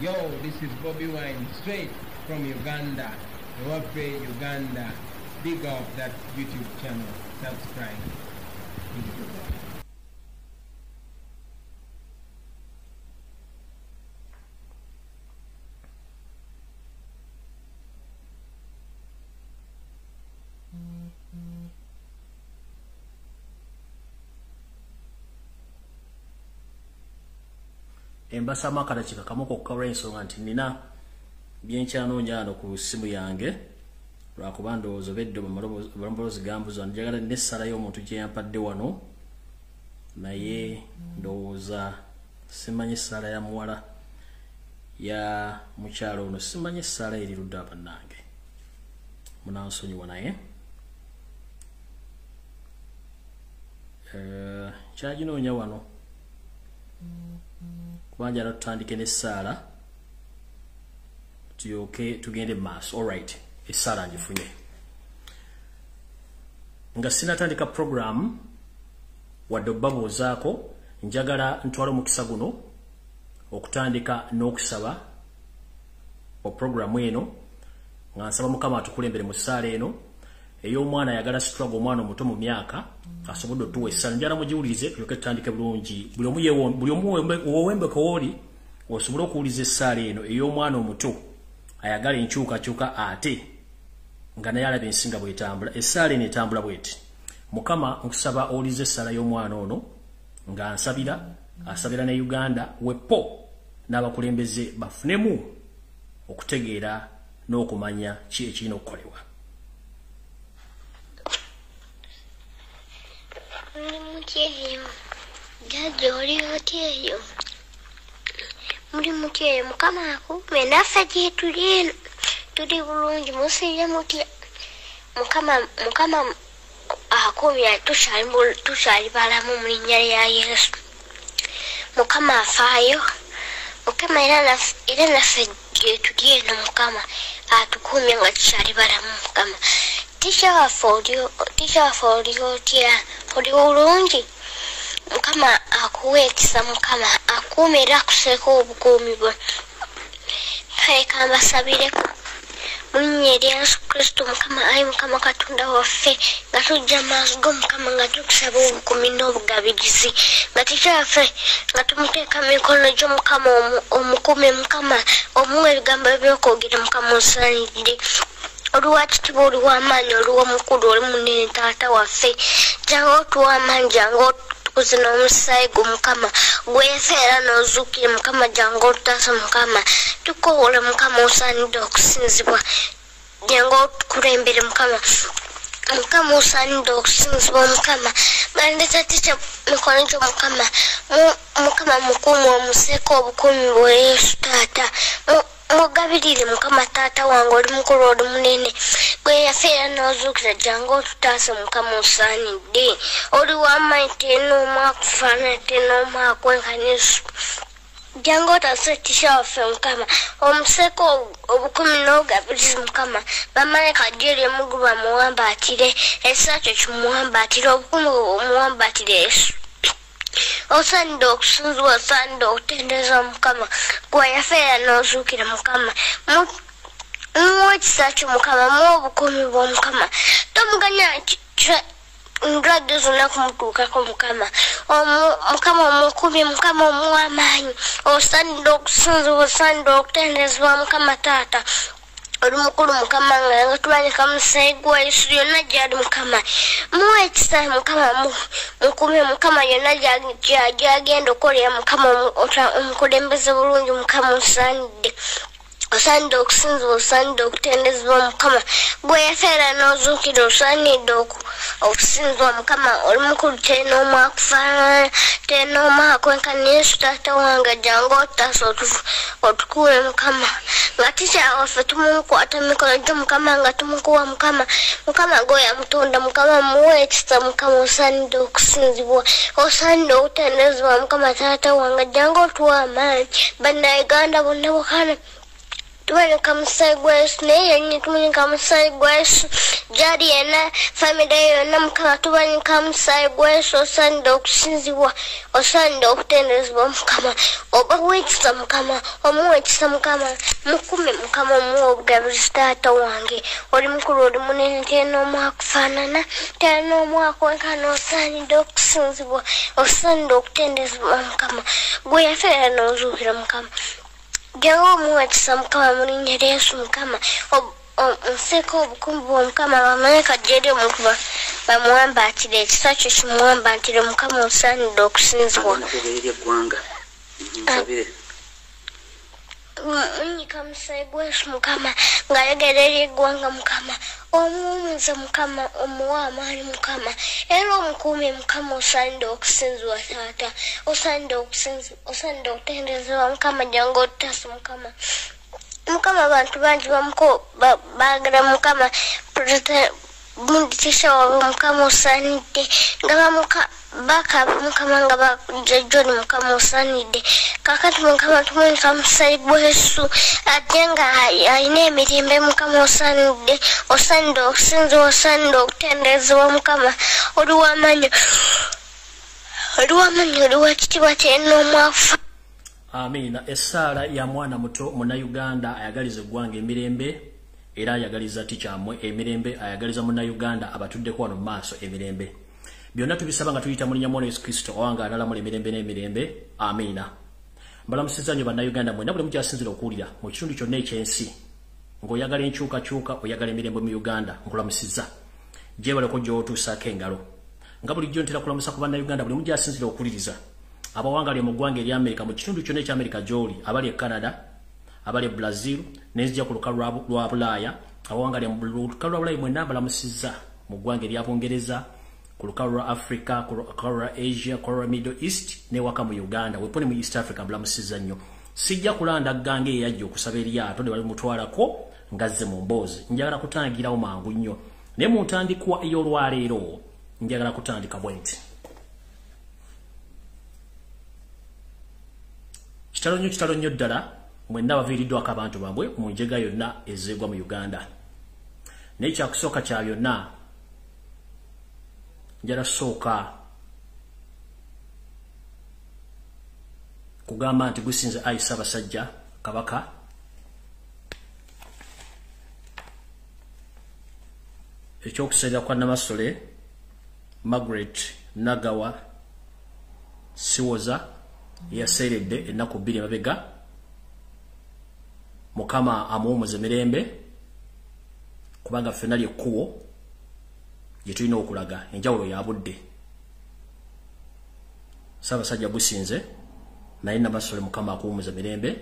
Yo, this is Bobby Wine, straight from Uganda. Ewaffe, Uganda. Big up that YouTube channel. Subscribe. Embasa makala chika kamoko kwa ensonga nti nina byenkyanonya ano ku simu yange lwakuba ndowooza beddo bambolozi gambuza njagala nessala y'omuntu gye yampadde wano naye ndowooza simanyi essala ya muwala ya mukyalo ono simanyi essala eri ludda bannange munansonyiwa naye kyaginoonya wano kubanja tutandike n'essaala tuyoke tugende maaso. Alright, essaala ngifunye nga sinatandika program wadde obbaboozaako njagala ntwala omukisa guno okutandika n'okusaba program eno nga nsaba Mukama atukulembere mu ssaala eno ey'omwana ayagala struggle omwana omuto mu myaka asobodde otuwa essaala njala mugiwulize tulyoke tutandike bulungi buli omu owembeko wooli osobole okuwuliza essaala eno ey'omwana omuto ayagala enkyukakyuka ate nga naye alaba ensinga bw'etambula. Essaala eno etambula bw'eti: Mukama nkusaba owulize essaala y'omwana ono nga asabira ne Uganda wepo n'abakulembeze bafunemu okutegeera n'okumanya ki ekirina okukolebwa. Muri mutyeyo Mukama akume naffe gye tuli eno tuli bulungi musirye mutya Mukama akumya tukyali balamu mu linnya lya Yesu. Mukama afaayo Mukama era naffe gye tuli eno Mukama atukumye nga tukyali balamu Mukama. Tisha waffe oli otya oli bulungi Mukama akuwe ekisa Mukama akume era akuseeko obukuumi bwe. Kale mbasabireko mu linnya lya Yesu Kristo Mukama ayi Mukama Katonda waffe nga tujja maaso go Mukama nga tukusaba obukuumi n'obugabirizi nga tikyaffe nga tumuteeka mikono gyo Mukama omukume Mukama omuwa ebigambo ebyokwogera Mukama osaanidde oluwa kitiibwa oluwa amaanyi oluwa mukulu oli munene taata waffe jangu otuwa amaanyi jangu kuzina omusaayi gwo Mukama gwefeera n'ozuukire Mukama jangu otutaasa Mukama tukoowole Mukama osaanidde okusinzibwa jangu otukulembere Mukama osaanidde okusinzibwa Mukama mandeta tikya mikono gyo Mukama mukuumi omuseeko obukuumi bwa Yesu taata mugabirire Mukama taata wange oli mukulu oli munene gwe yafeera n'ozuukira jangu otutaase Mukama osaanidde oli w'amaanyi tenoomu akufaanana tenoomu akwenkana Yesu jangu otaase tisha waffe Mukama omuseeko obukumi n'obugabirizi Mukama bamalayika gyeri emugulu bamuwambaatire ekisa kyo kimuwambaatire obukumi omuwambaatire Yesu osaanidde okusinzibwa osaanidde okutendeza Mukama gwe yafeera n'ozuukira Mukama muwa ekisa kyo Mukama muwa obukuumi bwo Mukama tomuganya ndwadde zonna kumutuukako Mukama omukuumi Mukama omuwa amaanyi osaanidde okusinzibwa osaanidde okutendezebwa Mukama taata oli mukulu Mukama nga tubanyika musaayi gwa Yesu yonna gyali Mukama muwa ekisa Mukama mukuumi Mukama yonna gyagenda okolera Mukama omukulembeze bulungi Mukama osaanidde okusinzibwa osaanidde okutendezebwa Mukama gwe yafeera n'ozuukira osaanidde okusinzibwa Mukama oli mukulu tenoomu akufaanana tenoomu akwenkana Yesu taata wange jangu otutaase otukuwe Mukama nga tikya waffe tumukwata mikono gyo Mukama nga tumukuwa Mukama gwe yamutonda Mukama muwe ekisa Mukama osaanidde okusinzibwa osaanidde okutendezebwa Mukama taata wange jangu otuwa amaanyi bannayuganda bonna Mukama tumanika musai gwesu naye yennyini tumunika musai gwesu gyali yenna famire yonna mukama tubanika musai gwesu osaanidde okusinzibwa osaanidde okutendezebwa mukama oba weekisa mukama omuweekisa mukama mukume mukama omuwa obugabuzi taata wange oli mukulu oli munene tena omwakufaanana tena omwakwenkana osaanidde okusinzibwa osaanidde okutendezebwa mukama gwe yafeera n'ozuukira mukama Jawo muwekisa mukama mu linnya lya Yesu mukama nseko obukumbu omukama bamalayika gyeri omukuba bamuwambaatire ekisa kyo kimuwambaatire mukama osaanidde okusinzibwa Munyika musai gwesu mukama ng'ayogerera eggwanga mukama omuwumuza mukama omuwa amaanyi mukama era omukuume mukama osaanidde okusinzibwa taata osaanidde okutendezebwa mukama jangu otutasa mukama abantu bangi baagala mukama munditisha wawe mukama osaanidde nga bakaba mukama nga bakujjajjoni mukama osaanidde kakati mukama tumunika musai gwesu ate nga alina emirembe mukama osaanidde okusinzibwa osaanidde okutendezebwa mukama oli w'amaanyi oli w'ekitiibwa tena omwafu Amina. Essaala ya mwana muto Munnayuganda ayagaliza eggwanga emirembe era ayagaliza tikyamwe emirembe ayagaliza Munnayuganda abatuddeko wano mu maaso emirembe. Byonna tubisaba nga tuyita mu linnya lya Yesu Kristo owanga alalamula emirembe n'emirembe. Amina. Mbalamusiza nnyo Bannayuganda mwenna buli mukyasinzira okuwulira mu kitundu kyonna ekyensi ng'oyagala enkyukakyuka oyagala emirembe mu Uganda nkulamusiza gyebaleko gy'otuusaako engalo nga bulijjo ntera kulamusa ku Bannayuganda buli mukyasinzira okuwuliriza abawangali mu ggwanga erya Amerika mu kitundu kyonna ekya Amerika gy'oli abali e Canada abali e Brazil n'ezijja ku lukalu lwa Bulaaya abawangali mu lukalu lwa Bulaaya mwenna mbalamusizza mu ggwanga erya Bungereza ku lukalu lwa Africa ku lukalu lwa Asia ku lwa Middle East n'ewaka mu Uganda weponi mu East Africa mbalamusizza nnyo sijja kulanda ggange eyajja okusaba eryato ne bali mutwalako ngazze mu mboozi njagala kutangirawo mangu nnyo naye mu ntandikwa ey'olwaleero njagala kutandika bwenti kitalo nnyo ddala mwenna baviiriddwako abantu bambwe mu njega yonna ezeegwa mu Uganda naye kyakusooka kya byonna njala sooka kugamba nti gusinze Ayi Ssaabasajja Kabaka ekyokusalira kwa Namasole Margaret Nagawa Siwoza yaseeredde ennaku 2 mabega Mukama amuwumuze mirembe kubanga ffenna lyekkubo gye tulina okulaga enjawulo ya budde Ssaabasajja gusinze naye Namasole Mukama akuwumuze mirembe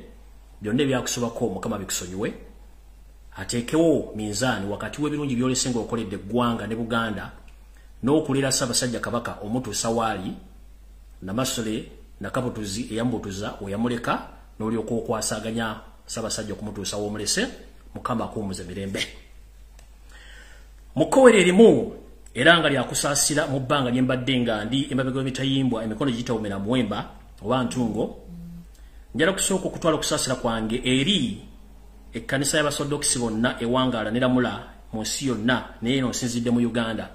byonna ebyakusobako Mukama bikusonyiwe ateekewo minzaani wakati w'ebirungi by'olesenga okoledde eggwanga ne Buganda n'okulera Ssaabasajja Kabaka omutuusa waali Namasole Nakabutuzi eyambutuza oyamuleka n'olyoka okwasaganya Ssaabasajja okumutuusa w'omulese Mukama akuwumuze mirembe mukowere erimu era nga lyakusaasira mu bbanga lye mbadde nga ndi emabega w'emitayimbwa emikono gitawumira muwemba oba ntungo njala kusooka okutwala okusaasira kwange eri ekkanisa y'Abasodokisi bonna ewangaala ne Lamula mu nsi yonna naye eno nsinzidde mu Uganda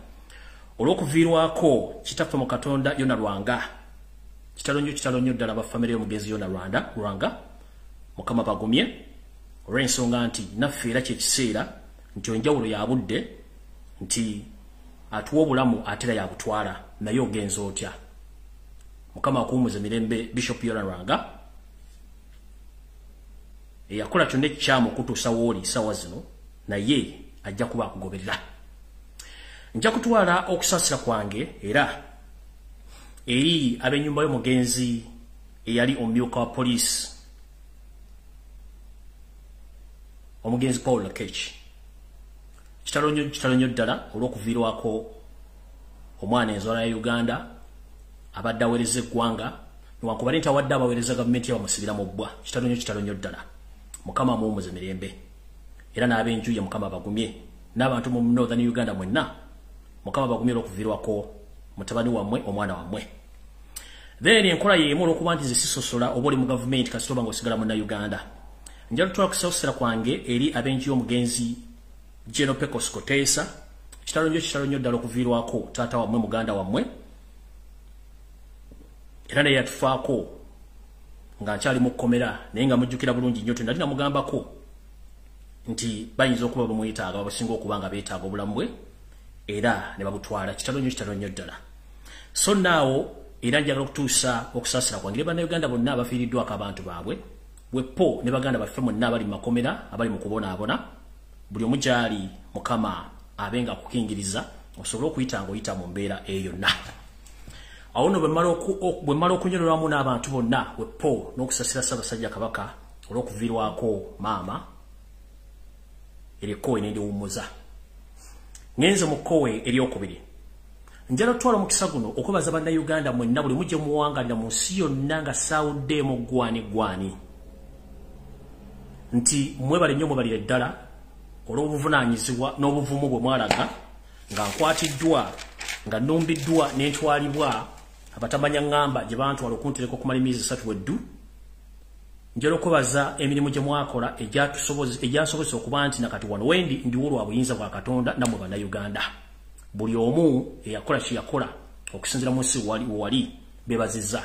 olw'okuviirwako kitaffe mu Katonda Yona Lwanga kitalo nnyo ddala bafamire y'omugenzi Yona Lwanga Mukama bagumye olw'ensonga nti naffe era kyekiseera nti enjawulo ya budde nti atuwa obulamu atera yabutwala naye ogenza otya Mukama akuwumuze mirembe Bishop Yona Lwanga eyakola kyonna ekikyamu okutuusa wooli ssaawa zino naye ajja kuba akugoberera nja kutwala okusaasira kwange era eri ab'ennyumba y'omugenzi eyali omumyuka wa poliisi omugenzi Paul Lakech kitalo nnyo ddala olw'okuviirwako omwana enzwala ya Uganda abadde aweereza eggwanga newankubadde nti awadde abaweereza gavumenti yabamusibira mu bbwa kitalo nnyo ddala Mukama amuwumuze mirembe era n'ab'enju ye Mukama bagumye n'abantu mu Northern Uganda mwenna Mukama bagumye olw'okuviirwako mutabani wammwe omwana wammwe then enkola y'emu olw'okuba nti ze sisosola oba oli mu gavumenti kasitoba ng'osigala Munnayuganda njalo twa kusawusira kwange eri abenji omugenzi Jeno Peko Skotesa kitalo nnyo ddala okuviirwako taata wamwe muganda wamwe era naye yatufaako nga nkyali mu kkomera naye nga mujjukira bulungi nnyo nali namugambako nti bayinza okuba bamwetaaga babasinga okuba nga beetaaga obulamu bwe era ne babutwala kitalo nnyo ddala. So naawo era njagala okutuusa okusaasira kwange bannayuganda bonna abafiiriddwako abantu baabwe wepo ne baganda baffe mwenna abali mu makomera abali mu kubonaabona buli omu gyali Mukama abenga akukingiriza osobola okuyita ng'oyita mu mbeera eyo yonna. Awo nno bwe mmala okunyololwamu n'abantu bonna wepo n'okusasira Ssaabasajja Kabaka olw'okuviirwako maama erikowe n'endiwummuza. Ngenze mu kkowe eryokubiri. Njala tutwala mukisa guno okubaza bannayuganda mwenna buli mujje muwangalira mu nsi yonna nga saawuddeemu gwani nti mwebale nnyo mubalire ddala olw'obuvunaanyizibwa n'obuvumu bwe mwalaga nga nkwatiddwa nga nnumbiddwa n'entwalibwa abatamanya ŋŋamba gye bantwala okuntereka okumala emyezi 3 weddu. Njala okubaza emirimu gye mwakola egyansobozesa okuba nti nakati wano wendi ndiwo lwa buyinza bwa Katonda nammwe bannayuganda. Buli omu eyakola kye yakola okusinzira mu nsi wali beebazizza.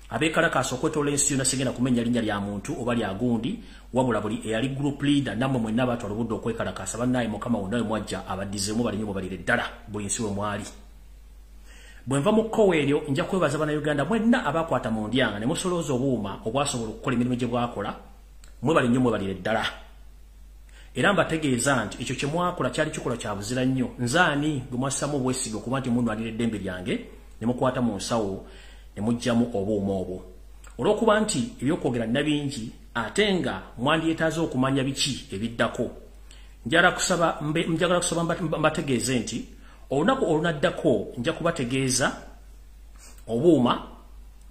Abeekalakaasa okwetoola ensi yonna sigenda kumenya linnya lya muntu oba lya gundi wabula buli eyali group leader nammwe mwenna abaatwala obudde okwekalakaasa bannaye Mukama wonna we mwajja abaddizeemu bali nnyo mubalire ddala buli nsi we mwali. Bwe nva mu kkowe eryo nja kwebaza bannayuganda mwenna abaakwata mu ndyanga ne musolooza obuuma obwasobola okukola emirimu gye bwakola mwebale nnyo mwebalire ddala. Era mbategeeza nti ekyo kye mwakola kyali kikola kya buzira nnyo. Nzaani gwe mwassamu obwesige okuba nti munnwanira eddembe lyange ne mukwata mu nsawo ne muggyamu obuuma obwo. Olw'okuba nti ebyokwogera nabingi ate nga mwandyetaaze okumanya biki ebiddako. Njagala kusaba mbategeeze nti olunaku olunaddako nja kubategeeza obuuma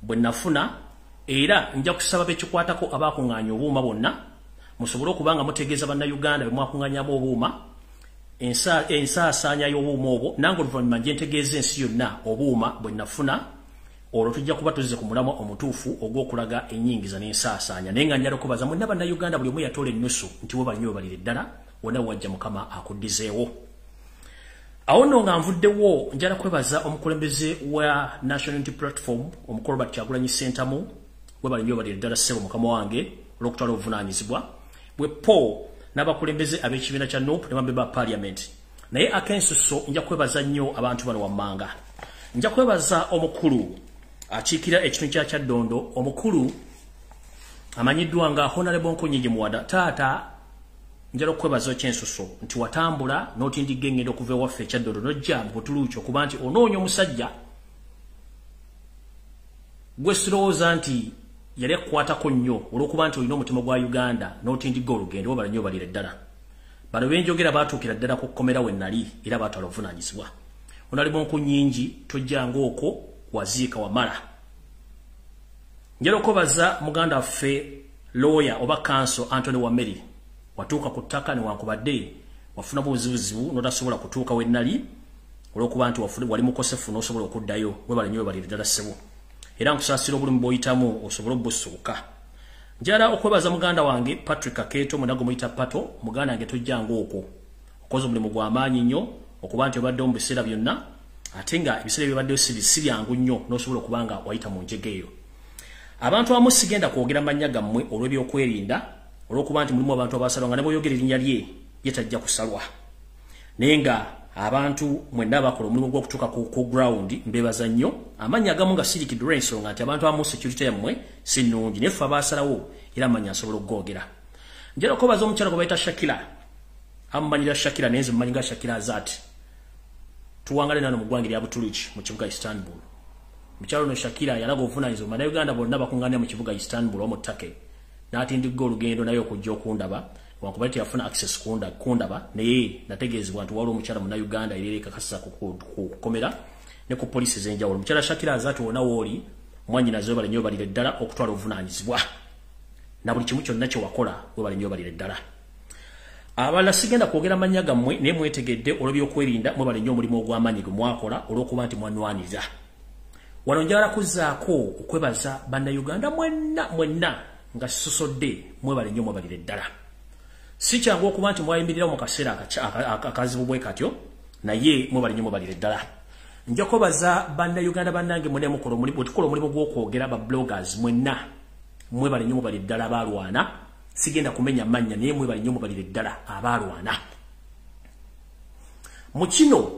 bwe nafuna era nja kusaba bekikwatako abaakuŋŋaanya obuuma bonna musobole okuba nga mutegeeza bannayuganda be mwakuŋŋaanyamu obuuma ensaasaanya y'obuuma obwo nange oluvannyuma nje ntegeeza ensi yonna obuuma bwe nafuna olwo tujja kuba tuzze ku mulamwa omutuufu ogw'okulaga ennyingiza n'ensaasaanya naye nga njala okubaza mwenna bannayuganda buli omu yatoola ennusu nti we bali nnyo balire ddala wonna wajja Mukama akuddizeewo. Awo nno nga nvuddewo njala kwebaza omukulembeze wa National Unity Platform omukulu Robert Kyagulanyi Ssentamu we bali nnyo balire ddala ssebo Mukama wange olw'okutwala obuvunaanyizibwa bwepo n'abakulembeze ab'ekibiina kya NUP ne bambe ba Parliament. Naye akensuso nja kwebaza nnyo abantu bano wammanga. Nja kwebaza omukulu akiikira ekitundu kya Kyaddondo omukulu amanyiddwa nga Honorable Nkunyingi Muwada. Taata njala okwebaza ekyensuso nti watambula n'otindigga engendo okuva ewaffe Kyaddondo n'ojja mu Butuluuki okuba nti onoonya omusajja gwe sirowooza nti yali akukwatako nnyo olw'okuba nti olina omutima gwa Uganda n'otindigga olugendo wabala nnyo balire ddala. Bano benjogera baatuukira ddala ku kkomera we nnali era baatwala obuvunaanyizibwa. Honorable Nkunyingi tojjanga okwo waziika wamala. Njala okubaza muganda waffe lawyer oba counsel Anthony Wameri watuuka ku ttaka newankubadde wafuna buzibuzibu n'otasobola kutuuka we nnali olw'okuba nti wali mukosefu n'osobola okuddayo webale nnyo balire ddala ssebo era nkusaasira obulumi bw'oyitamu osobola obbusuuka. Njala okwebaza muganda wange Patrick Kaketo mwenago muyita Pato muganda wange tojjanga okwo okoze omulimu gw'amaanyi nnyo okuba nti obaddewo mu biseera byonna ate nga ebiseera byobaddeyo si byangu nnyo n'osobola okuba nga wayita mu njege eyo. Abantu abamu sigenda kwogera mannya gammwe olw'ebyokwerinda olw'okuba nti mulimu abantu abasalwa nga ne bw'oyogera erinnya lye ye tajja kusalwa. Naye nga abantu mwenna abakola omulimu gw'okutuuka ku ground mbeebaza nnyo. Amannya agamu nga sirikidde ensonga nti abantu abamu security yammwe si nnungi naye ffe abaasalawo era amannya asobola okugogera. Njala okubaza omukyala gwe bayita Shakira. Amumanyira Shakira naye nze mumanyi nga Shakira Azati. Tuwangale nano mu ggwanga erya Butuluki mu kibuga Istanbul. Mukyalo no Shakira yalaga obuvunaanyizibwa bannayuganda bonna bakuŋŋaanira mu kibuga Istanbul omu Ttake. N'atindigga olugendo naye okujja okundaba wankubadde teyafuna access kundaba naye nategeezebwa nti waliwo omukyala munnayuganda era ekakasa ku kkomera ne ku poliisi ez'enjawulo. Mukyala Shakira Azati wonna wooli mwannyinaze webale nnyo balire ddala okutwala obuvunaanyizibwa na buli kimu kyonna kye wakola webale nnyo balire ddala. Abalala sigenda kwogera mannya gammwe naye mwetegedde olw'ebyokwerinda mwebale nnyo omulimu ogw'amaanyi gwe mwakola olw'okuba nti mwanwanirira. Wano njagala kuzzaako okwebaza bannayuganda mwenna nga susodde mwebale nnyo mwebalire ddala. Si kyangu okuba nti mwayimirira mu kaseera akazibu bwe katyo, naye mwebale nnyo mwebalire ddala. Nja kubaza bannayuganda bannange mwenna mukola omulimu gw'okwogera ba bloggers mwenna mwebale nnyo mwebalire ddala abaalwana. Sigenda kumenya mannya naye mwebale nnyo mwebalire ddala abaalwana. Mu kino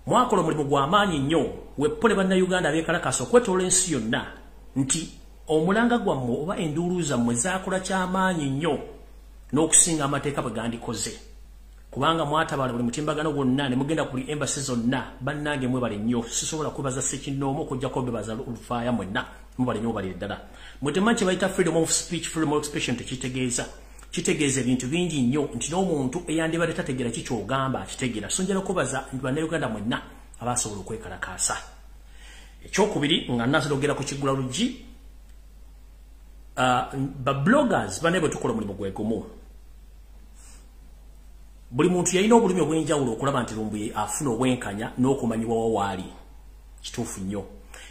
mwakola omulimu gw'amaanyi nnyo weppole bannayuganda abeekalakaasa okwetoola ensi yonna nti omulanga gwammwe oba enduulu zammwe zaakola ky'amaanyi nnyo n'okusinga amateeka bwe gandikoze. Kubanga mwatabaala buli mutimbagano gwonna ne mugenda ku embassy zonna bannange mwebale nnyo. Sisobola kwebaza Ssekinnoomu okuggyako bebaza Lufaaya mwenna mwebale nnyo mwebalire ddala. Mutemanyi kye bayita freedom of speech, freedom of expression tekitegeeza. Kitegeeza ebintu bingi nnyo nti n'omuntu eyandibadde tategeera kikyogamba akitegeera. So njala kubaza bannayuganda mwenna abasobola okwekalakaasa. Ekyokubiri nga nasologera ku kiggula luggi ba bloggers bane bwe tukola omulimu gwe gumu. Buli muntu yalina obulumi obw'enjawulo okulaba nti Lumbuye afuna obwenkanya n'okumanyibwa wawaali. Kituufu nnyo.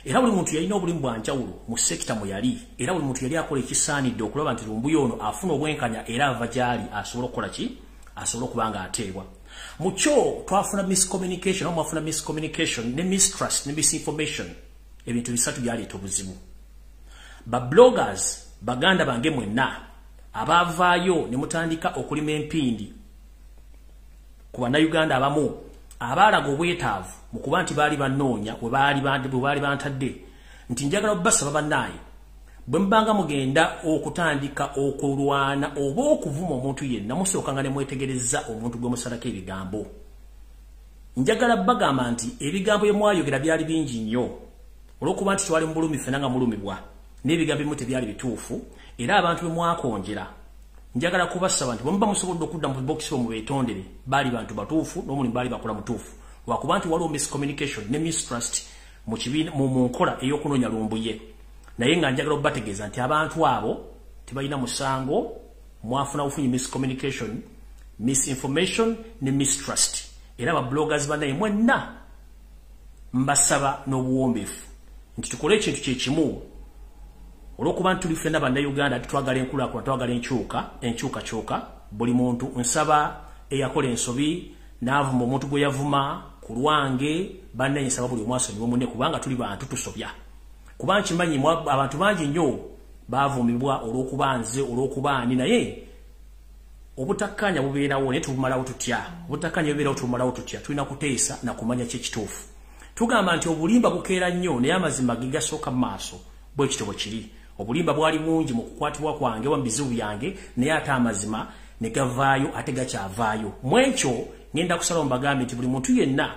Era buli muntu yalina obulimu bwa njawulo mu sekita mwe yali. Era buli muntu yali akola ekisaanidde okulaba nti Lumbuye ono afuna obwenkanya era ava gy'ali asobola okukola ki? Asobola okuba nga ateebwa. Mu kyo twafuna miscommunication, oba mwafuna miscommunication ne mistrust ne misinformation. Ebintu bisatu byaleeta obuzibu. Ba bloggers baganda bange mwenna abavaayo ne mutandika okulima empindi ku bannayuganda abamu abaalaga obwetaavu mu kuba nti baali bannoonya bwe baali bantadde nti njagala obbasaba bannaaye bwe mubanga mugenda okutandika okulwana oba okuvuma omuntu yenna musookanga ne mwetegereza omuntu gwe musalako ebigambo. Njagala bagamba nti ebigambo bye mwayogera byali bingi nnyo olw'okuba nti twali mu bulumi ffenna nga mulumibwa n'ebigambo ebimu tebyali bituufu era abantu bwe mwakonjera. Njagala kubasaba nti bwe muba musobodde okudda mu bokisi omwe beetondere baali bantu batuufu n'omulimu baali bakola mutuufu. Lwakuba nti waliwo miscommunication ne mistrust mu kibiina mu nkola ey'okunoonya Lumbuye. Naye nga njagala obbategeeza nti abantu abo tebalina musango, mwafuna bufunyi miscommunication, misinformation ne mistrust. Era ba bloggers bannaye mwenna mbasaba n'obuwombeefu nti tukole ekintu kye kimu olw'okuba nti tuli ffenna bannayuganda twagala enkulaakulana twagala enkyukakyuka. Buli muntu nsaba eyakola ensobi n'avuma omuntu gwe yavuma ku lwange bannaye nsaba buli omwasonyiwa munne kubanga tuli bantu tusobya. Kuba nkimanyi abantu bangi nnyo baavumibwa olw'okuba nze olw'okuba ani naye obutakkanya bubeerawo naye tubumalawo tutya. Obutakkanya bubeerawo tubumalawo tutya. Tulina kuteesa na kumanya kyekituufu. Tugamba nti obulimba bukeera nnyo naye amazima ge gasooka mu maaso bwe kitabo kiri. Obulimba bwali bungi mu kukwatibwa kwange wa bizibu byange naye ate amazima ne gavaayo ate gakyavaayo. Mu ekyo ngenda kusala mbagambe nti buli muntu yenna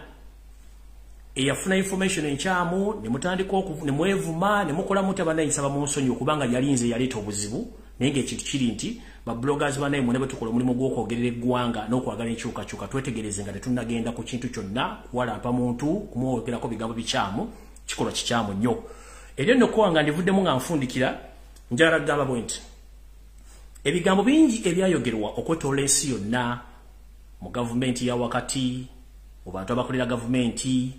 eyafuna information enkyamu ne mutandika ne mwevuma ne mukola muti abannaye nsaba mu nsonyi okubanga yalinze yaleeta obuzibu naye ng'ekintu kiri nti ba bloggers bannaye mwene bwe tukola omulimu gw'okwogerera eggwanga n'okwagala enkyukakyuka twetegereze nga tetunnagenda ku kintu kyonna kuwalampa muntu kumwogerako bigambo bikyamu kikolwa kikyamu nnyo. Eryo nno kuwanga ndivuddemu nga nfundikira njagala kugamba bwe nti ebigambo bingi ebyayogerwa okwetoola ensi yonna mu gavumenti ya wakati mu bantu abakolera gavumenti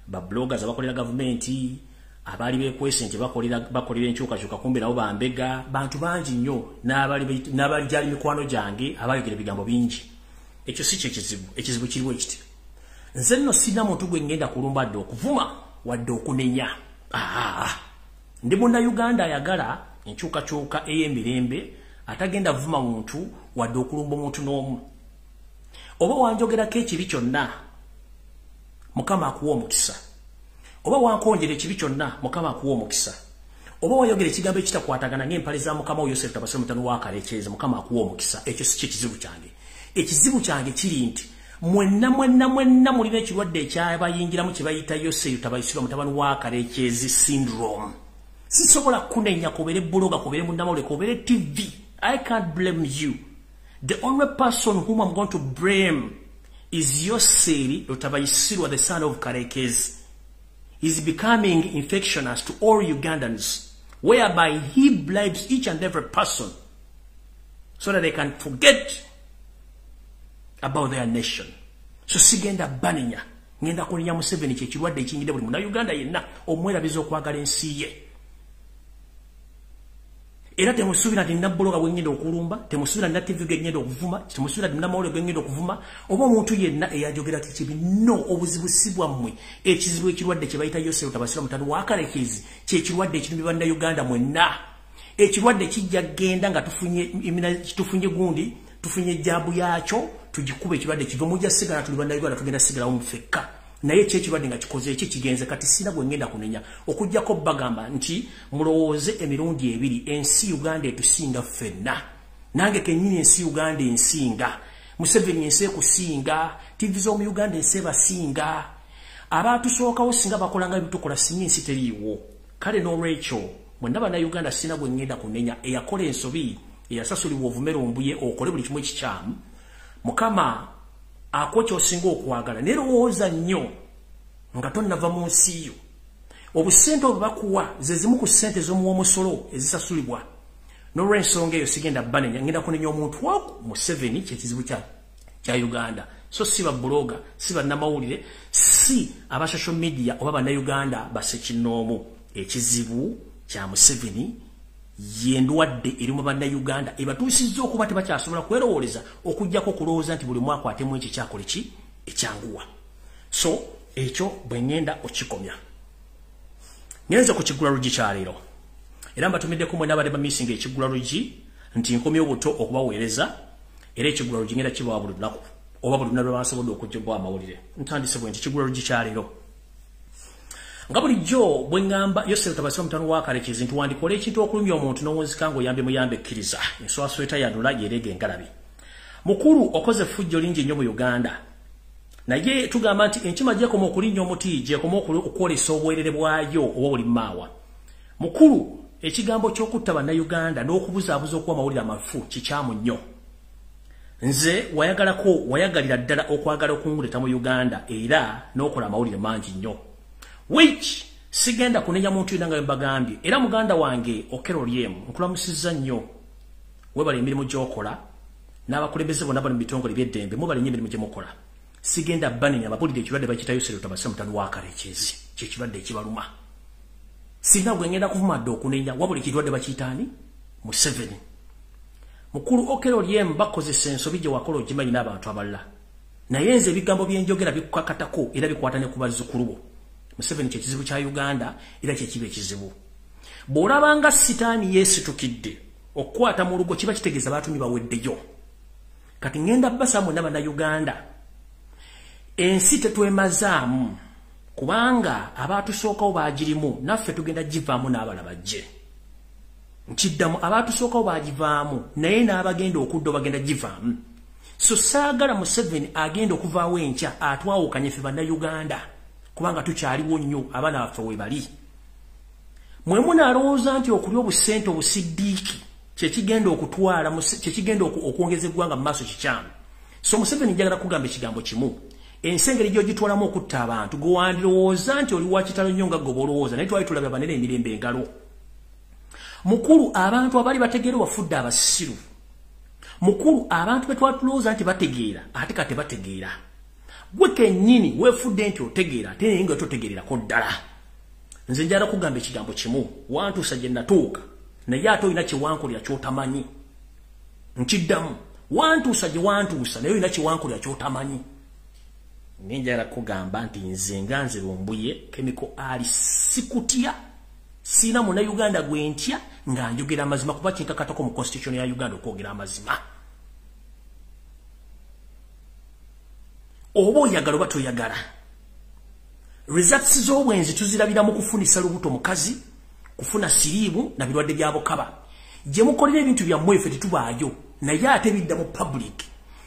ba bloggers abakolera gavumenti abaali beekwese nti bakolera enkyukakyuka kumbe nabo bambega bantu bangi nnyo n'abali gyali mikwano gyange abayogera ebigambo bingi. Ekyo si kyekizibu. Ekizibu kiriwo ekiti nze nno sina muntu gwe ngenda kulumba adde okuvuma wadde okunenya. Ndi munnayuganda ayagala enkyukakyuka ey'emirembe atagenda vuma muntu wadde okulumba omuntu n'omu. Oba wanjogerako ekibi kyonna Mukama akuwa omukisa. Oba wankonjera ekibi kyonna Mukama akuwa omukisa. Oba wayogera ekigambo ekitakwatagana ng'empale za Mukama oyo Yosefu tabasire mutano wa Kalekyezi Mukama akuwa omukisa. Ekyo si kizibu kyange. Ekizibu kyange kiri nti mwenna mulina ekirwadde ekyabayingiramu kye bayita Yosefu tabayisirwa mutabani wa Kalekyezi syndrome. Sisobola kunenya kubere bloga kubere munnamawulire kubere TV. I can't blame you. The only person whom I'm going to blame is Yosefu Tabayisirwa, the son of Kalekyezi. Is becoming infectious to all Ugandans, whereby he bribes each and every person so that they can forget about their nation. So sigenda baninya ngenda kunya Museveni kyekirwadde ekingide buli muna Uganda yenna omwerabiza okwagala ensi ye. Era temusubira nti bloga bwengenda okulumba, temusubira nti TV gengenda okuvuma, temusubira nti namawulire gengenda okuvuma, oba omuntu yenna eyajogera kibi no obuzibu sibwammwe. Ekizibu ekirwadde kye bayita Yosef Tabasira mutano wakalekezi kye kirwadde ekirumbi banda Uganda mwenna. Ekirwadde kijja genda nga tufunye gundi, tufunye jabu yacho, tujikube ekirwadde kive mujja sigala tuli banda Uganda tugenda sigala omufeka. Naye kye kirwadde nga kikoze eki kigenze kati sina gwengenda kunenya okujjako bagamba nti mulowooze emirundi ebiri ensi Uganda etusinga ffenna. Nange kenyini ensi Uganda ensinga. Museveni ensi kusinga, TV zo mu Uganda ensi basinga. Abatusookawo singa bakolanga bitukola sinye ensi teriiwo. Kale no Rachel mwendaba na Uganda sina gwengenda kunenya eyakola ensobi eyasasulibwa ovumera ombuye okole buli kimu ekikyamu. Mukama akocho singo okwagala nerowooza nnyo nga tonnava mu nsi yo. Obusente obubakuwa ze zimu ku ssente z'omuwomusolo ezisasulibwa. N'olw'ensonga eyo sigenda banenya ngenda kunenya omuntu waku Museveni kyekizibu kya Uganda. So si bloga, si bannamawulire, si aba social media oba bannayuganda basekinoomu. Ekizibu kya Museveni yendwadde eri mu bannayuganda ebatuusizza okuba tebakyasobola kwerowooleza okujjako okulowooza nti buli mwaka atemu ekyo kyakola ki ekyanguwa. So ekyo bwe ngenda okikomya. Ngenze ku kigula lugi kyaleero. Era mbatumiddeko mwe n'abadde bamisinga ekigula lugi nti nkomye obuto okubaweereza era ekigula lugi ngenda kibawa buli lunaku oba buli lunaku lwabasobodde okujjibwa amawulire. Ntandise bwe nti ekigula lugi kyaleero. Nga bulijjo bwe ngamba Yosef Tabasira mutano wakalekezi nti wandikola ekintu okulumya omuntu n'owunzika ng'oyambe muyambe ekkiriza enswasweta yanula yerege engalabi. Mukulu okoze fujjo lingi nnyo mu Uganda. Naye tugamba nti enkima gyekoma okulinnya omuti gyekoma okwolesa obwerere bwayo oba buli maawa. Mukulu ekigambo ky'okutta bannayuganda n'okubuzaabuza okuwa amawulire amafu kikyamu nnyo. Nze wayagalira ddala okwagala okunguleta mu Uganda era n'okola amawulire mangi nnyo. Which sigenda kunenya muntu yinanga mbagambye era muganda wange okero lyemu nkulamusizza nnyo webale emirimu gy'okola n'abakulembeze bonna bali mu bitongole by'eddembe mubale nnyo emirimu gye mukola. Sigenda banenya abapulidde ekirwadde bakiyita Yosef Tabasira mutano wakalekezi kye kirwadde ekibaluma. Sina gwe ngenda kuvuma dde okunenya wabula ekirwadde bakiyitaani Museveni. Mukulu okero lyemu bakozesa ensobi gye wakola ogimanyi n'abantu abalala. Naye nze ebigambo byenjogera bikukakatako era bikwata ne ku bazzukulu bo. Museveni kye kizibu kya Uganda era kye kiba ekizibu. Bw'olabanga sitaani yeesitukidde okukwata mu lugo kiba kitegeeza baatumye baweddeyo. Kati ngenda basa mwenna bannayuganda ensi tetwemazaamu kubanga abaatusookawo baagirimu naffe tugenda givaamu n'abala bajje. Nkiddamu abaatusookawo baagivaamu naye n'abagenda okudda bagenda givaamu. So saagala Museveni agenda okuvaawo enkya atwawukanye ffe bannayuganda kubanga tukyaliwo nnyo abaana baffe we bali. Mwe munaalowooza nti okulya obusente obusiddiiki kyekigenda okutwala kyekigenda okwongeza eggwanga mu maaso kikyamu. So Museveni njagala kugamba ekigambo kimu. Ensengeri gy'ogitwalamu okutta abantu gwe wandirowooza nti oli wakitalo nnyo nga gwe olowooza naye twali tulabye abanene emirembe engalo. Mukulu abantu abali bategeera wafudde abasiru. Mukulu abantu be twatulowooza nti bategeera ate kati bategeera. Gwe kennyini weefudde nti otegeera ate naye nga totegeererako ddala. Nze njagala kugamba ekigambo kimu wantuusa gye natuuka naye ate olina kye wankolera ky'otamanyi. Nkiddamu wantuusa gye wantuusa naye olina kye wankolera ky'otamanyi. Njagala kugamba nti nze nga nze Lumbuye Chemical ali sikutya sina munnayuganda gwe ntya nga njogera amazima kuba kinkakatako mu constitution ya Uganda okwogera amazima. Oba oyagala oba toyagala results z'obwenzi tuzirabira mu kufunisa lubuto mukazi kufuna siriimu na birwadde bya bukaba gye mukolera ebintu byammwe ffe tetubaayo naye ate bidda mu public.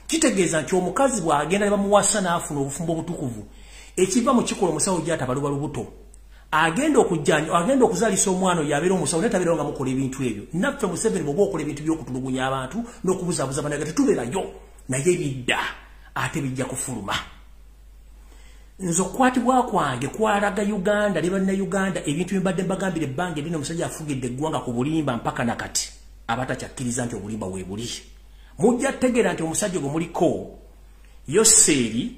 Kitegeeza nti omukazi bw'agenda ne bamuwasa n'afuna obufumbo obutukuvu ekiva mu kikola omusawo gy'atabaluba lubuto agenda okuzaalisa omwana oyo abeera omusawo naye tabeera nga mukola ebintu ebyo. Naffe Museveni bw'oba okola ebintu by'okutulugunya abantu n'okubuzaabuza banaga tetubeerayo naye bidda ate bijja kufuluma. Nze okukwatibwa kwange kwalaga Uganda ne bannayuganda ebintu bye mbadde mbagambira ebbanga erino omusajja afugidde eggwanga ku bulimba mpaka nakati abatakyakkiriza nti obulimba we buli. Mujja tegeera nti omusajja gwe muliko Yoseri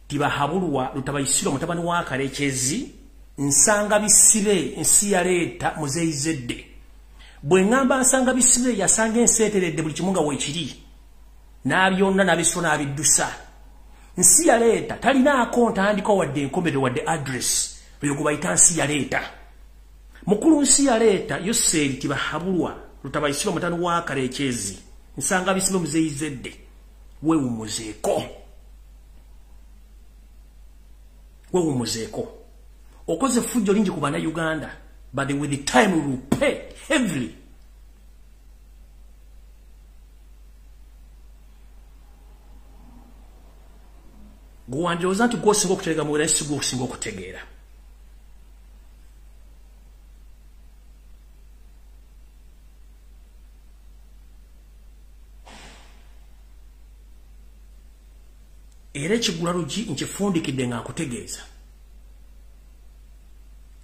tibahabulwa lutabayisirwa mutabani wa kalekezi nsanga bisibe nsi yaleeta muzeyizedde. bwe ngamba nsanga bisibe yasanga enseeteredde buli kimu nga weekiri n'abyonna n'abisula n'abiddusa nsi yaleeta talinaako ntandiko wadde enkomerero wadde address bwe gubayita nsi yaleeta mukulu nsi yaleeta Yoseeri Tibahabulwa Lutabayisirwa mutano wa Karekyezi nsanga bisibe muzeyizedde weewumuzeeko okoze fujjo lingi ku bannayuganda but with the time we will pay heavily. Guwanjooza nti gwosinga okutegeera mu bulayi si gwosinga okutegeera. Era ekigula lugi nkifundikidde nga nkutegeeza.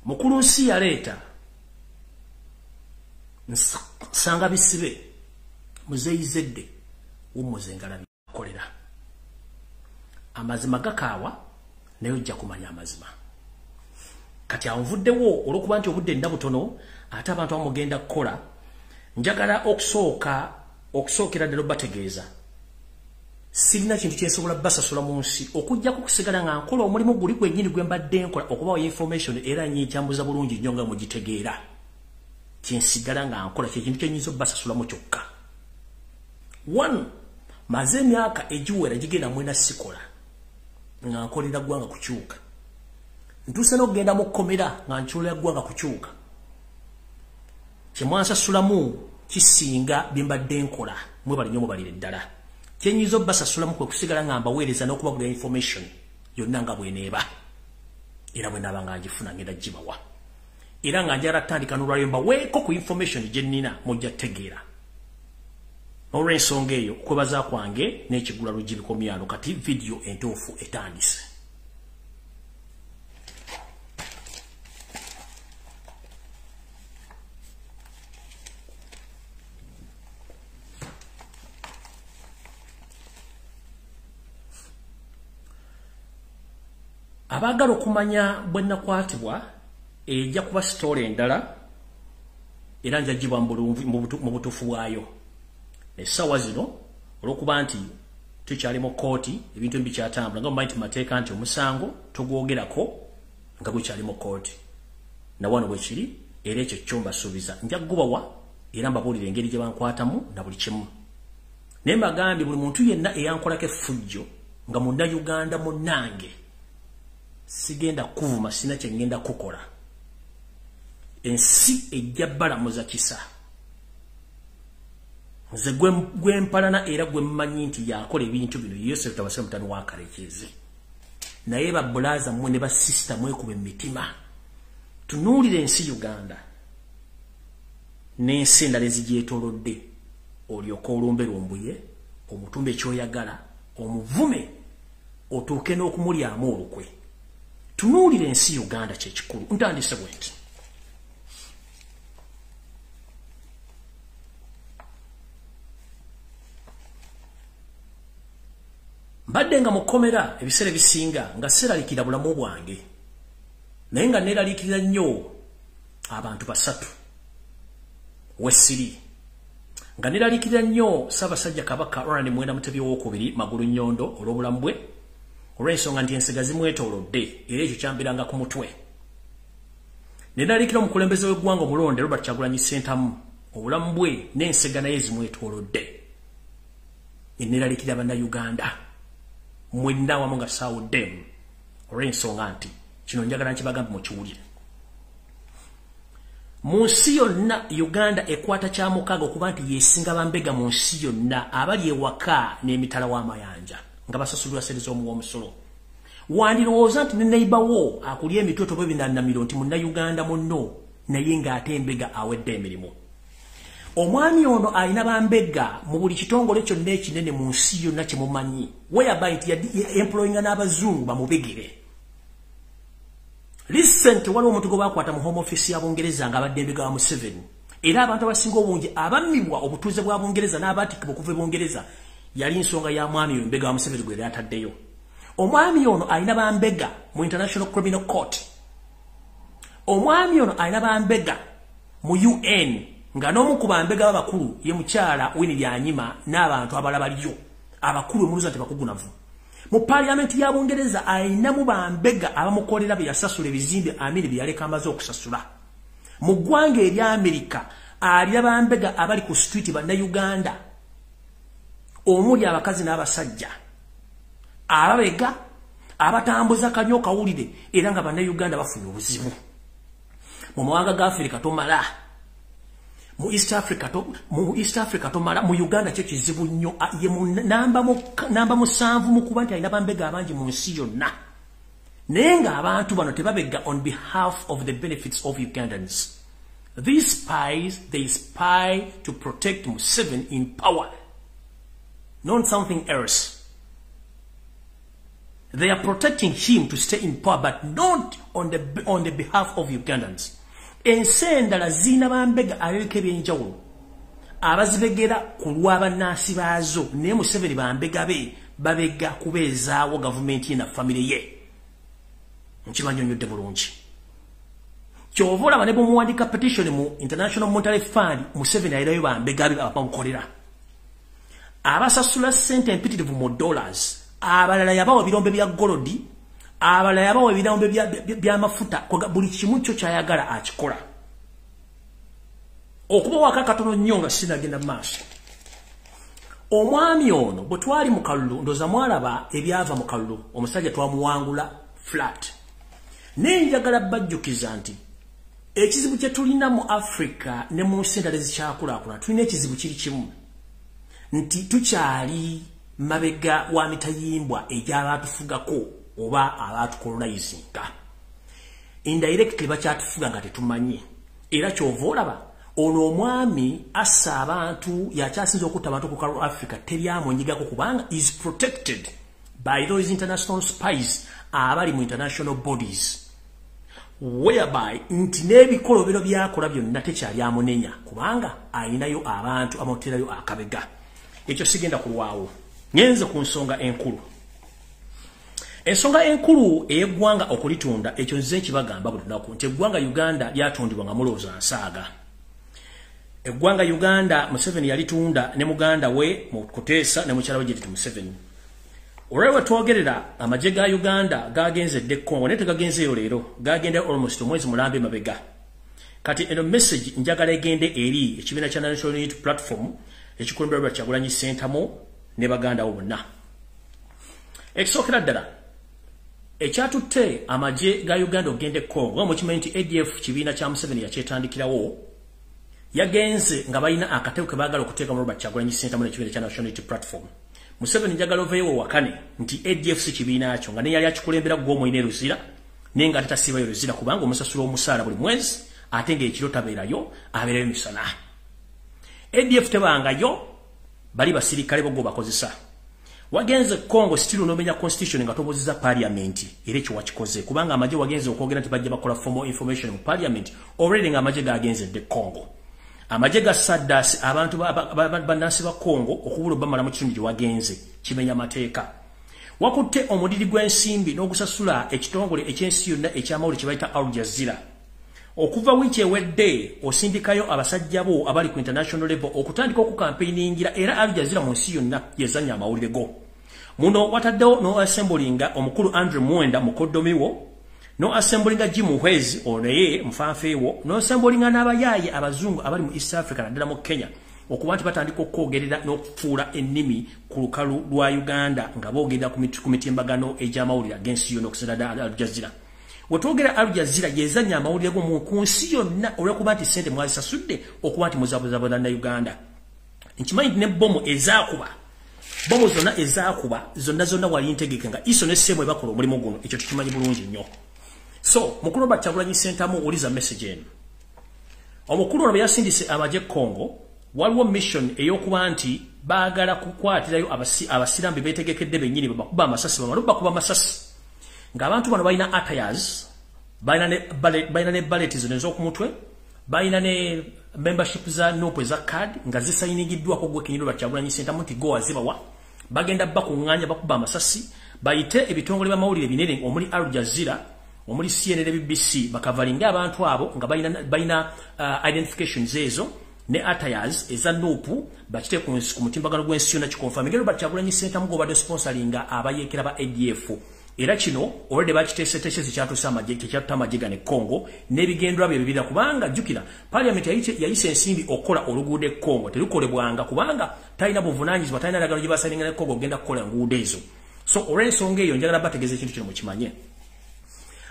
Mukulu nsi yaleeta nsanga bisibe muzeyizedde wumuzengala bikolera. Amazima gakaawa naye ojja kumanya amazima. Kati anvuddewo olw'okuba nti obudde ndabutono ate abantu bamugenda kukola njagala okusookera ddala bategeeza. Sirina kintu kyensobola basasula mu nsi okujjako kusigala nga nkola omulimu guli gwennyini gwe mbadde nkola okubawa information era nyikyambuza bulungi nnyo nga mugitegeera. Kyensigala nga nkola kye kintu kyenyinza obbasasulamu kyokka. 1 maze emyaka egiwera gigenda mwena sikola nga nkolera ggwanga kukyuka. Ntuuse n'okugenda mu kkomera nga nkyolera ggwanga kukyuka. Kyemwansasulamu kisinga bye mbadde nkola mwe bali nnyo mubalire ddala. Kyenyizo basasulamu kwe kusigala nga mbaweereza n'okubagula information yonna nga bweneeba. Era bwe naaba nga ngifuna ngenda gibawa. Era nga njagala tandika n'olwaliro mbaweeko ku information gye nnina mujja tegeera. Olw'ensonga eyo okwebaza kwange n'ekigula lugi bikomyano kati video entuufu etandise. Abagala okumanya bwe nakwatibwa ejja kuba story endala era njagibwa mu butuufu bwayo. Essaawa zino olw'okuba nti tukyali mu kooti ebintu bikyatambula nga mumanyi mateeka nti omusango togwogerako nga gukyali mu kooti. Na wano bwe kiri era ekyo kyo mbasuubiza nja kugubawa era mbabuulira engeri gye bankwatamu na buli kimu. Naye mbagambye buli muntu yenna eyankolako effujjo nga Munnayuganda munnange sigenda kuvuma sina kye ngenda kukola. Ensi ejja balamuza kisa. Nze gwe mpalana era gwe mmanyi nti yakola ebintu bino Yosefu Tabasira mutano wa Karekyezi. Naye babbulaaza mmwe ne basisita mwekuba emitima. Tunuulire ensi Uganda n'ensi endala ezigyetoolodde olyoka olumbe Lumbuye omutumba ekyoyagala omuvume otuuke n'okumulyamu olukwe. Tunuulire ensi Uganda kyekikulu. Ntandise bwenti. Mbadde nga mukomera ebiseera bisinga nga seraliikira bulamu bwange. Naye nga neeraliikirira nnyo abantu basatu. Wessiri. Nga neeraliikirira nnyo Ssaabasajja Kabaka Ronald Muwenda Mutebi owookubiri Magulu Nnyondo olw'obulamu bwe. Olw'ensonga nti ensiga zimwetoolodde era ekyo kyambiranga ku mutwe. Neeraliikirira omukulembeze w'eggwanga omulonde Robert Kyagulanyi Ssentamu obulamu bwe n'ensiga naye zimwetoolodde. Neeraliikirira Bannayuganda mwenna wamu nga saawuddemu olw'ensonga nti kino njagala nkibagambe mukiwulire. Mu nsi yonna Uganda ekwata kya mukaaga okuba nti yeesinga bambega mu nsi yonna abali ewaka n'emitala w'amayanja nga basasulirwa ssente z'omuwoomusolo. Wandirowooza nti ne neighbor wo akulya emitooto bwe binannamiro nti Munnayuganda munno naye ng'ate embega awedde emirimu. Omwami ono alina bambega mu buli kitongole kyonna ekinene mu nsi yonna kye mumanyi whereby nti employinga n'abazungu bamubegere. Recent waliwo omuntu gwe baakwata mu home office ya Bungereza ng'abadde embega wa Museveni. Era abantu abasinga obungi abammibwa obutuuze bwa Bungereza n'abaatikibwa okuva e Bungereza yali nsonga ya mwami oyo mbega wa Museveni gwe yali ataddeyo. Omwami ono alina bambega mu International Criminal Court. Omwami ono alina bambega mu UN nga n'omu ku bambega abakulu ye mukyala Winnie Lyanyima n'abantu abalala baliyo abakulu muluza tebakugunavu mu parliament ya Bungereza ayinamu bambega abamukolera bye yasasula ebizimbe amiri bye yaleka amaze okusasula mu ggwanga erya Amerika ali abambega abali ku street banna Uganda omuli abakazi n'abasajja ababega abatambuza kanyo kawulire era nga banna Uganda bafunye obuzibu mu mawanga ga Afrika tomala mu East Africa tomala mu Uganda kye kizibu nnyo ye namba mu 7 mu kuba nti alina bambega abangi mu nsi yonna naye nga abantu bano tebabega on behalf of the benefits of Ugandans. These spies, they spy to protect Museveni in power, not something else. They are protecting him to stay in power, but not on the behalf of Ugandans. Ensendala zina bambega abeke byenjawulo abazibegera kulwa bannansi baazo ne Museveni bambega be babega kubeezaawo gavumenti ye na family ye nkibanyonyodde bulungi kyovola bane bomuwandika petition mu International Monetary Fund Museveni ayirayo bambega be abamukolera abasasula sente empitirivu mu dollars abalala yabawa birombe bya golodi abalala yabawa ebirombe by'amafuta buli kimu kyo kyayagala akikola okuba wakakatono nnyo nga sinagenda maaso omwami ono bwe twali mu kalulu ndoza mwalaba ebyava mu kalulu omusajja twamuwangula flat nenjagala bajjukiza nti ekizibu kye tulina mu Africa ne mu nsi endala ezikyakulaakulana tulina ekizibu kiri kimu nti tukyali mabega wa mitayimbwa egy'abaatufugako oba abatukolonizinga indirectly bakyatufuga nga tetumanyi era kyova olaba ono omwami assa abantu yakyasinza okutta abantu ku kalu Africa teryamunyigako kubanga is protected by those international spies abali mu international bodies whereby nti n'ebikolobero byakola byonna tekyali amunenya kubanga ayinayo abantu amoterayo akabega ekyo sigenda kulwawo nyenze ku nsonga enkulu. Ensonga enkulu eyeggwanga okulitunda ekyo nze kibagamba buli lunaku nti eggwanga Uganda lyatundibwa nga mulowooza nsaaga. Eggwanga Uganda Museveni yalitunda ne muganda we mu Kuteesa ne mukyala we Judith Museveni. Olwewe twogerera amagye ga Uganda gagenze de Congo ne tegagenzeyo leero gagenda almost omwezi mulambe mabega. Kati eno message njagala egende eri ekibiina kya National Unity Platform ekikulemberwa Kyagulanyi Ssentamu ne baganda bonna. Ekisookera ddala ekyatutte amagye ga Uganda ogende Congo nga mukimanyi nti ADF kibiina kya Museveni yakyetandikirawo yagenze nga balina akatego ke baagala okuteeka mu Robert Kyagulanyi Ssentamu n'ekibiina kya National Unity Platform. Museveni njagala oveewo wakane nti ADF si kibiina kyo nga ne yali akikulembera gw'omulina eruzira naye nga tatasiibayo ruzira kubanga omusasula omusaala buli mwezi ate ng'ekiro tabeerayo abeerayo misana. ADF tebangayo bali basirikale bogo bakozesa. Wagenze Congo still nomenya constitution nga toboziza parliament era ekyo wakikoze kubanga amagye wagenze okwogera nti bajja bakola formal information mu parliament already nga amagye gagenze de Congo. Amagye ga SADC abantu bannansi ba Congo okubula bamala mu kitundu gye wagenze kimenya mateeka. Wakutte omudiri gw'ensimbi n'ogusasula ekitongole ekyensi yonna ekyamawulire kye bayita Al Jazeera. Okuva wiki ewedde osindikayo abasajja bo abali ku international level okutandika okukampeiningira era Al Jazeera mu nsi yonna yezanya amawulire go. Muno wataddewo no assemblinga omukulu Andrew Mwenda mukoddomiwo no assemblinga Jim Muhwezi oneye mfanfeewo no assemblinga n'abayaye abazungu abali mu East Africa naddala mu Kenya okuba nti batandika okwogerera n'okufuula ennimi ku lukalu lwa Uganda nga boogera ku mitimbagano egy'amawulire ag'ensi yonna okusinda Al Jazeera. Wetwogera Al Jazeera yezanya amawulire go mu nsi yonna olw'okuba nti ssente mwazisasudde okuba nti muzabuzabuza na Uganda. Nkimanyi nti ne bomu ezaakuba zonna wali ntegeke nga iso ne ssemu ebakola omulimu guno ekyo tukimanyi bulungi nnyo. So mukulu Robert Kyagulanyi Ssentamu uliza message eno. Omukulu ono bwe yasindise amagye Congo waliwo mission ey'okuba nti baagala kukwatirayo abasirambi beetegekedde bennyini bakuba amasasi bakuba amasasi. Ng'abantu bano balina attires, balina ne ballet ez'okumutwe, balina ne membership za nope za card nga zisayinigiddwako gwe Kenyini Robert Kyagulanyi Ssentamu nti go azibawa. Bagenda bakuŋŋaanya bakuba amasasi bayite ebitongole by'amawulire binene omuli Al Jazeera omuli CNN BBC bakavalinga abantu abo nga balina identifications ezo ne attires eza nupu bakite ku mutimbagano gwensi yonna kikonfirm ngero Kyagulanyi Ssentamu gobadde sponsoringa abayekera ba ADF era kino already bakiteeseteese kyatusa amagye ne Congo n'ebigendwa bye bibira kubanga jukira parliament yayise ensimbi okola oluguudo e Congo terukolebwanga kubanga talina buvunaanyizibwa talina ndagano gye basalinga ne Congo genda kukola nguudo ezo so olw'ensonga eyo njagala bategeeza ekintu kino mukimanye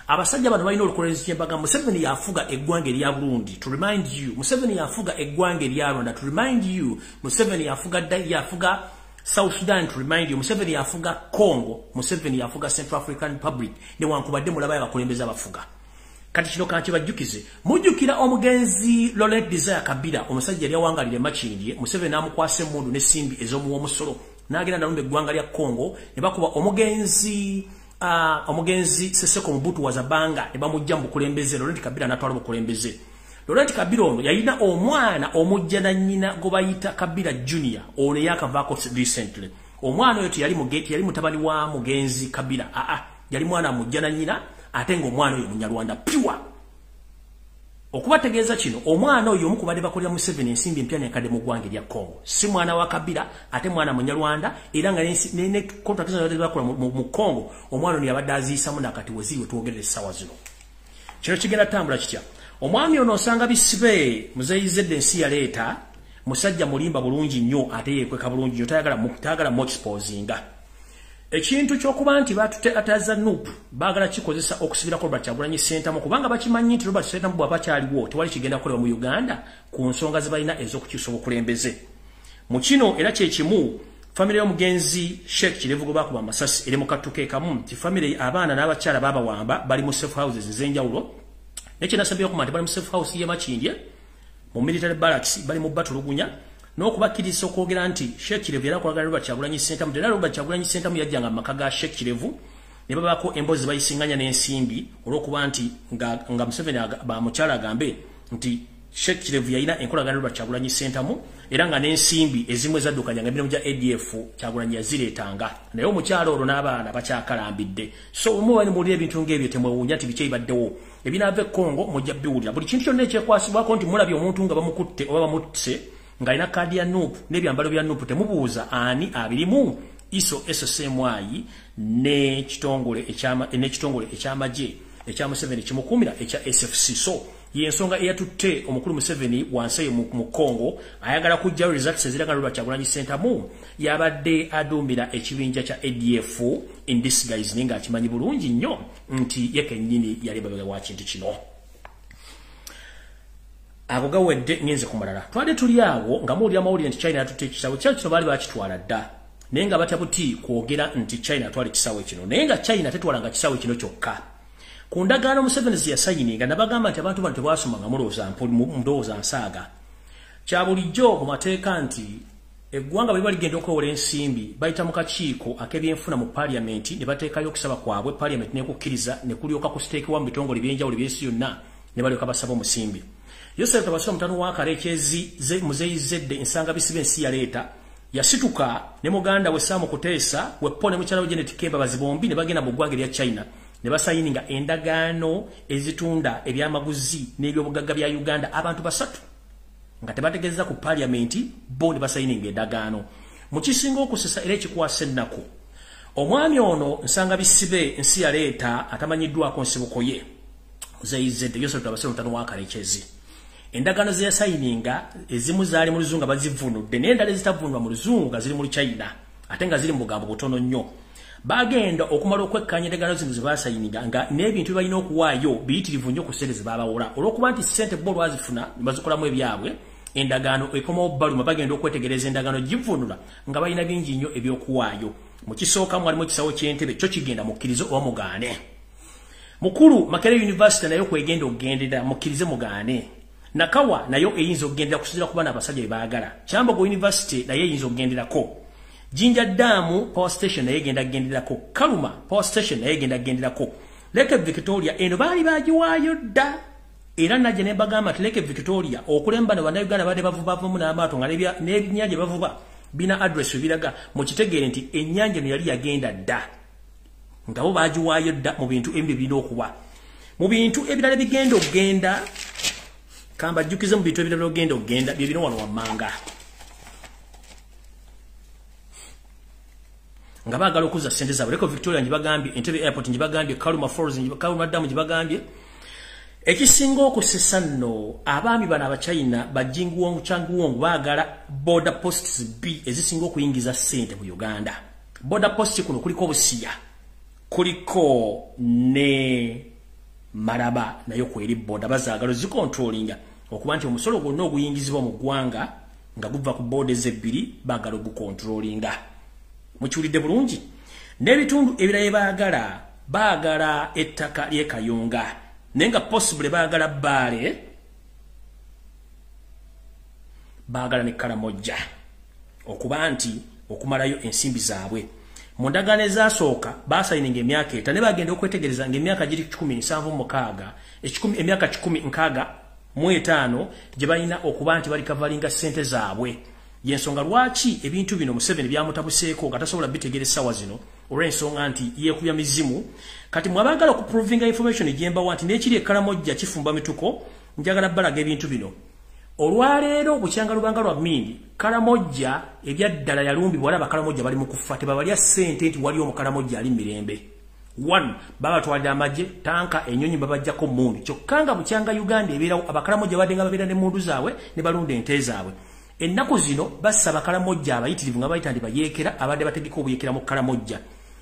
abasajja bano balina olukolezi kyembaga Museveni yafuga eggwanga erya Burundi to remind you Museveni yafuga eggwanga erya Rwanda to remind you Museveni yafuga South Sudan to remind you Museveni yafuga Congo Museveni yafuga Central African Republic ne wankubadde mulaba abakulembeza bafuga kati kino kanki bajjukize mujjukira omugenzi Laurent Desire Kabila omusajja yali awangalire Makindye Museveni amukwase mundu ne simbi ez'omuwa omusolo n'agenda nalumba eggwanga lya Congo ne bakuba omugenzi Seseko Mobutu wazabanga ne bamujja mu bukulembeze Laurent Kabila n'atwala bukulembeze Laurent Kabila ono yalina omwana omujja na nnyina go bayita Kabila Junior ono yakavaako recently omwana oyo yali mugeti yali mutabani wa mugenzi Kabila yali mwana mujja na nnyina ate ng'omwana oyo Munyarwanda pure okubategeeza kino omwana oyo omukubadde bakolera Museveni ensimbi empya n'enkadde mu ggwanga erya Congo si mwana wa Kabila ate mwana Munyarwanda era nga ne contract zino bakola mu Congo omwana ono yabadde aziyisamu nakati weziri wetwogerera essaawa zino kino kigenda tambula kitya omwami ono osanga bisibe muzeyizedde ensi yaleeta musajja mulimba bulungi nnyo ate yeekweka bulungi nnyo tayagala mu exposinga ekintu ky'okuba nti batute ataza nupu baagala kikozesa okusibira ko Kyagulanyi Ssentamu kubanga bakimanyi nti Robert Ssentamu bw'aba kyaliwo tewali kigenda kukolebwa mu Uganda ku nsonga ze balina ez'okukyusa obukulembeze mu kino era kye kimu famire y'omugenzi Sheikh Kirevu gwe bakuba amasasi eri mu kattuke kamu nti famire abaana n'abakyala babawamba bali mu safe houses ez'enjawulo nekinasabye okumanya bali mu safe house ye Makindye mu military barracks bali mu batulugunya n'okubakiriza okwogera nti Sheikh Kirevu era kwagala Robert Kyagulanyi Ssentamu era Robert Kyagulanyi Ssentamu yajjanga mu maka ga Sheikh Kirevu ne babako embozi bayisinganya n'ensimbi olw'okuba nti nga Museveni bamukyala agambe nti Sheikh Kirevu yalina enkolagana Robert Kyagulanyi Ssentamu era nga n'ensimbi ezimu ezaddukanyanga emirimu gya ADF Kyagulanyi yazireetanga naye omukyalo olwo n'abaana bakyakalambidde so omuwani muwulira ebintu ng'ebyo temwewuunya nti biki ebibaddewo ebinaava e Congo mujja biwulira buli kintu kyonna ekyekwasibwako nti mulabye omuntu nga bamukutte oba bamuttise ng'alina kaadi ya nuupu n'ebyambalo bya nuupu temubuuza ani abirimu SSMY n'ekitongole eky'amagye ekya Museveni kimukuumira ekya SFC so yensonga eyatutte omukulu Museveni wansi mu Congo ayagala kujja results eziraga Robert Kyagulanyi Ssentamu yabadde adumbira ekibinja kya ADF in disguise ninga akimanyi bulungi nnyo nti yekennyini yali babega wa kintu kino ago gawedde ngenze kumalala twade tuli awo nga muwulira amawulire nti China yatutte ekisawe kino baali bakitwala dda naye nga batyabuti kwogera nti China atwala ekisawe kino naye nga China tetwalanga kisawe kino kyokka ku ndagaano Museveni ze yasayininga nabagamba nti abantu bano tebasomanga mulowooza nsaaga kya bulijjo mu mateeka nti eggwanga bwe baligenda okwewola ensimbi bayita mu kakiiko ak'ebyenfuna mu paliamenti ne bateekayo okusaba kwabwe paliamenti n'ekukkiriza ne kulyoka kusiteekebwa mu bitongole by'enjawulo by'ensi yonna ne balyoka basaba omusimbi Yosef Tabasira mutano wa Karekyezi muzeyizedde ensanga bisibe ensi yaleeta yasituka ne muganda we Samu Kuteesa wepone mukyala we Janet Kemba bazibombi ne bagenda mu ggwanga lya China ne basayininga endagaano ezitunda ebyamaguzi n'ebyobugagga bya Uganda abantu basatu nga tebategeeza ku paliamenti bo ne basayininga endagaano mu kisinga okusesa era ekikwasa ennaku omwami ono nsanga bisibe ensi yaleeta atamanyiddwako nsibuko ye muzeyizedde Yosef Tabasira mutano wa Karekyezi endagaano ze yasayininga ezimu zaali mu luzungu bazivunudde n'endala ezitavunulwa mu luzungu nga ziri mu China ate nga ziri mu bugambo butono nnyo bagenda okumala okwekkanya endagaano zino ze basayininga nga n'ebintu balina okuwaayo biyitirivu nnyo ku ssente ze babawola olw'okuba nti ssente bo lwazifuna ne bazikolamu ebyabwe endagaano ekomawo baluma bagenda okwetegereza endagaano givunula nga balina bingi nnyo ebyokuwaayo mu kisooka mwalimu ekisawo ky'entebe kyo kigenda mukkirize oba mugaane mukulu Makerere University nayo kwegenda okugendera mukkirize mugaane NAKACWA nayo eyinza okugendera kusinziira ku baana abasajja be baagala Kyambogo University nayo eyinza okugenderako Jinja Dam Power Station nayo egenda kugenderako Kaluma Power Station nayo egenda kugenderako Lake Victoria eno baali bagiwaayo dda era najje ne bagamba nti Lake Victoria okulemba ne bannayuganda badde bavubavumu n'amaato nga n'ebinnyanja bavuba bina address biraga mu kitegeere nti ennyanja eno yali yagenda dda nga bo baagiwaayo dda mu bintu ebyo birina okuba mu bintu ebirala bigenda okugenda kamba jjukize mu bintu ebirala ogenda bye bino wano wammanga nga baagala okuza ssente zaabwe leko Victoria njibagambye Entebbe Airport njibagambye Kaluma Falls Kaluma Dam njibagambye ekisinga okusesa nno abaami bano abachina bajinguwongu changuwongu baagala border posts B ezisinga okuyingiza ssente mu Uganda border post kuno kuliko obusiya kuliko ne maraba nayo kweri border bazaagala zikontrolinga okuba nti omusolo gwonna oguyingizibwa mu ggwanga nga guva ku borders ebbiri baagala ogukontrolinga mukiwulidde bulungi n'ebitundu ebirala baagala ettaka ly'ekayunga nenga possible baagala Bbaale baagala ne Karamojja okuba nti okumalayo ensimbi zaabwe mu ndagaano ezasooka baasayininga emyaka 5 ne bagenda okwetegereza ng'emyaka giri 17 emyaka 15 gye balina okuba nti bali kavalinga ssente zaabwe yensonga lwaki ebintu bino Museveni byamutabuseeko nga tasobola bitegera essawa zino olw'ensonga nti yeekubya mizimu kati mwabagala okuprovinga information egyembawa nti n'ekiri Karamojja kifumba mituko njagala balaga ebintu bino olwaleero bukyanga lubanga lwa Mindi Karamojja ebyaddala yalumbibwa wala Bakaramojja bali mu kufa tebabalya ssente nti wali Omukaramojja ali mirembe 1 babatwalira amagye tanka enyonyi babajjako mundu kyokkanga bukyanga Uganda ebeerawo Abakaramojja badenga babeera ne mundu zaabwe ne balunda ente zaabwe ennaku zino bassa Bakaramojja abayitirivu nga bayita ndi bayeekera abadde bategeka obuyeekera mu Karamojja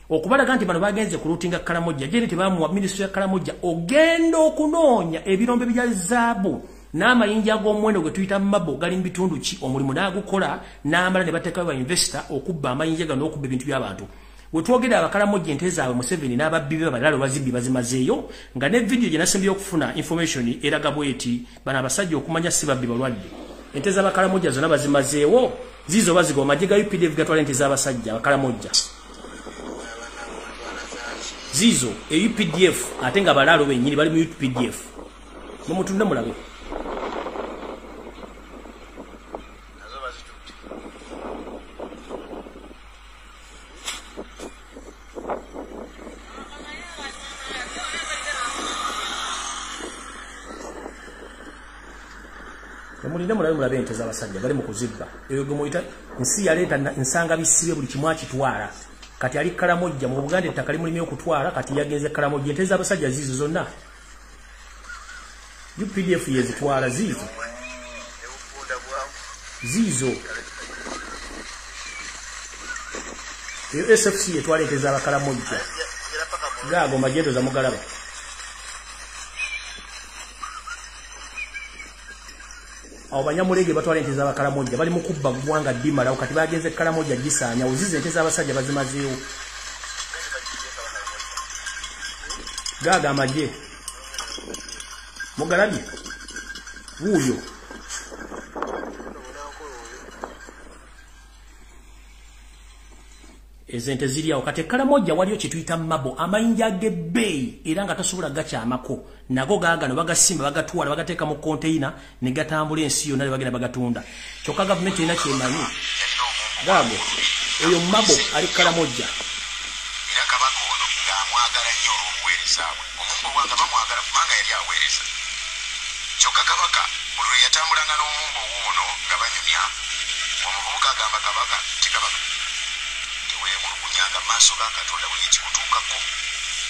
okubalaga nti bano bagenze ku ruutinga Karamojja jeni tebamuwa minisitule ya Karamojja ogenda okunoonya ebirombe bya zaabu n'amayinja ag'omuwendo gwe tuyita mabo gali mu bitundu ki omulimu n'agukola n'amala ne bateekayo ba investor okubba amayinja gano n'okubba ebintu by'abantu we twogera Abakaramojja ente zaabwe Museveni n'ababbi be balala bazibbi bazimazeeyo nga ne video gye nasembye okufuna information eraga bweti bano abasajja okumanya si babbi balwadde ente z'Abakaramojja zonna bazimazeewo zizo bazigo amagye ga UPDF gatwala ente z'abasajja Abakaramojja zizo UPDF ate nga balalo bennyini bali mu UPDF mumutunde mulabe mulinde mulabe ente z'abasajja bali mu kuzibba eyo gwe muyita nsi yaleeta nsanga bisibe buli kimu akitwala kati ali Karamojja mu Buganda ettaka limulimye okutwala kati yagenze Karamojja ente z'abasajja zizo zonna UPDF yezitwala zizo eyo SFC yetwala ente z'Abakaramojja gaago magendo za Mugalaba awo banyamulege batwala ente z'Abakaramojja bali mu kubba ggwanga ddimalawo kati bagenze Karamojja gisaanya ozize ente z'abasajja bazimazeewo gaaga amagye Mugalabye wuuyo ezente ziri awo kati Karamojja waliyo kituyita mabo amayinja ag'ebbeeyi era nga tasobola gakyamako nago gaagano bagasimba bagatwala bagateeka mu container ne gatambula ensi yonna ne bagenda bagatunda kyokka gavumenti erina kyemanyi gaago oyo mabo ali Karamojja era kabaka ono ng'amwagala nnyo olw'obuweereza bwe omuntu obwanga bamwagala kubanga yali aweereza kyokka kabaka buli lwe yatambulanga n'omumbo wuuno nga banyumya omuvubuka agamba kabaka ti kabaka teweemulugunyanga maaso ga Katonda buli ekikutuukako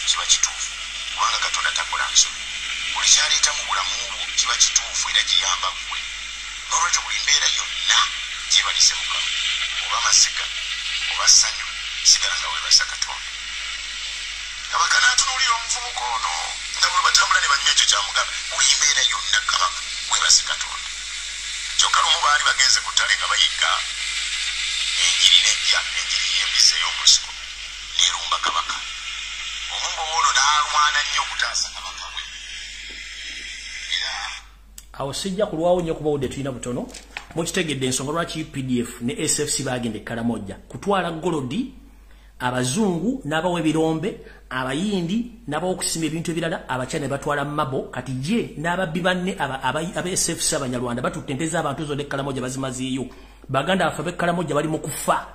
kiba kituufu kubanga Katonda takola nsobi buli kyaleeta mu bulamu bwo kiba kituufu era kiyamba ggwe n'olwekyo buli mbeera yonna gyebalise Mukama oba masiga oba ssanyu sigala nga weebasa Katonda kabaka n'atunuulira omuvubuka ono nga bwe batambula ne banyuma ekyo kyamugamba buli mbeera yonna kabaka weebase Katonda kyokka lumu baali bagenze ku ttale nga bayigga enjiri nejja enjiri y'embise y'omusiko n'erumba kabaka omumbo ono n'alwana nnyo okutaasa kabaka we era awo sijja kulwawo nnyo kuba wudde tulina butono mukitegedde ensonga lwaki UPDF ne SFC bagenda e Karamojja kutwala golodi abazungu n'abawa ebirombe abayindi n'abawokusima ebintu ebirala abakyala ne batwala mabo kati je n'ababbi banne aba SFC abanyarwanda batutte ente z'abantu zonna e Karamojja bazimazeeyo baganda baffe b'e Karamojja bali mu kufa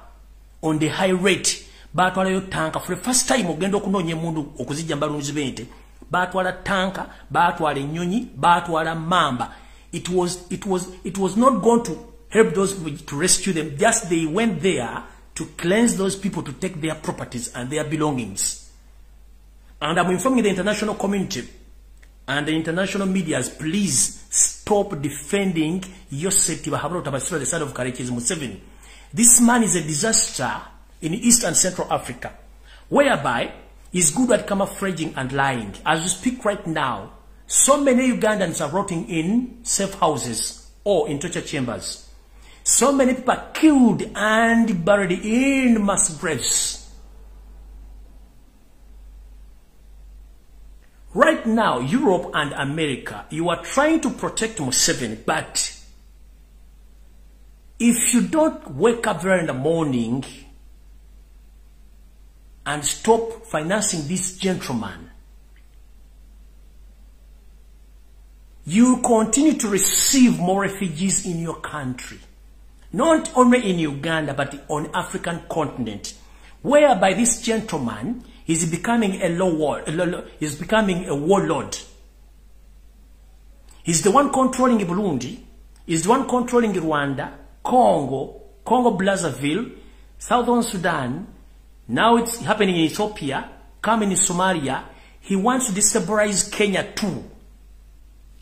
on the high rate batwalayo tanka for the first time ogenda okunoonya emundu okuzijja mbalunzi b'ente batwala tanka batwala ennyonyi batwala mamba it was not going to help those people to rescue them. Just they went there to cleanse those people, to take their properties and their belongings. And I'm informing the international community and the international medias, please stop defending Yosef Tibahabro Tabasura, the son of Karekezi Museveni. This man is a disaster in East and Central Africa, whereby he's good at camouflaging and lying. As we speak right now, so many Ugandans are rotting in safe houses or in torture chambers. So many people are killed and buried in mass graves. Right now, Europe and America, you are trying to protect Museveni, but if you don't wake up early in the morning and stop financing this gentleman, you continue to receive more refugees in your country. Not only in Uganda, but on African continent, whereby this gentleman is becoming a warlord. He's the one controlling Burundi, he's the one controlling Rwanda, Congo Brazzaville, Southern Sudan. Now it's happening in Ethiopia, coming in Somalia. He wants to destabilize Kenya too.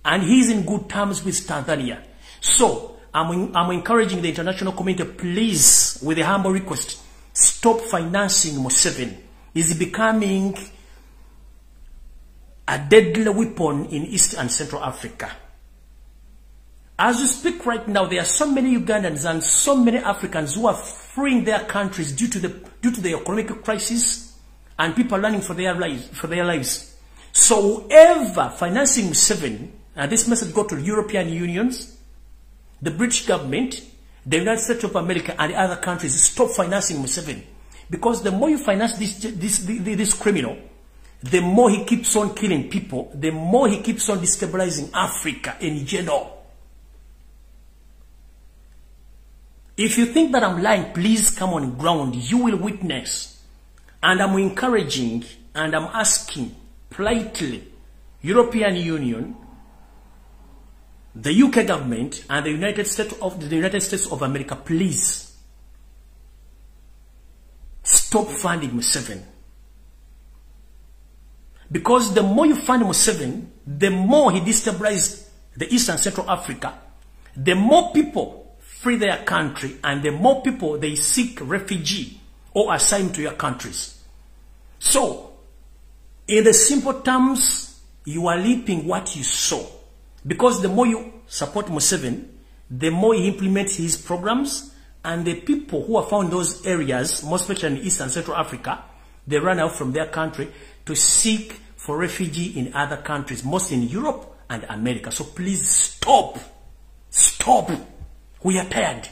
And he's in good terms with Tanzania. So, I'm encouraging the international community, please, with a humble request, stop financing Museveni. He's becoming a deadly weapon in East and Central Africa. As we speak right now, there are so many Ugandans and so many Africans who are fleeing their countries due to the economic crisis, and people are running for their lives. So whoever financing Museveni, and this message go to European unions, the British government, the United States of America, and the other countries, stop financing Museveni. Because the more you finance this criminal, the more he keeps on killing people, the more he keeps on destabilizing Africa in general. If you think that I'm lying, please come on ground. You will witness. And I'm encouraging and I'm asking politely, European Union, the UK government, and the United States of America, please stop funding Museveni. Because the more you fund Museveni, the more he destabilizes the East and Central Africa, the more people flee their country, and the more people they seek refugee or asylum to your countries. So, in the simple terms, you are reaping what you sow. Because the more you support Museveni, the more he implements his programs, and the people who are found in those areas, most especially in East and Central Africa, they run out from their country to seek for refugee in other countries, most in Europe and America. So please stop. Stop. We are tired.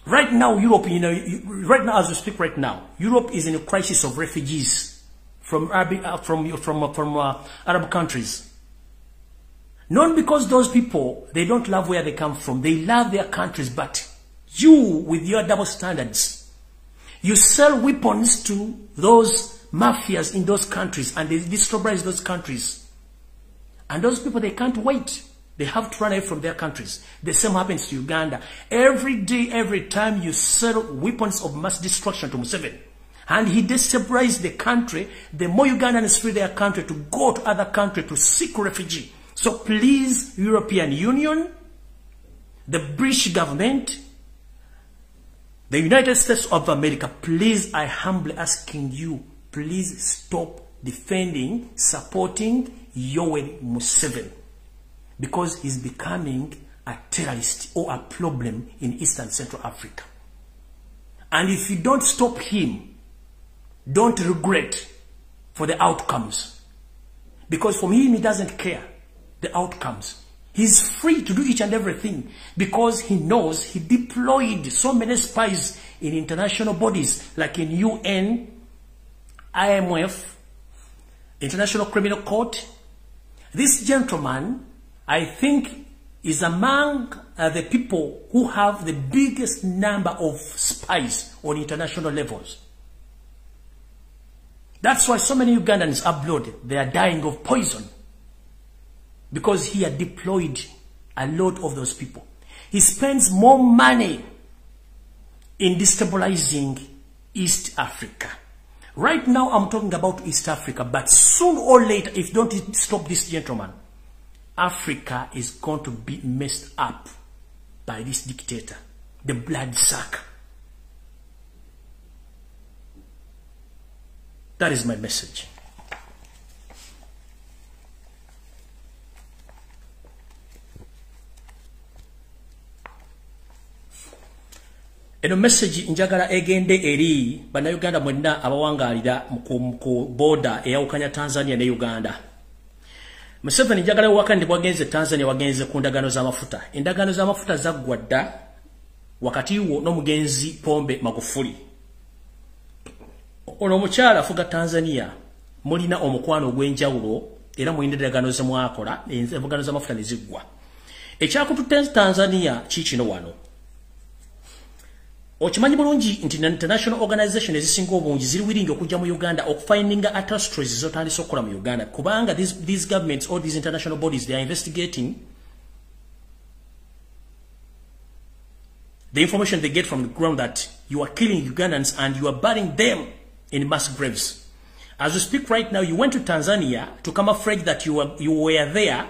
Right now, Europe, right now as we speak right now, Europe is in a crisis of refugees from Arab countries. Not because those people, they don't love where they come from. They love their countries, but you, with your double standards, you sell weapons to those mafias in those countries, and they destabilize those countries. And those people, they can't wait. They have to run away from their countries. The same happens to Uganda. Every day, every time you sell weapons of mass destruction to Museveni, and he destabilizes the country, the more Ugandans flee their country to go to other countries to seek refugee. So please, European Union, the British government, the United States of America, please, I humbly asking you, please stop defending, supporting Yoweri Museveni, because he's becoming a terrorist or a problem in East and Central Africa. And if you don't stop him, don't regret for the outcomes, because from him, he doesn't care the outcomes. He's free to do each and everything because he knows he deployed so many spies in international bodies like in UN, IMF, International Criminal Court. This gentleman, I think, is among the people who have the biggest number of spies on international levels. That's why so many Ugandans abroad, they are dying of poison. because he had deployed a lot of those people. He spends more money in destabilizing East Africa. Right now, I'm talking about East Africa, but soon or later, if don't stop this gentleman, Africa is going to be messed up by this dictator, the bloodsucker. That is my message. Eno message njagala egende eri bana Uganda mwenna abawangalira mu border eyawukanya Tanzania ne Uganda. Museveni njagala wakandi bwagenze Tanzania wagenze ku ndagano z'amafuta. Endagano z'amafuta zaggwadda wakati wo n'omugenzi Pombe Magufuli. Ono mukyala afuga Tanzania mulina omukwano ogw'enjawulo era mu endagano ze mwakola endagano z'amafuta ne ziggwa. Ekyakututte Tanzania kikino wano. Ochimanyi bulungi nti international organization ezisinga obungi ziri willing okujja mu Uganda okufindinga atrocities zotandise okukola mu Uganda kubanga these governments or these international bodies, they are investigating the information they get from the ground that you are killing Ugandans and you are burying them in mass graves. As we speak right now, you went to Tanzania to camouflage that you were there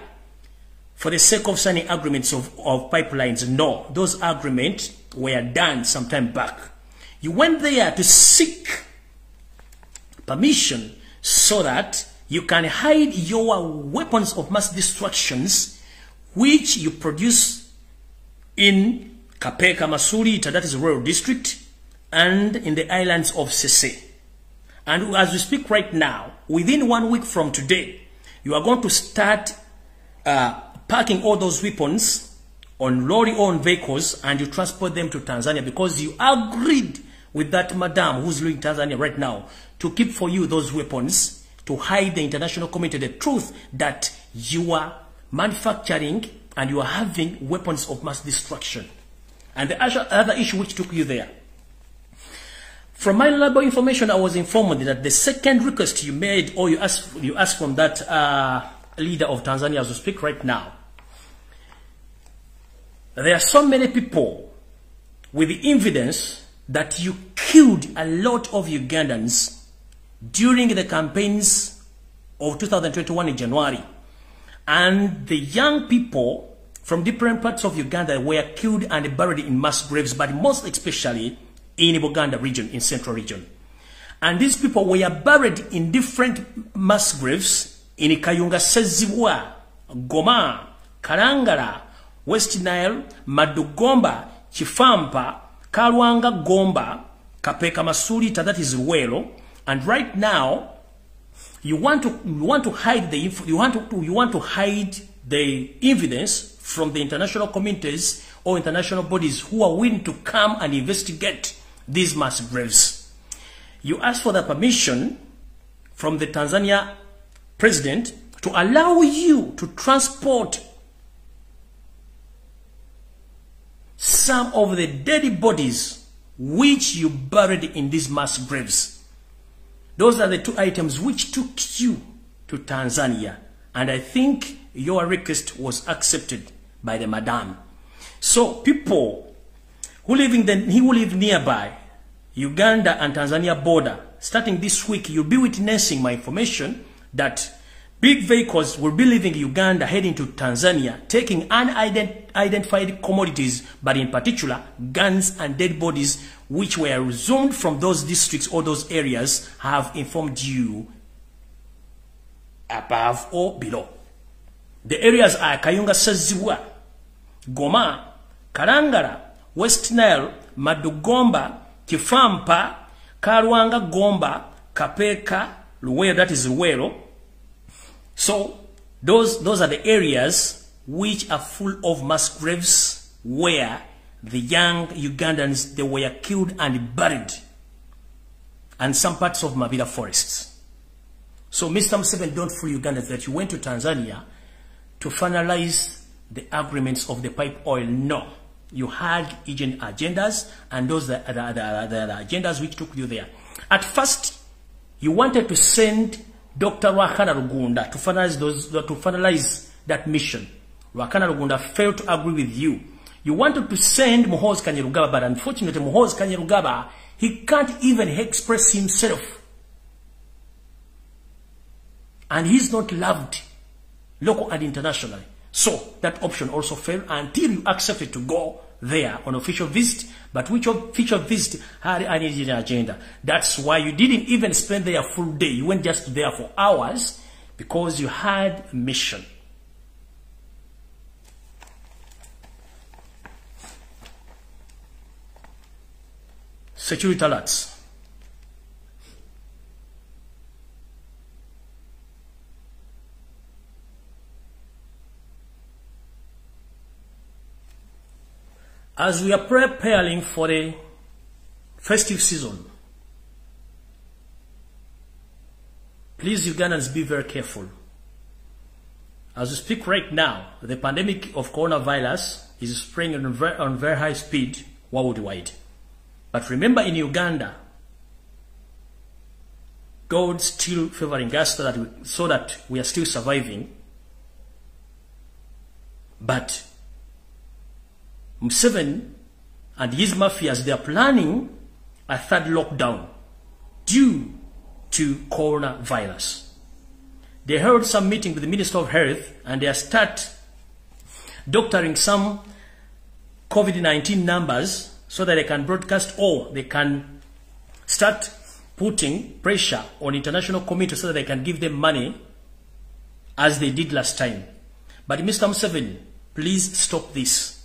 for the sake of signing agreements of pipelines. No, those agreements were done some time back. You went there to seek permission so that you can hide your weapons of mass destructions which you produce in Kapeka Masulita, that is rural district, and in the islands of Sese. And as we speak right now, within 1 week from today, you are going to start packing all those weapons on lorry-owned vehicles and you transport them to Tanzania because you agreed with that madam who's living in Tanzania right now to keep for you those weapons to hide the international community the truth that you are manufacturing and you are having weapons of mass destruction. And the other issue which took you there. From my reliable information, I was informed that the second request you made or you asked from that leader of Tanzania as we speak right now, there are so many people with the evidence that you killed a lot of Ugandans during the campaigns of 2021 in January. And the young people from different parts of Uganda were killed and buried in mass graves, but most especially in Buganda region, in central region. And these people were buried in different mass graves in Kayunga Sezibwa, Goma, Karangara, West Nile, Madugomba, Chifampa, Kalwanga Gomba, Kapeka Masulita, that is Ruwelo. And right now, you want to hide the evidence from the international communities or international bodies who are willing to come and investigate these mass graves. You ask for the permission from the Tanzania president to allow you to transport some of the dead bodies which you buried in these mass graves. Those are the two items which took you to Tanzania. And I think your request was accepted by the madam. So people who live nearby Uganda and Tanzania border, starting this week, you'll be witnessing my information that big vehicles will be leaving Uganda heading to Tanzania, taking unidentified commodities, but in particular, guns and dead bodies which were resumed from those districts or those areas have informed you above or below. The areas are Kayunga Sezibwa, Goma, Karangara, West Nile, Madugomba, Kifampa, Kalwanga Gomba, Kapeka, Luwero, that is Luwero. So those are the areas which are full of mass graves where the young Ugandans, they were killed and buried, and some parts of Mabila forests. So Mr. Museveni, don't fool Ugandans that you went to Tanzania to finalize the agreements of the pipe oil. No, you had agent agendas, and those are the agendas which took you there. At first, you wanted to send Dr. Wakana Rugunda to finalize that mission. Rwakana Rugunda failed to agree with you. You wanted to send Muhoozi Kainerugaba, but unfortunately Muhoozi Kainerugaba, he can't even express himself. And he's not loved, local and internationally. So that option also failed until you accepted to go there on official visit, but which official visit had an agenda. That's why you didn't even spend there a full day. You went just there for hours because you had a mission. Security alerts. As we are preparing for the festive season, please Ugandans be very careful. As we speak right now, the pandemic of coronavirus is spreading on very high speed worldwide. But remember, in Uganda, God still favoring us so that we are still surviving. But Museveni and his mafias, they are planning a third lockdown due to coronavirus. They held some meeting with the Minister of Health and they start doctoring some COVID-19 numbers so that they can broadcast, or they can start putting pressure on international community so that they can give them money as they did last time. But Mr. Museveni, please stop this.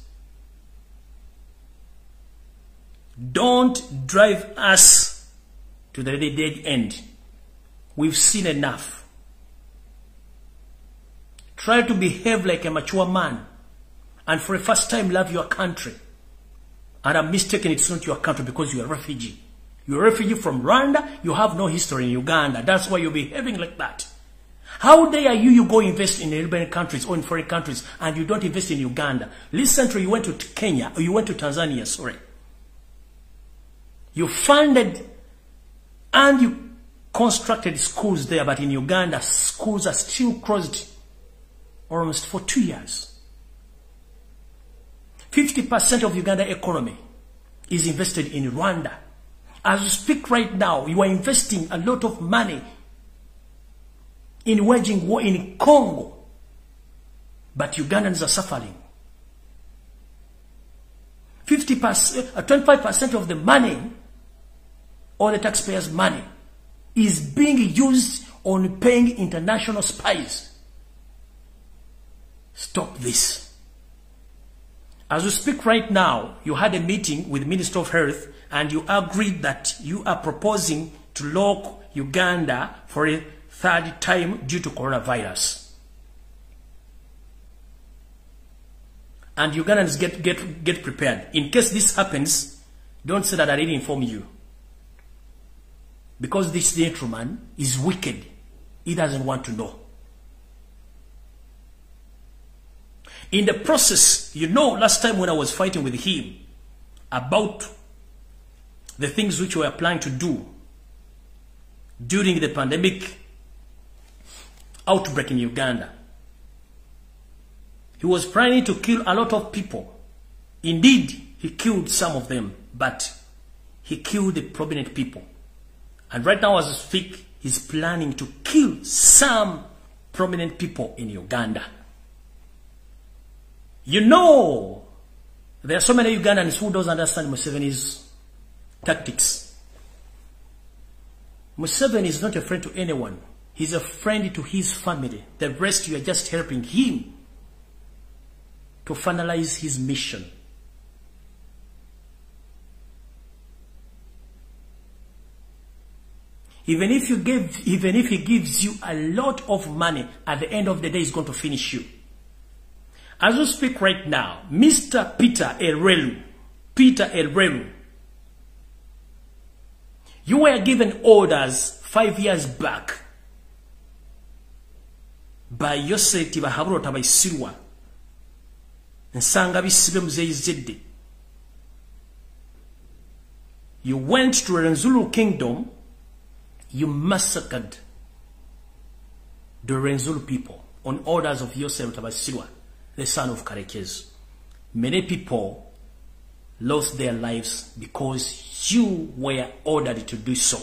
Don't drive us to the dead end. We've seen enough. Try to behave like a mature man and for the first time love your country. And I'm mistaken, it's not your country because you're a refugee. You're a refugee from Rwanda, you have no history in Uganda. That's why you're behaving like that. How dare you go invest in European countries or in foreign countries and you don't invest in Uganda? Recently you went to Kenya, or you went to Tanzania, sorry. You funded and you constructed schools there, but in Uganda, schools are still closed almost for 2 years. 50% of Uganda economy is invested in Rwanda. As you speak right now, you are investing a lot of money in waging war in Congo, but Ugandans are suffering. 25% of the money, all the taxpayers' money, is being used on paying international spies. Stop this. As we speak right now, you had a meeting with the Minister of Health and you agreed that you are proposing to lock Uganda for a third time due to coronavirus. And Ugandans get prepared. In case this happens, don't say that I didn't inform you. Because this gentleman is wicked. He doesn't want to know. In the process, you know, last time when I was fighting with him about the things which we were planning to do during the pandemic outbreak in Uganda, he was planning to kill a lot of people. Indeed, he killed some of them, but he killed the prominent people. And right now as I speak, he's planning to kill some prominent people in Uganda. You know, there are so many Ugandans who don't understand Museveni's tactics. Museveni is not a friend to anyone. He's a friend to his family. The rest, you are just helping him to finalize his mission. Even if he gives you a lot of money, at the end of the day, he's going to finish you. As we speak right now, Mr. Peter Elrelu, you were given orders 5 years back by Yoseti Bahaburota by Sirwa and Sangabi Sibem Zedde. You went to Renzulu Kingdom, you massacred the Renzulu people. on orders of Yosef Mutabasirwa, the son of Karekezi. Many people lost their lives because you were ordered to do so.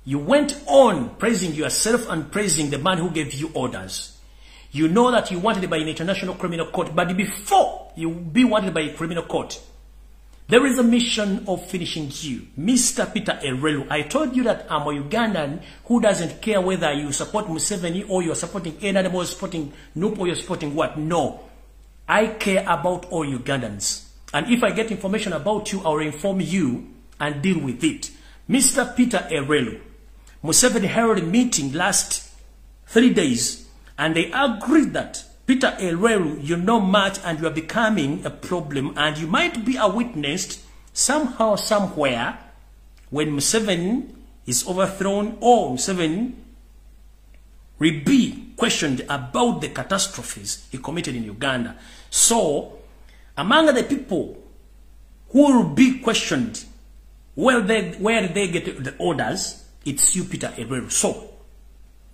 You went on praising yourself and praising the man who gave you orders. You know that you wanted by an international criminal court, but before you be wanted by a criminal court, there is a mission of finishing you. Mr. Peter Erelu, I told you that I'm a Ugandan who doesn't care whether you support Museveni or you're supporting any animal, you're supporting Noop or you're supporting what. No. I care about all Ugandans. And if I get information about you, I'll inform you and deal with it. Mr. Peter Erelu, Museveni held a meeting last 3 days and they agreed that Peter Erelu, you know much and you are becoming a problem and you might be a witness somehow, somewhere when Museveni is overthrown or Museveni will be questioned about the catastrophes he committed in Uganda. So, among the people who will be questioned where did they get the orders, it's you, Peter Erelu. So,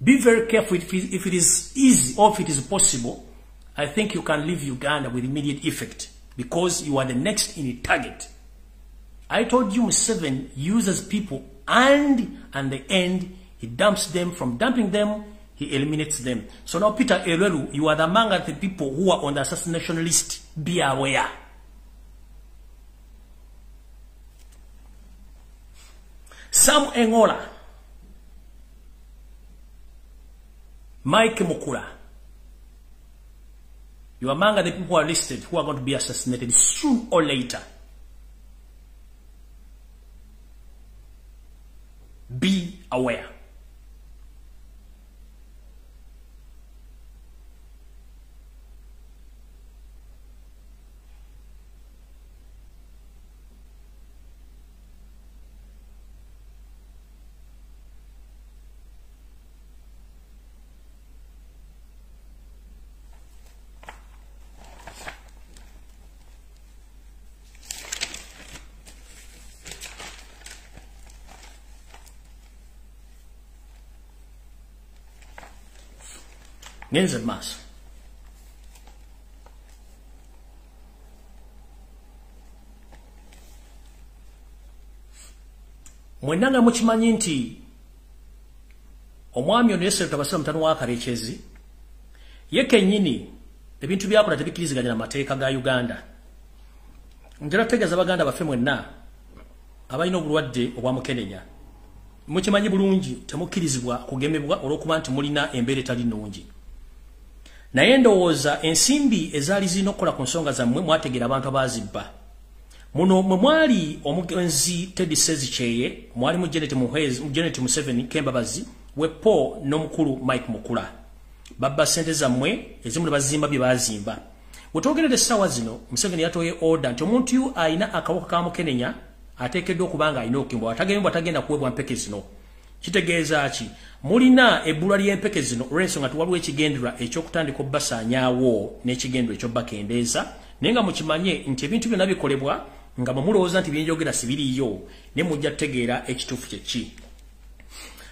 be very careful if it is easy or if it is possible. I think you can leave Uganda with immediate effect because you are the next in the target. I told you Museveni uses people and at the end he dumps them. From dumping them, he eliminates them. So now Peter Erelu, you are among the people who are on the assassination list. Be aware. Sam Engola, Mike Mukula, you are among the people who are listed who are going to be assassinated soon or later. Be aware. Ngenze maso. Mwenanga mukimanyi nti omwami ono Yosef Mutabasirwa mutano wa Karekezi yekennyini ebintu byakola tebikiriziganya na mateeka ga Uganda. Njala tegeeza Baganda baffe mwenna abalina obulwadde obwa mukenenya. Mukimanyi bulungi temukirizibwa kugemebwa olw'okuba nti mulina embeera etali nnungi. Naye ndowooza ensimbi ezaali zirina okukola ku nsonga zammwe mwategeera abantu abazibba. Muno mwe mwali omugenzi Teddy Sezikyeye, mwalimu Janet Museveni Kembabazi, Wepo n'omukulu Mike Mukula. Babba ssente zammwe ezimu ne bazimba bye bazimba. Bwe twogerera essaawa zino, Museveni yatoye order nti omuntu yu alina akawuka ka mukenenya ateekeddwa okuba nga alina okukimbwa. Atagenda kuweebwa mpeke zino. Kitegeeza ki? Mulina ebbulwa ly'empeke zino olw'ensonga waliwo ekigendererwa eky'okutandika obbasaanyaawo n'ekigendererwa eky'obbakendeeza. Naye nga mukimanye nti ebintu byonna bikolebwa nga mulowooza nti byenjogera si biriyo, ne mujja kutegeera ekituufu kye ki.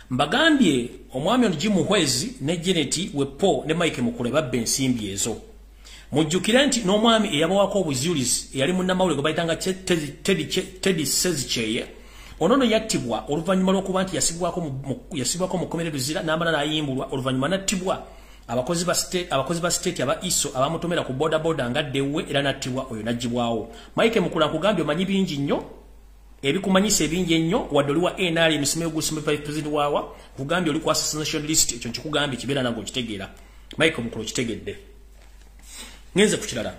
Mbagambye omwami ono Muhwezi ne Janet Wepo ne Mike Mukula babba ensimbi ezo. Mujjukire nti n'omwami eyabawako obuzuulizi eyali munnamawulire gwe bayitanga Teddy Sezikyeye, onono yattibwa oluvannyuma lw'okuba nti yasibwako mu kkomera Luzira n'amala n'ayimbulwa. Oluvannyuma n'attibwa abakozi ba state aba ISO abamutomera ku boda nga Ddewe era n'attibwa oyo n'aggyibwawo. Mike Mukula nkugambye omanyi bingi nnyo ebikumanyisa ebingi ennyo wadde oli wa NRM Misimeyo Gusime Vice President waawa kugambye oli ku assassination list. Ekyo nkikugambye kibeera nange okitegeera. Mike Mukula okitegedde. Ngenze ku kirala.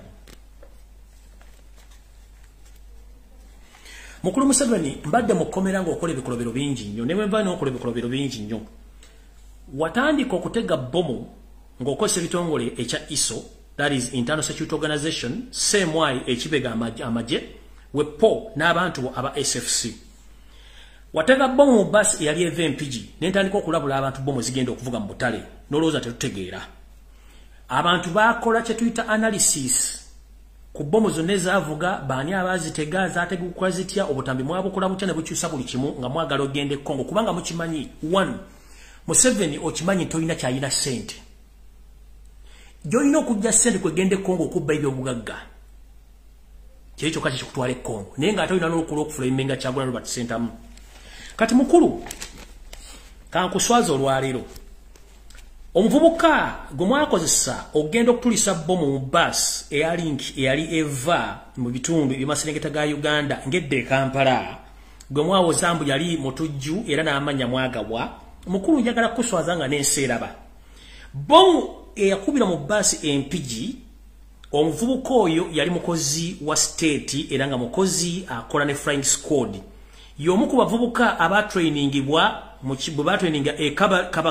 Mukulu Museveni mbadde mukomera ng'okola ebikolobero bingi nnyo ne bwe nva n'okola ebikolobero bingi nnyo. Watandika okutega bbomu ng'okozesa ebitongole ekya ISO, that is Internal Security Organization, CMY ekibega amagye, Wepo n'abantu aba SFC. Watega bbomu mu basi eyali eva Empigi n'entandika okulabula abantu bbomu zigenda okuvuga mu butale n'olowooza tetutegeera. Abantu baakola kye tuyita analysis ku bombo zonna ezaavuga baani abaazitega zaategukukola zitya obutambi mwabukola butya ne bukyusa buli kimu nga mwagala ogende Congo kubanga mukimanyi 1 Museveni okimanyi tolina kyayina ssente gy'olina okujja ssente kwegende Congo okubba ebyobugagga kyekyo kati kikutwala Congo naye nga ate olina n'olukula okufulayimenga Kyagulanyi Robert Ssentamu kati mukulu kankuswaza olwaleero omuvubuka gwe mwakozesa ogenda okutulisa bomu mu bus eyali eva mu bitundu eby'amaserengeta ga Uganda ngedde Kampala gwe mwawoza mbu yali mutujju era n'amanya mwagabwa mukulu njagala kuswaza nga n'enseeraba bomu eyakubira mu bus empigi omuvubuka oyo yali mukozi wa state era nga mukozi akola ne flying squad y'omu ku bavubuka abatrainingibwa bwe batraininga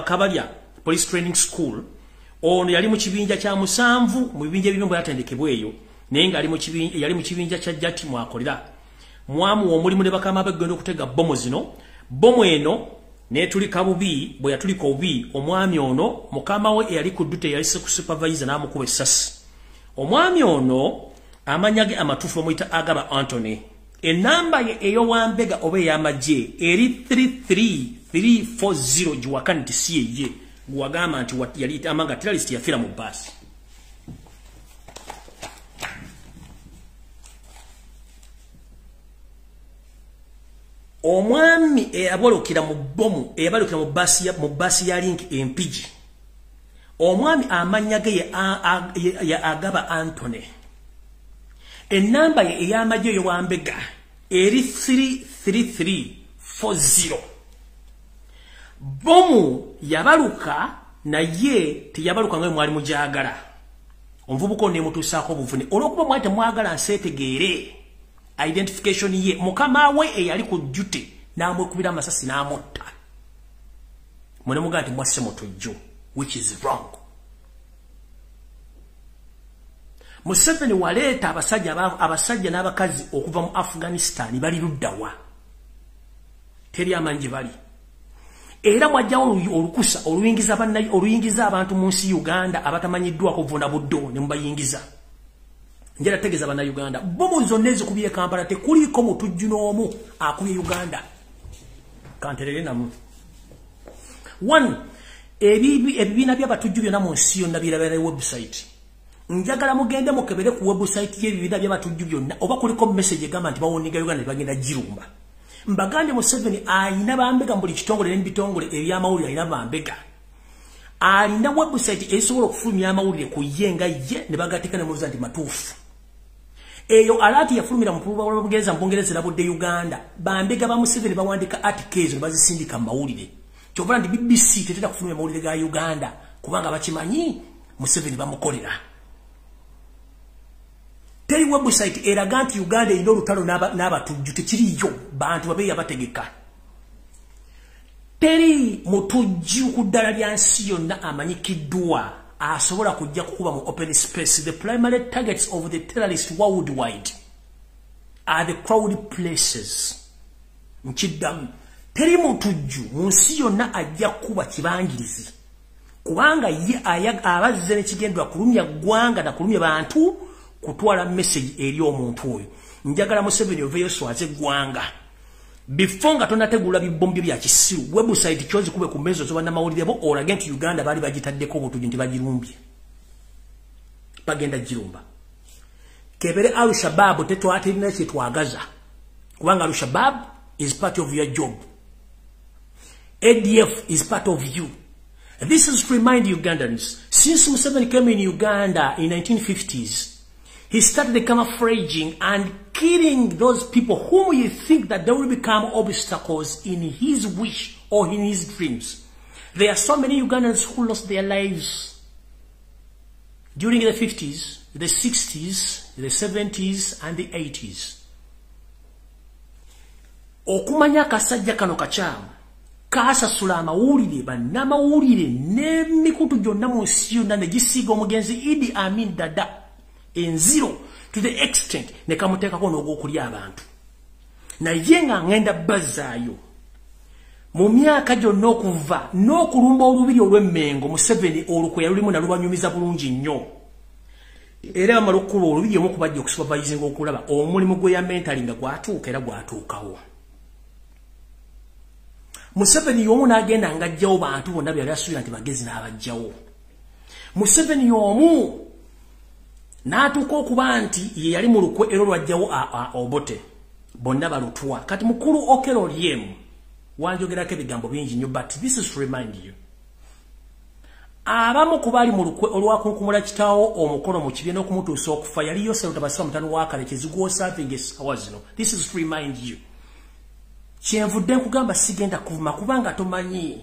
Kabalya Police Training School ono yali mu kibinja kya 7 mu bibinja ebibyo byatendekebwa eyo naye nga yali mu kibinja kya Jati mwakolera mwamu omulimu ne bakama bagenda okutega bomu zino bomu eno netulika bubi bwe yatulika obi omwami ono mukama we yali ku dute yali supervisor n'amukuba essasi omwami ono amanyage amatufu omuyita Agaba Anthony enamba ye ey'owambega oba ey'amagye eri 33340 giwakani nti si ye gwagamba nti yali amanga terrorist yafira mu basi omwami eyabalukira mu bomu eyabalukira mu basi ya link empigi omwami amanyage ya Agaba Anthony enamba ye ey'amagye ey'owambega eri 33340 bomu yabaluka naye teyabaluka nga mwali mujagala omuvubuko ne mutusaako obuvune olwokuba mwate mwagala nsetegeere identification ye mukama we eyali ku duty n'amwekubira amasasi n'amutta mwene mugaa nti mwasse mutujju which is wrong. Museveni waleeta abasajja n'abakazi okuva mu Afghanistan bali luddawa teri amanyi bali era mwajjawo olukusa oluyingiza abantu mu nsi Uganda abatamanyiddwa kuvuna buddo ne mubayingiza njala tegeza bana Uganda bomu zonna ezikubye Kampala tekuliko mutujju n'omu akubye Uganda kanterere namu 1 ebibiina by'abatujju byonna mu nsi yonna birabera website njagala mugende mukebere ku website y'ebibiina by'abatujju byonna oba kuliko message egamba nti bawoniga Uganda bagenda jirumba mbagande Museveni ayina bambega mu buli kitongole n'ebitongole eby'amawulire ayina bambega alina website esobola okufulumya amawulire ku yenga ye ne bagatika ne muza nti matuufu eyo alati yafulumira mu Bungereza labudde Uganda bambega ba Museveni bawandika articles ne bazisindika mu mawulire kyobula nti BBC tetera kufulumya amawulire ga Uganda kubanga bakimanyi Museveni bamukolera teri website eraga nti Uganda ino lutalo n'abatujju tekiriyo bantu babeya bategeka teri mutujju ku ddala lya nsi yonna amanyikiddwa asobola kujja kukuba mu open space. The primary targets of the terrorists worldwide are the crowded places. Mkiddamu teri mutujju mu nsi yonna ajja kuba kibangirizi kubanga ye abazze n'ekigendwa kulumya ggwanga na kulumya bantu kutwala message eri omuntu oyo. Njagala Museveni oveyo swaze ggwanga before nga tonategula bibombi bya kisiru website kyozi kube ku mezo zoba na mawulire bo olage nti Uganda bali bagitaddeko obutujju nti bagirumbye bagenda jirumba kebere Al-Shabaab tetwatirina kye twagaza kubanga Al-Shabaab is part of your job. ADF is part of you. This is to remind Ugandans, since Museveni came in Uganda in 1950s, he started camouflaging and killing those people whom you think that they will become obstacles in his wish or in his dreams. There are so many Ugandans who lost their lives during the 50s, the 60s, the 70s, and the 80s. Okumanya kasajja kano kachamu kasasula amawulire bannamawulire n'emikutu gyonna mu nsi yonna ne gisiiga omugenzi Idi Amin Dada enziro to the extent ne kamuteekako n'ogw'okulya abantu naye nga ngenda bazaayo mu myaka gyonna okuva n'okulumba olubiri olw'emmengo Museveni olukwe yalulimu nalubanyumiza bulungi nnyo Era amalukulu olubye mu kubajja okusupervising okulaba omulimu gwe ya mentoring gwatuuka era gwatuukawo. Museveni y'omu n'agenda ng'ajjawo bantu bonna byali asuubira nti bagezi n'abajjawo. Museveni y'omu n'atuuka okuba nti ye yali mu lukwe era lwajjawo Obote bonna balutwa. Kati mukulu Okello Oryem wanjogerako ebigambo bingi nnyo, but this is to remind you. Abamu kubali mu lukwe olwakunkumula kitaawo omukolo mu kibiina okumutuusa okufa yali Yosefu Tabasira mutano wa kale kizigwo serving essaawa zino. This is to remind you. Kyenvudde nkugamba sigenda kuvuma kubanga tomanyi.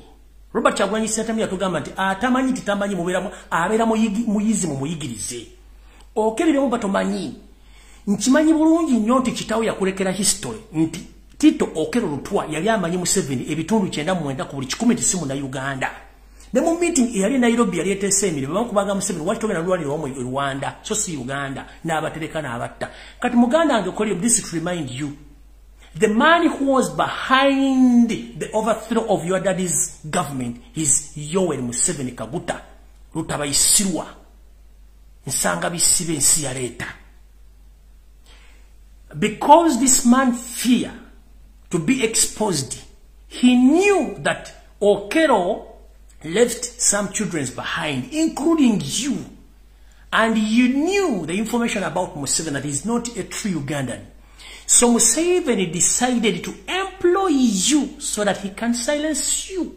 Robert Kyagulanyi Ssentamu yatugamba nti atamanyi titamanyi abeera muyizi mu muyigirize. Okeliremu batomanyi. Nkimanyi bulungi nnyo nti kitaawo yakulekera history nti Tito Okello Lutwa yali amanyi Museveni ebitundu 99 ku buli 10 tisimu na Uganda. Ne mu meeting yali Nairobi yali etese emirimu bamukubaga Museveni wali togenda lwaliro omu Rwanda so si Uganda n'abatereka n'abatta. Kati muganda ange Okello, this to remind you, the man who was behind the overthrow of your daddy's government is Yoweri Museveni Kaguta Lutabayisirwa nsanga bisibe nsi ya leta. Because this man feared to be exposed, he knew that Okello left some children behind, including you. And you knew the information about Museveni that he's not a true Ugandan. So Museveni decided to employ you so that he can silence you.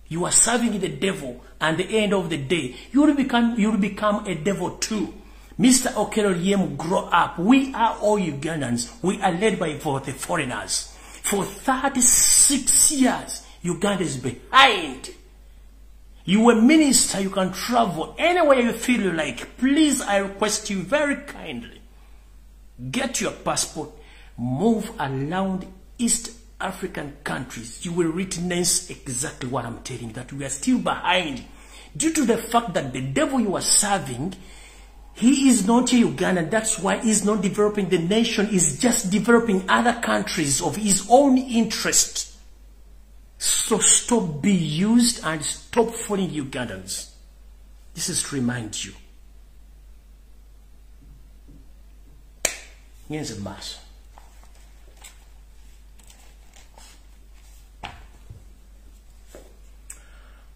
You are serving the devil, and at the end of the day, you will become a devil too. Mr. Okello Oryem, grow up. We are all Ugandans. We are led by the foreigners. For 36 years, Uganda is behind. You are a minister, you can travel anywhere you feel like. Please, I request you very kindly, get your passport, move around East African countries. You will witness exactly what I'm telling you, that we are still behind due to the fact that the devil you are serving, he is not a Ugandan. That's why he's not developing the nation. He's just developing other countries of his own interest. So stop being used and stop fooling Ugandans. This is to remind you. Here's a mass.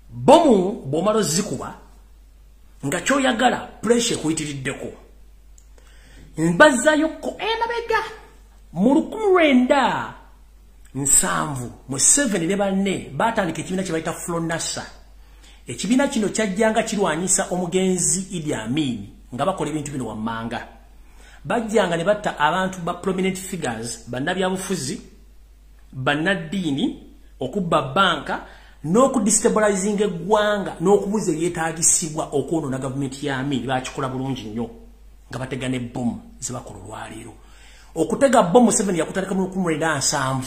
Bomu bomalo zikuba nga kyoyagala pressure kuyitiriddeko. Mbazayo ko emabega mu 1970 Museveni ne banne batandika ekibiina kye bayita Flonasa. Ekibiina kino kyajjanga kirwanyisa omugenzi Idi Amin nga bakola ebintu bino wammanga. Bajjanga ne batta abantu ba prominent figures, bannabyabufuzi, bannaddiini, okubba banka, n'okudestabilizing eggwanga, n'okubuza ebyetaagisibwa okwonoona gavumenti ya Amin. Bakikola bulungi nnyo nga batega ne bomu ze bakola olwaleero. Okutega bomu Museveni yakutandika mu 1970.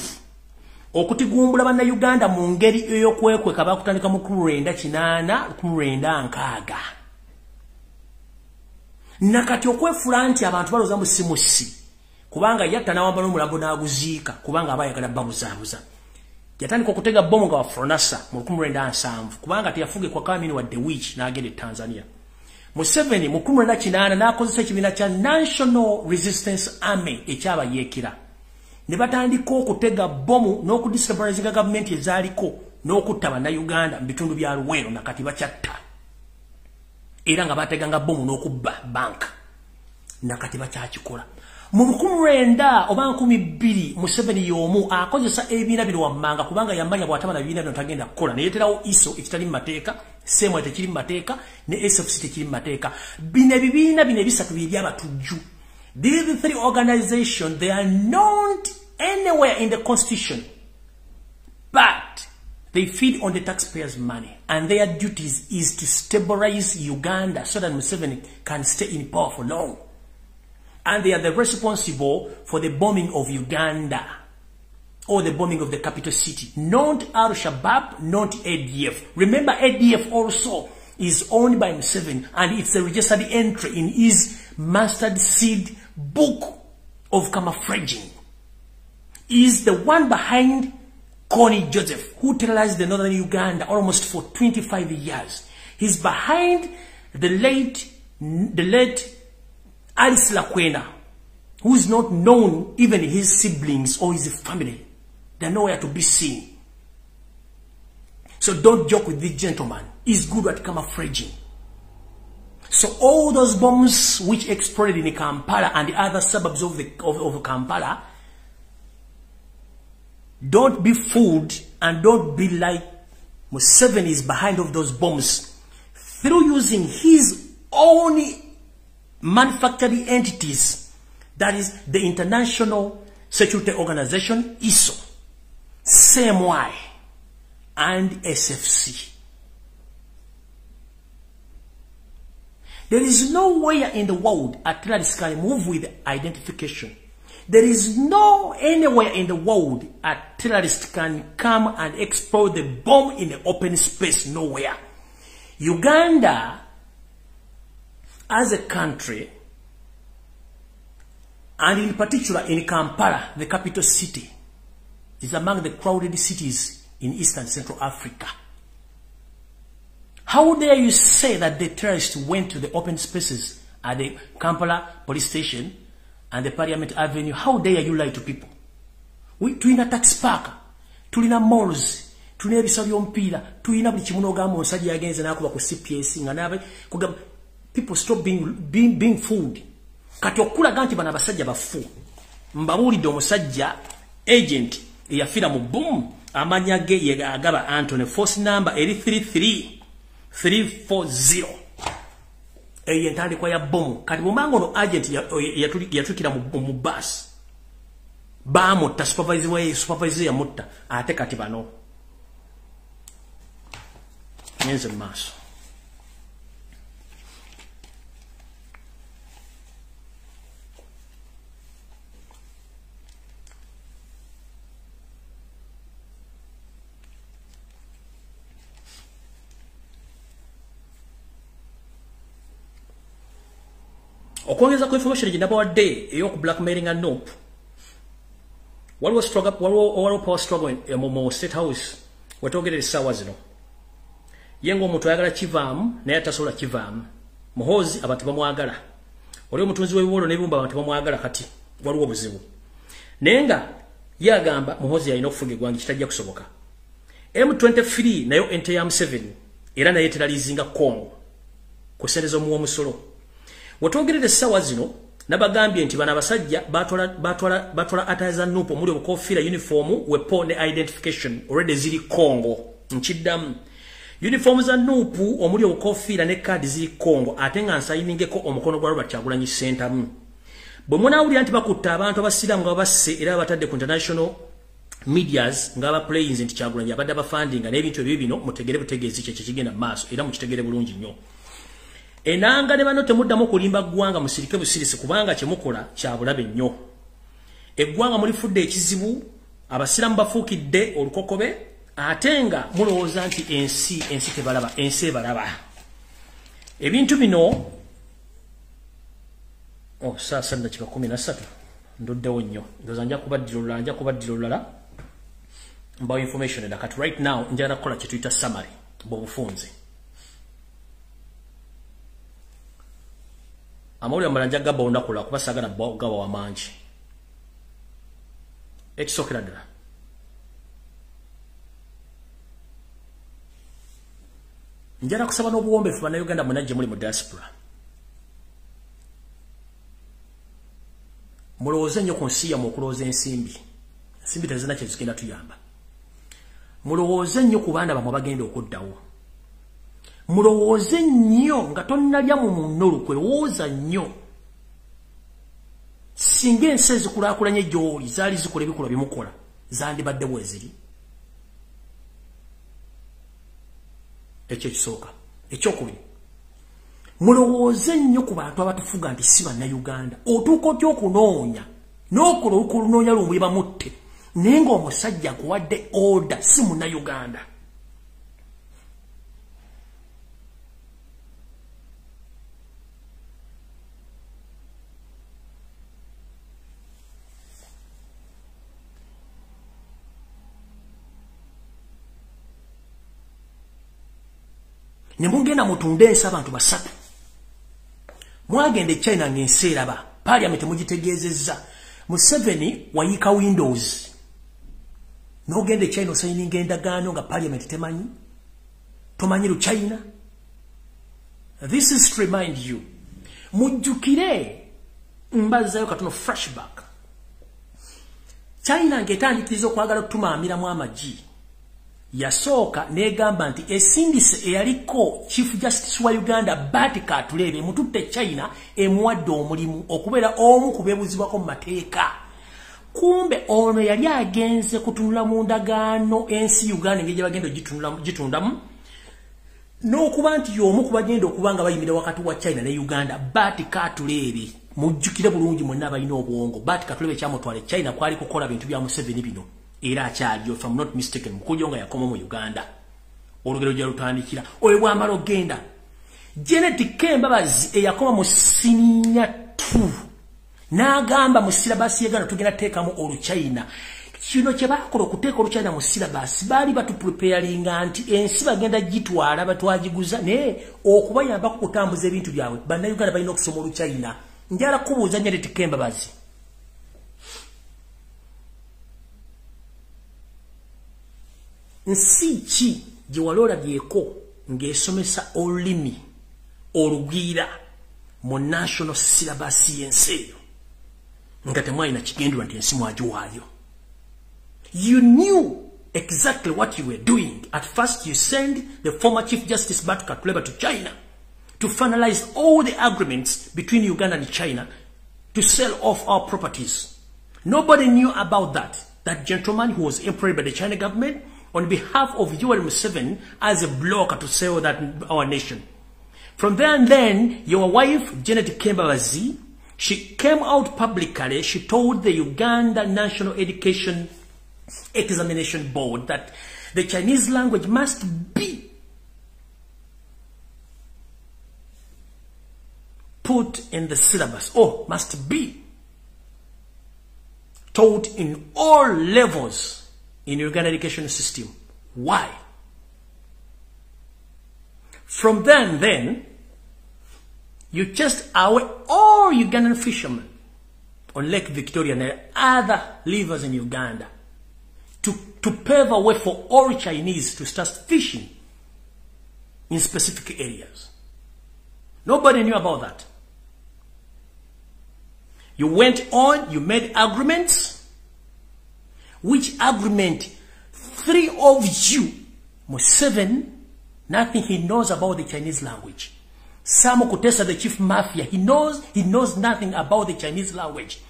Okutigumbula bannayuganda mu ngeri ey'okwekweka bakutandika mu 1980, 1960. Nakati okwefuula nti abantu balooza musimusi kubanga yatta n'awamba n'omulambo n'aguziika kubanga abayagala babuzaabuza. Yatandika okutega bomu nga wafronasa mu 1970 kubanga teyafuge kwa Kamini wadde wich n'agenda e Tanzania. Museveni mu 1980 n'akozesa ekibiina kya National Resistance Army ekyabayeekera. Ne batandika okutega bomu n'okudestabilizinga gavumenti ezaaliko n'okutta bannayuganda mu bitundu bya Luweero nakati bakyatta. Era nga bateganga bomu n'okubba banka nakati bakyakikola. Mu 1900 oba 2000 Museveni y'omu akozesa ebibiina bino wammanga kubanga yamanya bw'ataba na bibiina bino tagenda kukola. Ne yeeterawo ISO ekitali mu mateeka, SEMA tekiri mu mateeka, ne SFC tekiri mu mateeka. Bino ebibiina bino ebisatu bye by'abatujju. These three organizations, they are not anywhere in the constitution, but they feed on the taxpayers' money, and their duties is to stabilize Uganda so that Museveni can stay in power for long. And they are the responsible for the bombing of Uganda, or the bombing of the capital city. Not Al-Shabaab, not ADF. Remember, ADF also is owned by Museveni, and it's a registered entry in his mustard seed book of camouflaging. He is the one behind Connie Joseph, who terrorized the northern Uganda almost for 25 years. He's behind the late the late Alice Lakwena, who is not known, even his siblings or his family. They're nowhere to be seen. So don't joke with this gentleman. He's good at camouflaging. So all those bombs which exploded in Kampala and the other suburbs of Kampala, don't be fooled and don't be like Museveni is behind of those bombs through using his own manufacturing entities, that is the International Security Organization, ISO, CMY, and SFC. There is nowhere in the world a terrorist can move with identification. There is no anywhere in the world a terrorist can come and explode the bomb in the open space. Nowhere. Uganda, as a country, and in particular in Kampala, the capital city, is among the crowded cities in Eastern Central Africa. How dare you say that the terrorists went to the open spaces at the Kampala police station and the Parliament Avenue? How dare you lie to people? Tulina tax park, tulina malls, tulina ebisalo by'omupiira, tulina buli kimu n'ogamba omusajja yagenze n'akuba ku CPS nga nabe kugamba. People stop being fooled. Kati okulaga nti bano abasajja bafu. Mbabuulidde omusajja agent eyafiira mu boom, amanya ge ye agaba Anthony, force number eri 33340. Eye ntandikwa ya boom. Kati bwomanga ono agent yatukira mu bus. Bamutta supervisor yamutta ate kati bano. Nyenze maaso. Okwongeza ku information ginabawadde eyoku blackmailing and nope. Waliwo power struggle mu State House wetwogerera essaawa zino. Yengo omuntu ayagala kivaamu naye atasobola kivaamu. Muhoozi abantu bamwagala. Oli omutunzi w'ebiwolo n'ebibumba abantu bamwagala kati waliwo obuzibu. Naye nga yagamba Muhoozi alina okufuga eggwanga kitajja kusoboka. M23 nayo ente ya Museveni era naye teralizinga Congo ku ssente z'omuwa omusolo. Wetwogerera essaawa zino nabagambye nti bano abasajja batwala ataza nupo omuli obukofiira uniform weapon identification already ziri Congo. Nkiddamu uniform za nupu omuli obukofiira ne kadi ziri Congo ate nga nsayiningeko omukono gwa Robert Kyagulanyi Center. Bwe munaawulira nti bakutta abantu abasiraamu nga basse era batadde ku international medias nga abaplays nti Kyagulanyi abadde abafandinga n'ebintu ebyo bino mutegere butegeezi kye kigenda maaso era mukitegere bulungi nnyo. Enanga ne bano temuddamu kulimba ggwanga musirike busirisi kubanga kyemukola kya bulabe nnyo. Eggwanga mulifudde ekizibu, abasiramu bafuukidde olukokobe, ate nga mulowooza nti ensi tebalaba, ensi ebalaba. Ebintu bino sasa dakika 13 ndoddewo nnyo. Ndoza nja kubaddira olulala mbawo information eda kati right now njagala kukola kye tuyita summary bw'obufunze. Amawulire amalala nja gaba olunaku lwa kuba saagala gaba wamangi. Ekisookera ddala. Njala kusaba n'obuwombeefu bannayuganda mwenna gye muli mu diaspora. Mulowooze nnyo ku nsi yammwe okulowooza ensimbi. Ensimbi tezirina kye zigenda tuyamba. Mulowooze nnyo ku baana bammwe bagenda okuddawo. Mulowooze nnyo nga tonnalya mu munno olukwe, lowooza nnyo. Singa ensi ezikulaakulanye gy'oli zaali zikola ebikolwa byemukola zandibadde bwe ziri. Ekyo ekisooka. Ekyokubiri, mulowooze nnyo ku bantu abatufuga nti si bannayuganda. Otuuka otya okunoonya n'okola olukunoonya lumbuye bamutte naye ng'omusajja akuwadde order si munnayuganda. Ne mugenda mutunde ensi abantu basatu. Mwagende China ngenseeraba. Parliament mugitegezezza. Museveni wayika Windows. Nogende China osayininga endagaano nga Parliament temanyi. Tomanyiru China. This is to remind you. Mujjukire mbazayo katono flashback. China ngetandikiriza okwagala okutumaamiramu amagi. Yasooka negamba nti esindise eyaliko Chief Justice wa Uganda Batika Tulebe mututte China emuwadde omulimu okubeera omu kubeebuzibwako mu mateeka. Kumbe ono yali agenze kutunula mu ndagaano ensi Uganda ng'egye bagenda gitundamu n'okuba nti y'omu ku bagenda okuba nga bayimira wakati wa China ne Uganda. Batika Tulebe mujjukire bulungi mwenna abalina obwongo. Batika Tulebe kyamutwala China kwali kukola bintu bya Museveni bino. Era akyaliyo, if I'm not mistaken, Mukunja nga yakoma mu Uganda. Olugero gya lutandikira. Oyo bwamala ogenda. Janet Kembabazi eyakoma mu Sininya 2. N'agamba mu silabasi y'Uganda tugenda teekamu Oluchina. Kino kye baakola okuteeka Oluchina mu silabasi baali batupreparinga nti ensi bagenda gitwala batwagiguza naye okubayambako kutambuza ebintu byabwe. Bannayuganda balina okusoma Oluchina. Njala kubuuza Janet Kembabazi. Nsi ki gye walola byeko ng'esomesa olulimi olugwira mu national syllabus y'ensi eyo nga temwalina kigendwa nti ensi mwagiwaayo. You knew exactly what you were doing. At first you sent the former Chief Justice Batika Tulebe to China to finalize all the agreements between Uganda and China to sell off our properties. Nobody knew about that. That gentleman who was employed by the China government on behalf of Yoweri Museveni as a blocker to sell that our nation. From there and then, your wife, Janet Kembabazi, she came out publicly, she told the Uganda National Education Examination Board that the Chinese language must be put in the syllabus, or must be taught in all levels in Uganda education system. Why? From then, you just away all Ugandan fishermen on Lake Victoria and other rivers in Uganda to pave a way for all Chinese to start fishing in specific areas. Nobody knew about that. You went on, you made agreements. Which agreement? 3 of you, Museveni, nothing he knows about the Chinese language. Sam Kutesa, the chief mafia, he knows nothing about the Chinese language.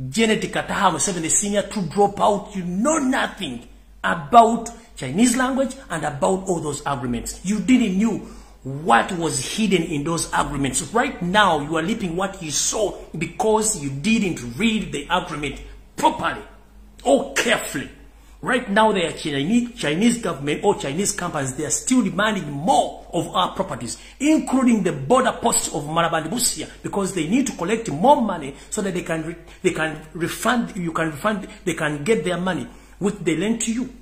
Janet Kataha, Museveni, the senior to drop out, you know nothing about Chinese language and about all those agreements. You didn't know what was hidden in those agreements. Right now, you are leaping what you saw because you didn't read the agreement properly. Oh, carefully. Right now, the Chinese government or Chinese companies, they are still demanding more of our properties, including the border posts of Marabandibusia, because they need to collect more money so that they can get their money which they lend to you.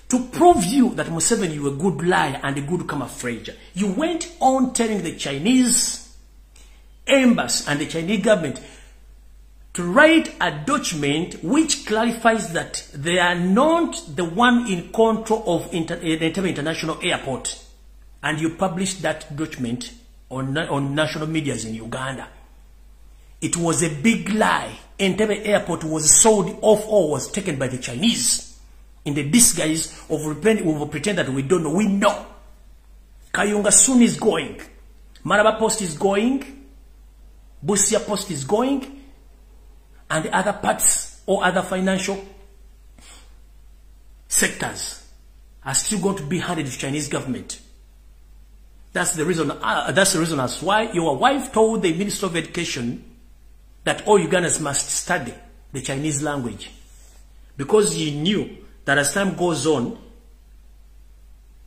To prove you that Museveni, you were a good liar and a good camouflager, you went on telling the Chinese embassy and the Chinese government to write a document which clarifies that they are not the one in control of Entebbe International Airport. And you published that document on national medias in Uganda. It was a big lie. Entebbe Airport was sold off or was taken by the Chinese in the disguise of pretend that we don't know. We know. Kayunga soon is going. Maraba Post is going. Busia Post is going, and other parts or other financial sectors are still going to be handed to Chinese government. That's the reason. That's the reason as why your wife told the Minister of Education that all Ugandans must study the Chinese language, because you knew that as time goes on,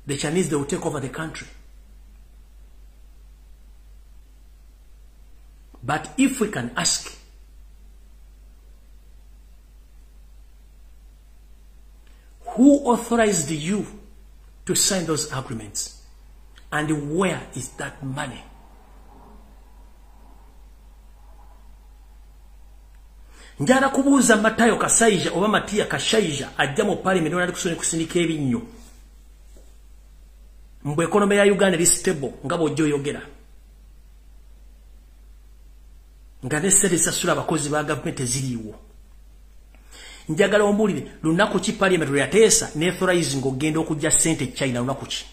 the Chinese, they will take over the country. But if we can ask, who authorized you to sign those agreements? And where is that money? Njala kubuuza Matayo Kasaija oba Matia Kashaija ajja mu parliament onali kusindika ebinnyo. Mbu economy ya Uganda eri stable nga bw'ojja oyogera. Nga ne ssente zisasula abakozi ba gavumenti eziriiwo. Njagala ombuulire lunaku ki parliament lwe yateesa n'authorize ng'ogenda okujja ssente China lunaku ki?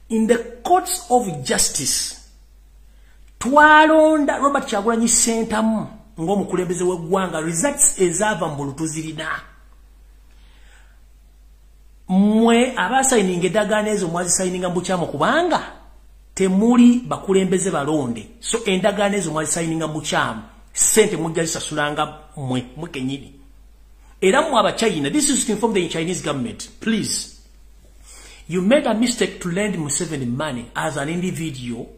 In the courts of justice, twalonda Robert Kyagulanyi Ssentamu ng'omukulembeze w'eggwanga, results ezaava mu lutuzirina. Mwe abasayininga endagaano ezo mwazisayininga mu bukyamu kubanga temuli bakulembeze balonde. So endagaano ezo mwazisayininga mu bukyamu, ssente mujja zisasulanga mwe kenyini. Era mwe Abachina, this is to inform the Chinese government, please. You made a mistake to lend Museveni money as an individual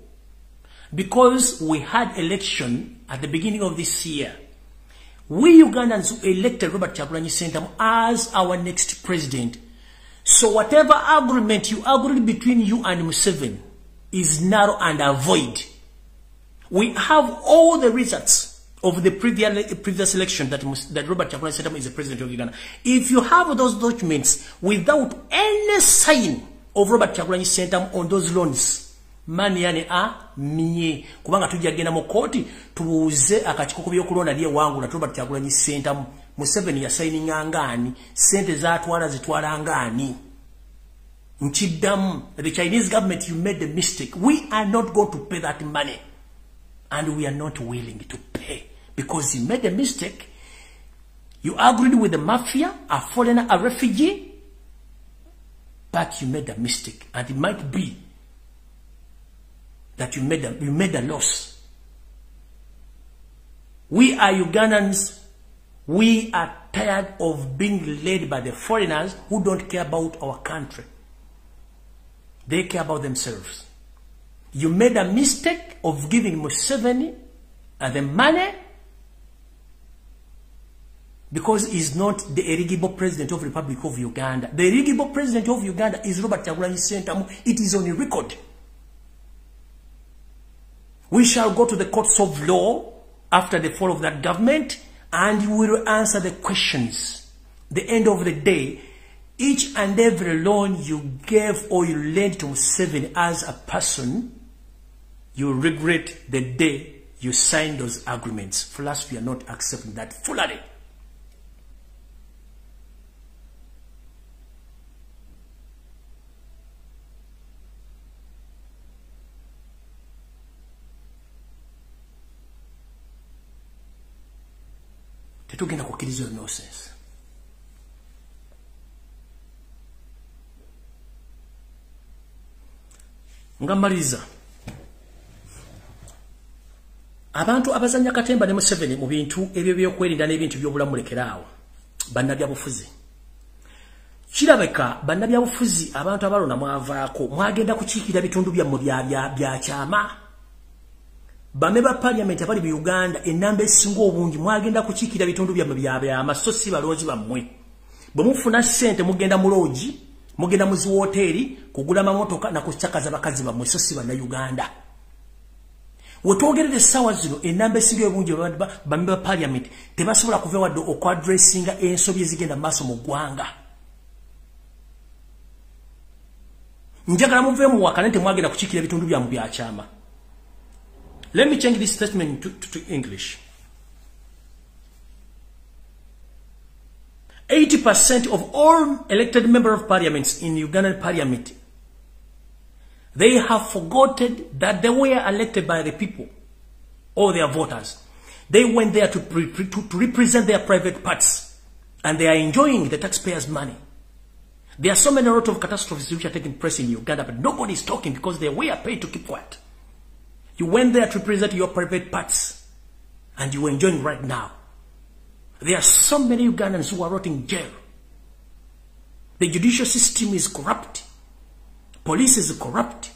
because we had election at the beginning of this year. We Ugandans elected Robert Kyagulanyi Ssentamu as our next president. So whatever agreement you agreed between you and Museveni is narrow and void. We have all the results of the previous election that Robert Kyagulanyi Ssentamu is the president of Uganda. If you have those documents without any sign of Robert Kyagulanyi Ssentamu on those loans, mani yani miye kubanga tujja genda mu koti tubuuze akakiko ku byokulonda liye wangu na Robert Kyagulanyi Ssentamu Museveni ya signinga ngani, sente zatwala zitwala ngani. Nchidam, the Chinese government, you made the mistake. We are not going to pay that money. And we are not willing to pay. Because you made a mistake. You agreed with the mafia, a foreigner, a refugee. But you made a mistake. And it might be that you made a loss. We are Ugandans. We are tired of being led by the foreigners who don't care about our country. They care about themselves. You made a mistake of giving Museveni the money because he's not the eligible president of the Republic of Uganda. The eligible president of Uganda is Robert Kyagulanyi Ssentamu. It is on the record. We shall go to the courts of law after the fall of that government and you will answer the questions. The end of the day, each and every loan you gave or you lent to Museveni as a person, you regret the day you signed those agreements. For us, we are not accepting that fully. Tetugenda kukkiriza eyo nonsense. Ngamaliza. Abantu abazanya katemba ne Museveni mu bintu ebyo byokwerinda n'ebintu by'obulamu lekeraawo. Bannabyabufuzi. Kirabeka bannabyabufuzi abantu abalona mwavaako mwagenda kukiikira bitundu byammwe bya kyama. Bame ba parliament abali mu Uganda enamba esinga obungi mwagenda kukiikira bitundu byammwe bya masosi baloozi bammwe. Bwe mufuna ssente mugenda mu loogi, mugenda mu zi hoteri kugula mamotoka na kuchakaza bakazi bammwe so si bana Uganda. Wetwogerere essaawa zino enamba esinga obungi bame ba parliament tebasobola kuva wadde okwadressinga ensobi ezigenda mu maaso mu ggwanga. Njagala muveemu wakane temwagenda kukiikira bitundu byammwe bya kyama. Let me change this statement to English. 80% of all elected members of parliaments in Ugandan parliament, they have forgotten that they were elected by the people or their voters. They went there to represent their private parts and they are enjoying the taxpayers' money. There are so many lot of catastrophes which are taking place in Uganda, but nobody is talking because they were paid to keep quiet. You went there to represent your private parts and you are enjoying right now. There are so many Ugandans who are rotting in jail. The judicial system is corrupt. Police is corrupt.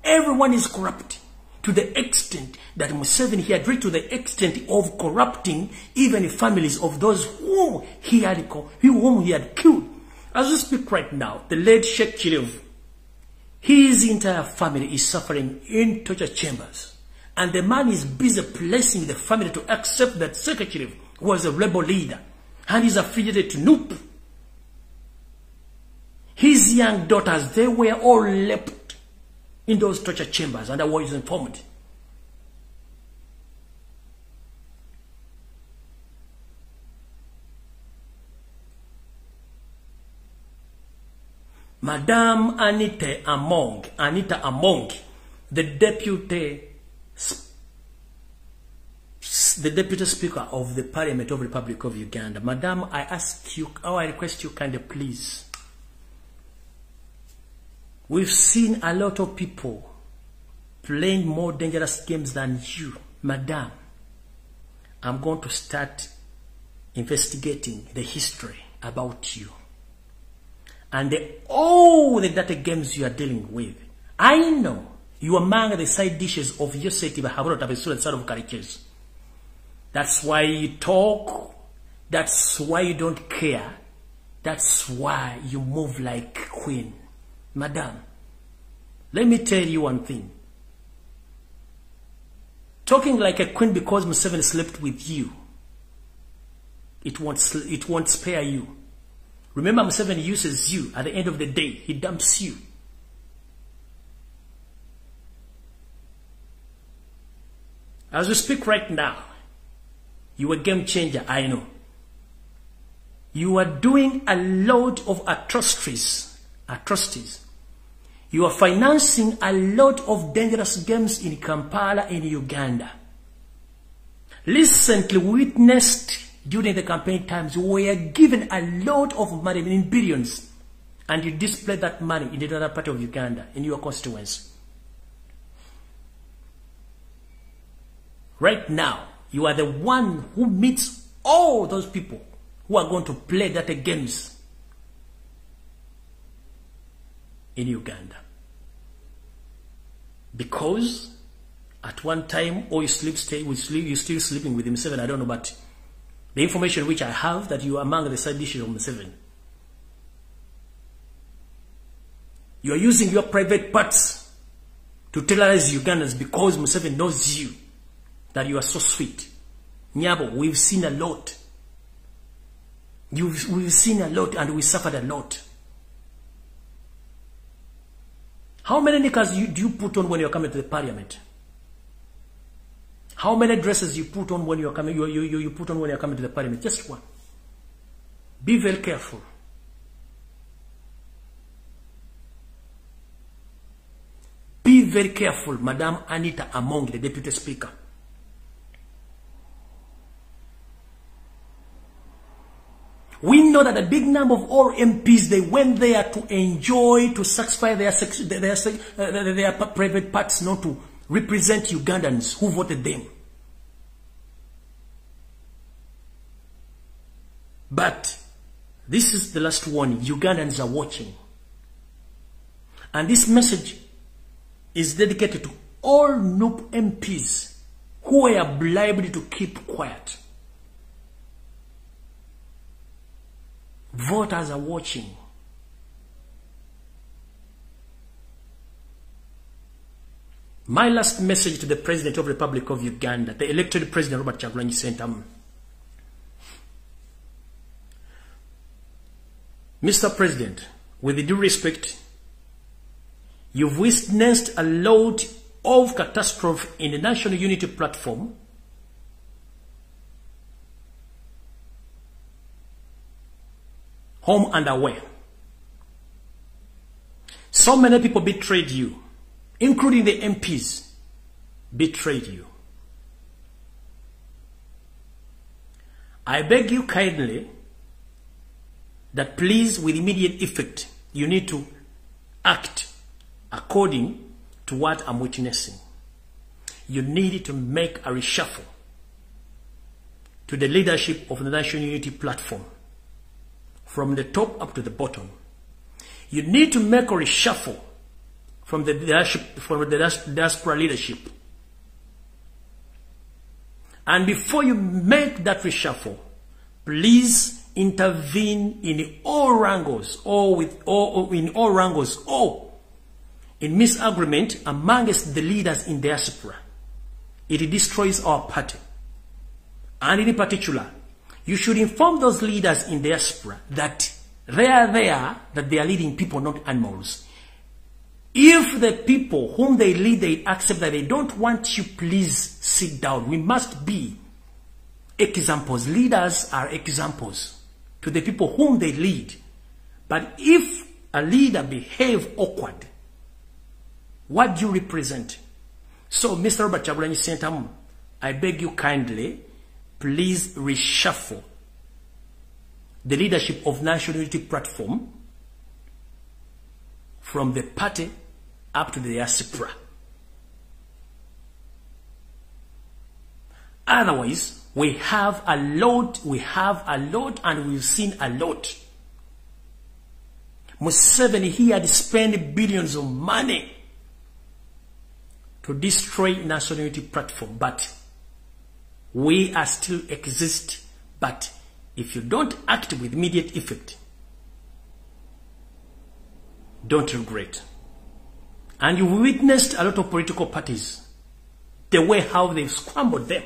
Everyone is corrupt. to the extent that Museveni, he had reached to the extent of corrupting even the families of those whom he had killed. As we speak right now, the late Sheikh Chirevu, his entire family is suffering in torture chambers. And the man is busy placing the family to accept that Sheikh Chirevu was a rebel leader and is affiliated to NUP. His young daughters, they were all left in those torture chambers, and I was informed. Madame Anita Among, the deputy speaker of the Parliament of the Republic of Uganda. Madame, I request you kindly, please. We've seen a lot of people playing more dangerous games than you. Madame, I'm going to start investigating the history about you. And all the data games you are dealing with. I know you are among the side dishes of your city, but have not a sort of caricatures. That's why you talk. That's why you don't care. That's why you move like a queen. Madam, let me tell you one thing. Talking like a queen because Museveni slept with you, it won't spare you. Remember, Museveni uses you. At the end of the day, he dumps you. As we speak right now, you are a game changer, I know. You are doing a lot of atrocities. You are financing a lot of dangerous games in Kampala in Uganda. Recently witnessed during the campaign times, we were given a lot of money, in billions, and you display that money in the other part of Uganda, in your constituency. Right now, you are the one who meets all those people who are going to play data games in Uganda. Because at one time, or you're still sleeping with Museveni, I don't know, but the information which I have, that you are among the side dishes of Museveni. You are using your private parts to terrorize Ugandans because Museveni knows you, that you are so sweet. Nyabo, we've seen a lot. We've seen a lot and we suffered a lot. How many knickers do you put on when you're coming to the parliament? How many dresses you put on when you're coming? You put on when you're coming to the parliament? Just one. Be very careful. Be very careful, Madame Anita Among, the Deputy Speaker. We know that a big number of all MPs, they went there to enjoy, to satisfy their private parts, not to represent Ugandans who voted them. But this is the last warning. Ugandans are watching. And this message is dedicated to all NUP MPs who were bribed to keep quiet. Voters are watching. My last message to the President of the Republic of Uganda, the elected President Robert Kyagulanyi Ssentamu. Mr. President, with due respect, you've witnessed a lot of catastrophe in the National Unity Platform. Home and away. So many people betrayed you, including the MPs, betrayed you. I beg you kindly that please, with immediate effect, you need to act according to what I'm witnessing. You need to make a reshuffle to the leadership of the National Unity Platform, from the top up to the bottom. You need to make a reshuffle from the diaspora leadership And before you make that reshuffle, please intervene in all wrangles or in misagreement amongst the leaders in diaspora. It destroys our party. And in particular, you should inform those leaders in diaspora that they are there, that they are leading people, not animals. If the people whom they lead, they accept that they don't want you, please sit down. We must be examples. Leaders are examples to the people whom they lead. But if a leader behaves awkward, what do you represent? So, Mr. Robert Kyagulanyi Ssentamu, I beg you kindly, please reshuffle the leadership of National Unity Platform from the party up to the diaspora. Otherwise, we have a lot, and we've seen a lot. Museveni, he had spent billions of money to destroy National Unity Platform, but we are still exist. But if you don't act with immediate effect, don't regret. And you witnessed a lot of political parties, the way how they've scrambled them.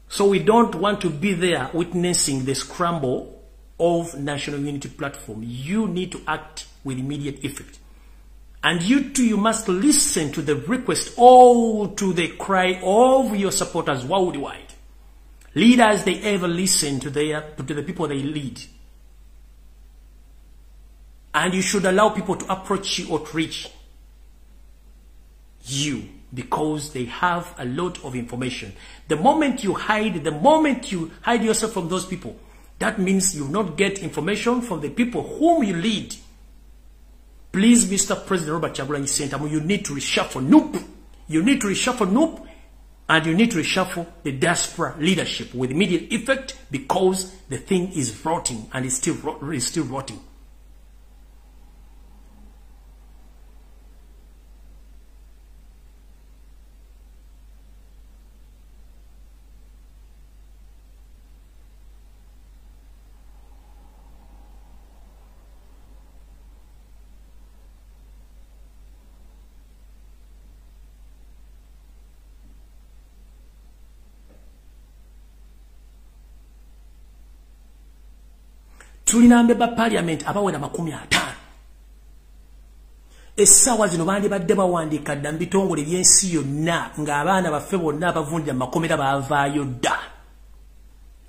So we don't want to be there witnessing the scramble of National Unity Platform. You need to act with immediate effect. And you too, you must listen to the request or to the cry of your supporters worldwide. Leaders, they ever listen to the people they lead. And you should allow people to approach you or to reach you because they have a lot of information. The moment you hide yourself from those people, that means you will not get information from the people whom you lead. Please, Mr. President Robert Kyagulanyi Ssentamu, you need to reshuffle NUP. You need to reshuffle NUP, and you need to reshuffle the diaspora leadership with immediate effect because the thing is rotting and it's still rotting. Tulina mbeba parliament abawera 50. Essaawa zino bandibadde bawandiika dda mu bitongole by'ensi yonna ng'abaana baffe bonna abavundira mu makomera baavaayo dda.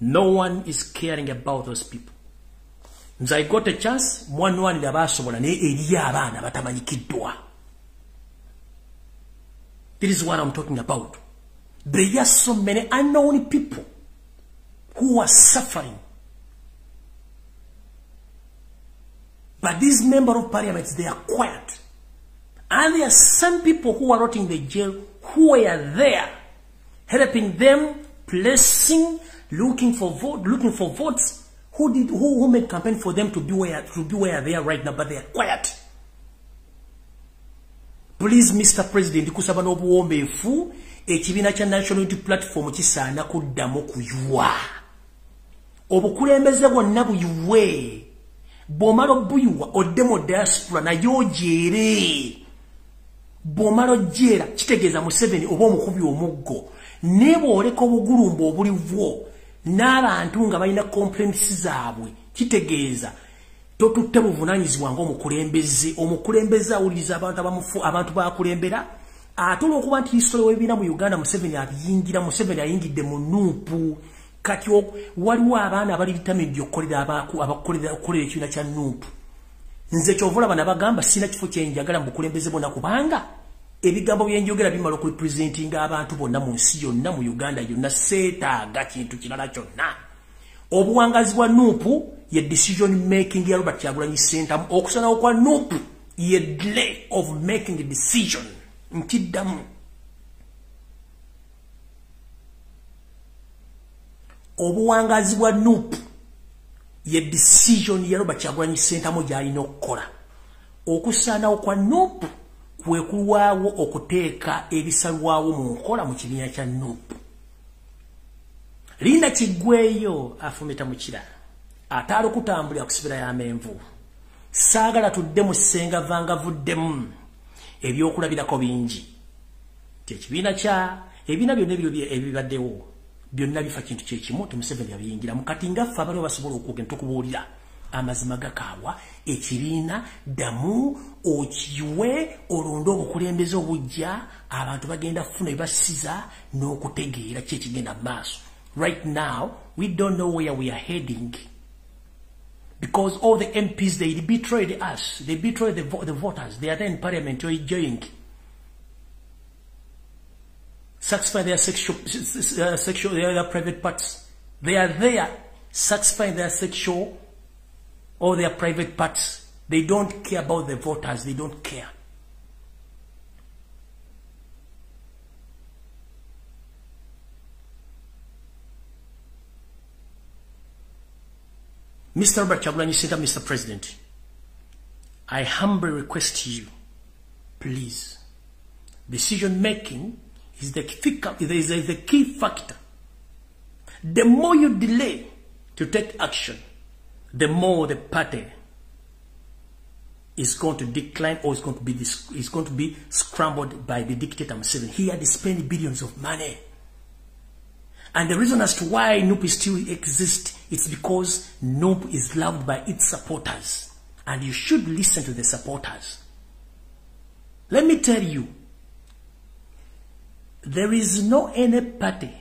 No one is caring about those people. Nze I got a chance mwanwanira baasobola naye eri abaana batamanyikiddwa. This is what I'm talking about. There are so many unknown people who are suffering. But these members of parliament, they are quiet. And there are some people who are rotting in the jail who are there, helping them, blessing, looking for votes, who made campaign for them to be where they are right now, but they are quiet. Please, Mr. President, kusaba n'obuwombeefu ekibiina kya National Unity Platform kisaana kuddamu kuyuwa. Obukulembeze bwonna buyuwe. Bomaro buyuwa odemo diaspora na yojere. Bomaro jera kitegeeza Museveni oba omukubi omuggo. Nebo oleka obugulumbu obuliwo n'abantu nga balina complaints zaabwe kitegeeza totutte buvunaanyizibwa ng'omukulembeze awuliriza abantu baakulembera ate olw'okuba nti history w'ebibiina mu Uganda Museveni ayingidde mu NUP. Kati waliwo abaana abali determined okukolera ekibiina kya NUP. Nze kyovula bana bagamba sina kifo kyenjagala mu bukulembeze bonna kubanga ebigambo byenjogera bimala okurepresentinga abantu bonna mu nsi yonna mu Uganda yonna seetaaga kintu kirala kyonna. Obuwangazi bwa NUP ye decision making ya Robert Kyagulanyi Ssentamu. Okusanawo kwa NUP ye delay of making a decision. Nkiddamu. Obuwangazi bwa NUP ye decision ya Robert Kyagulanyi Ssentamu gy'alina okukola. Okusanawo kwa NUP kwe kulwawo okuteeka ebisalwawo mu nkola mu kibiina kya NUP. Linda Kigweyo afumita mukira. Atalo kutambulira kusibira ya menvu. Sagala tudde mu senga vanga vuddemu. Ebyokulabirako bingi. Tekibiina kya ebina byonna ebibaddewo. Byonna bifa kintu kyekimu Museveni yabiyingira mukati ngaffe abaliwo basobola okugenda tukubuulira amazima gakaabwa ekibiina damu okiwe olonda obukulembeze obujja abantu bagenda kufuna ebasiza n'okutegeera kyekigenda maaso. Right now we don't know where we are heading because all the MPs they betrayed us, they betrayed the voters. They are there in parliament enjoying satisfy their sexual their private parts. They are there satisfying their sexual or their private parts. They don't care about the voters. They don't care. Mr. Robert Kyagulanyi Ssentamu, Mr. President, I humbly request you, please, decision making is the key factor. The more you delay to take action, the more the party is going to decline or is going to be scrambled by the dictator Museveni. He had spent billions of money. And the reason as to why NUP still exists, it's because NUP is loved by its supporters. And you should listen to the supporters. Let me tell you, there is no any party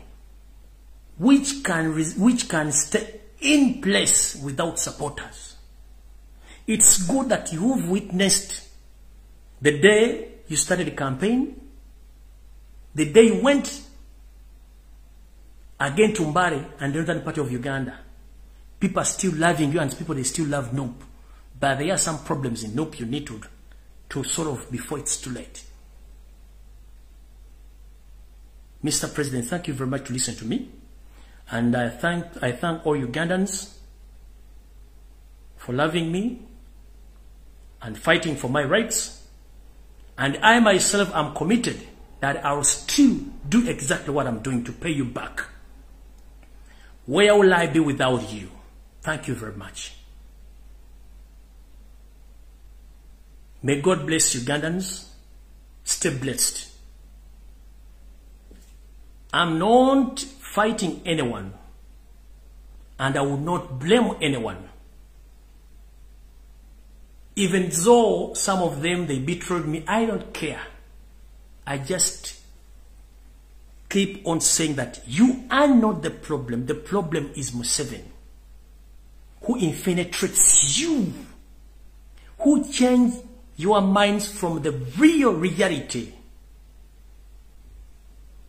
which can stay in place without supporters. It's good that you've witnessed the day you started the campaign, the day you went again to Mbare and the northern part of Uganda. People are still loving you and people they still love NUP. But there are some problems in NUP you need to solve before it's too late. Mr. President, thank you very much to listen to me. And I thank all Ugandans for loving me and fighting for my rights. And I myself am committed that I will still do exactly what I'm doing to pay you back. Where will I be without you? Thank you very much. May God bless Ugandans. Stay blessed. I'm not fighting anyone, and I will not blame anyone. Even though some of them, they betrayed me, I don't care. I just keep on saying that you are not the problem. The problem is Museveni, who infiltrates you, who changed your minds from the real reality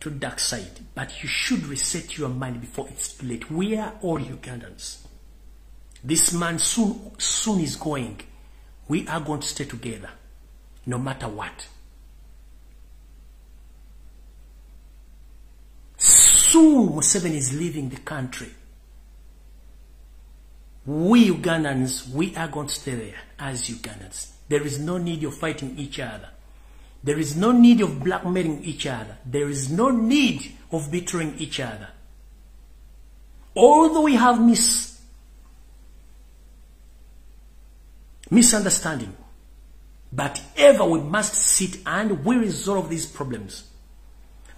to dark side. But you should reset your mind before it's too late. We are all Ugandans. This man soon is going. We are going to stay together, no matter what. Soon Museveni is leaving the country. We Ugandans, we are going to stay there as Ugandans. There is no need of fighting each other. There is no need of blackmailing each other. There is no need of betraying each other. Although we have misunderstanding, but ever we must sit and we resolve these problems.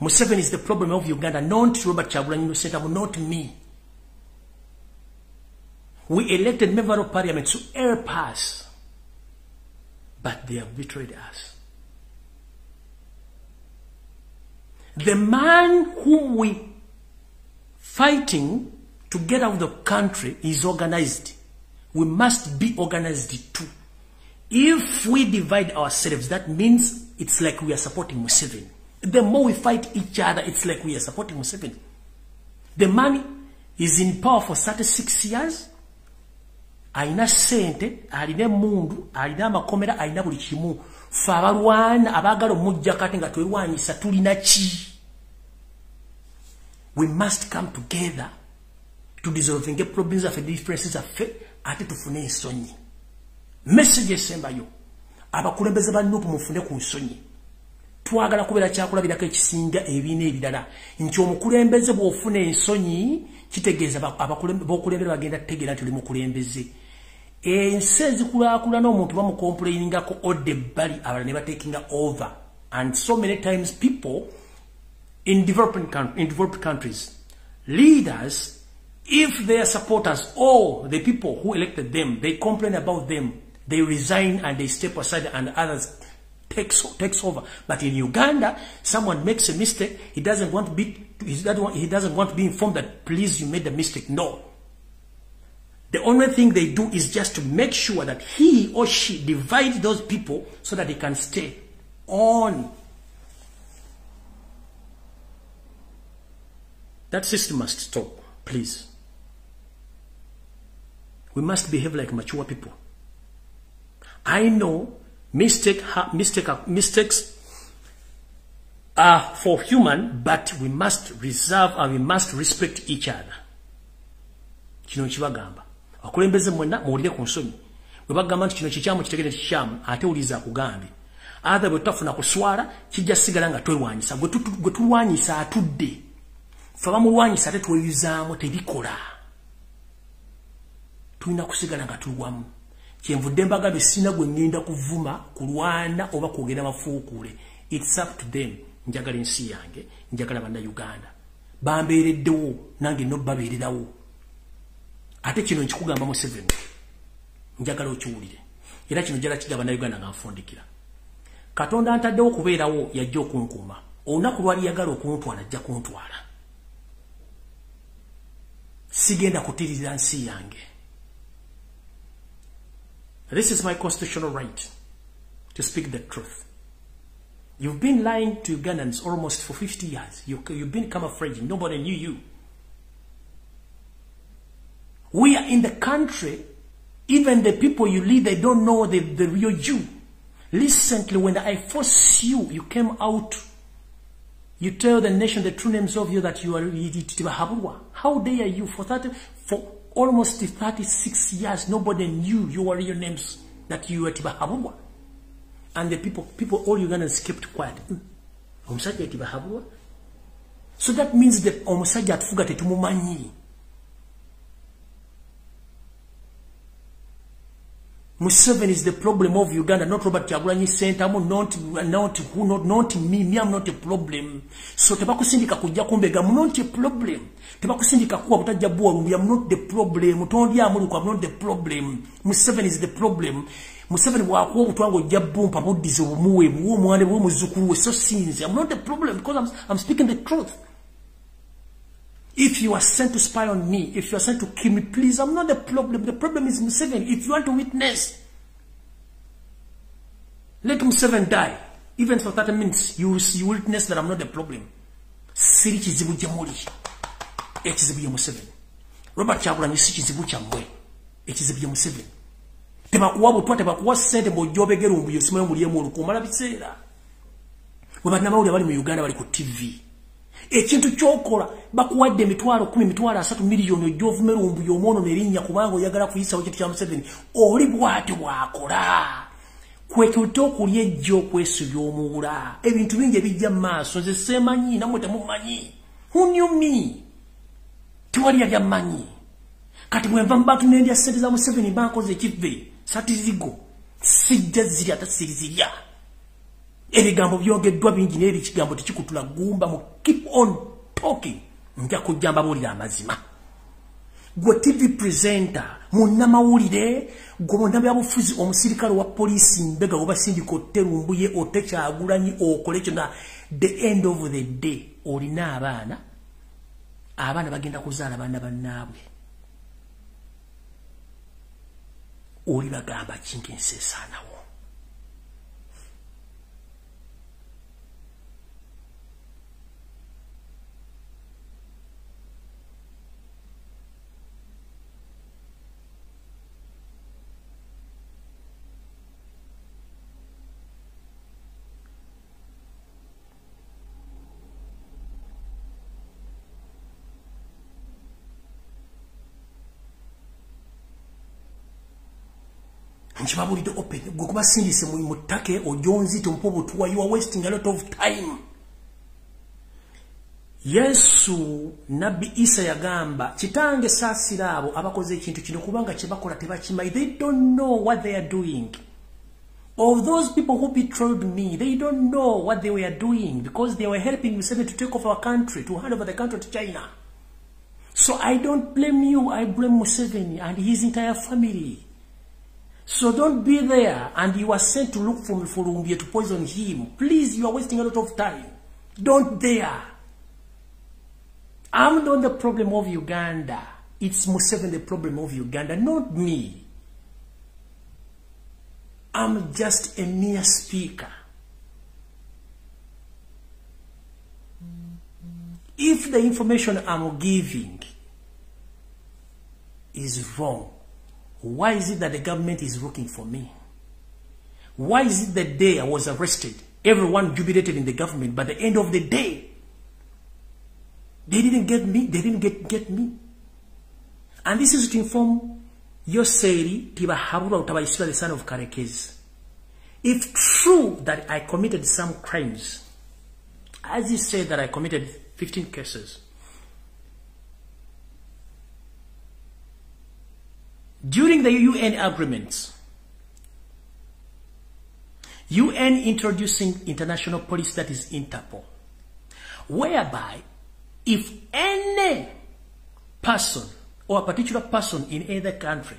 Museveni is the problem of Uganda, not Robert Kyagulanyi Ssentamu, not me. We elected members of parliament to help us, but they have betrayed us. The man whom we fighting to get out of the country is organized. We must be organized too. If we divide ourselves, that means it's like we are supporting Museveni. The more we fight each other, it's like we are supporting Museveni. The man is in power for 36 years. Aina sente, alina mundu, alina makomera, alina buli kimu. Fabalwana abagalo mujja kati nga twelwanyisa tulina ki. We must come together to dissolving the problems of the differences of faith ate tufune ensonyi. Message esembayo abakulembeze ba NUP mufune ku nsonyi. twagala kubeera kyakulabirako ekisinga ebiina ebirala nti omukulembeze bw'ofuna ensonyi kitegeeza b'okulembera bagenda kutegeera nti oli mukulembeze ensi ezikulaakulana omuntu bamukomplainingako odde ebbali abalala ne batekinga over and so many times people in developed countries leaders, if their supporters or the people who elected them, they complain about them, they resign and they step aside and others takes over. But in Uganda, someone makes a mistake, he doesn't want to be informed that please you made the mistake. No. The only thing they do is just to make sure that he or she divides those people so that they can stay on. That system must stop, please. We must behave like mature people. I know mistakes are for human, but we must reserve and we must respect each other. Kino kibagamba. Akulembeze mwenna muwulire ku nsonyi. Bwe bagamba nti kino kikyamu kitegere kikyamu ate uliza akugambe. Atha bwe tutafuna kuswala kijja sigala nga twelwanyisa. Gwe tulwanyisa atudde. Ffe bamulwanyisa ate tweyuzaamu tebikola. Tulina kusigala nga tulwamu. Kyenvudde mbagambe sina gwe ngenda kuvuma kulwana oba kwogera mafuukule. It's up to them. Njagala ensi yange, njagala bannayuganda. Bambeereddewo nange no babeererawo. Ate kino nkikugamba mu 7. Njagala okiwulire. Era kino njagala kijja bannayuganda nga nfundikira. Katonda antaddewo okubeerawo yajja okunkuuma. Olunaku lwali yagala okuntwala ajja kuntwala. Sigenda kutirira nsi yange. This is my constitutional right to speak the truth. You've been lying to Ugandans almost for 50 years. You've been camouflaging. Nobody knew you. We are in the country. Even the people you lead, they don't know the real you. Recently, when I forced you, you came out. You tell the nation the true names of you that you are Tibahabwa. How dare you? For almost 36 years, nobody knew your real names, that you were Tibahabwa. And the people, all Ugandans kept quiet. Omusajja Tibahabwa. So that means that omusajja atufuga tetumumanyi. Museveni is the problem of Uganda, not Robert Kyagulanyi Center, not me, I'm not a problem. So tebakusindika kujja kumbega, I'm not a problem. Tebakusindika kuwa butajja buwa, I'm not the problem. Mutondi amuluku, I'm not the problem. Museveni is the problem. Museveni wakuwa utwango jabumpa budize umuwe, mwane muzukuru, so sins. I'm not the problem because I'm speaking the truth. If you are sent to spy on me, if you are sent to kill me, please, I'm not the problem. The problem is Museveni. If you want to witness, let Museveni die. Even for 30 minutes, you witness that I'm not the problem. Siri kizibu jamuli. Ekizibu ya Museveni. Robert Kyagulanyi si kizibu kyamwe. Ekizibu ya Museveni. Tebakuwa butwa, tebakuwa sente bw'ojjobegera Lumbuye simanyi muliemu olukumala biseera. Bwe bannamawulire bali mu Uganda bali ku TV. Ekintu kyokola bakuwadde emitwalo 10 miliyoni ojjovuma Lumbuye omwono nerinnya kubanga oyagala kuyisawo ekintu kya Museveni. Oli bw'ati bw'akola. Kwekuto okulya ejjo okwesubya omuwula. Ebintu bingi ebijja mu maaso nze seemanyi namwe temumanyi. Who knew me? Tewali yali amanyi. Kati bwe nva mu bantu n'endya ssente za Museveni bankoze ekivve. Satizigo. Sijja zirya tasizirya. Ebigambo byogeddwa bingi n'eri kigambo tekikutula gumba mu keep on talking. Nja kujja mbabuulira amazima. Gwe TV presenter, munnamawulire, gwe munnabyabufuzi omusirikale wa poliisi mbega obasindika otte Lumbuye otte Kyagulanyi okole kyonna. The end of the day olina abaana bagenda kuzaala baana bannaabwe. Oli bagamba kintu ensi esaanawo. Nchibabulidde open. Gwe kuba sindise mu ttake ojonzi tompo butuwa, you are wasting a lot of time. Yesu Nabbi Isa yagamba kitange saasira abo abakoze ekintu kino kubanga kye bakola tebakimanyi. They don't know what they are doing. Of those people who betrayed me, they don't know what they were doing because they were helping Museveni to take over our country, to hand over the country to China. So I don't blame you, I blame Museveni and his entire family. So don't be there and you are sent to look for Lumbuye to poison him. Please, you are wasting a lot of time. Don't dare. I'm not the problem of Uganda. It's Museveni the problem of Uganda, not me. I'm just a mere speaker. If the information I'm giving is wrong, why is it that the government is looking for me? Why is it the day I was arrested, everyone jubilated in the government, but at the end of the day, they didn't get me, they didn't get me. And this is to inform Yoseri Tiba Habura Utaba Isra, the son of Karekezi. If true that I committed some crimes, as he said that I committed 15 cases, during the UN agreements, UN introducing international police, that is Interpol, whereby if any person or a particular person in either country,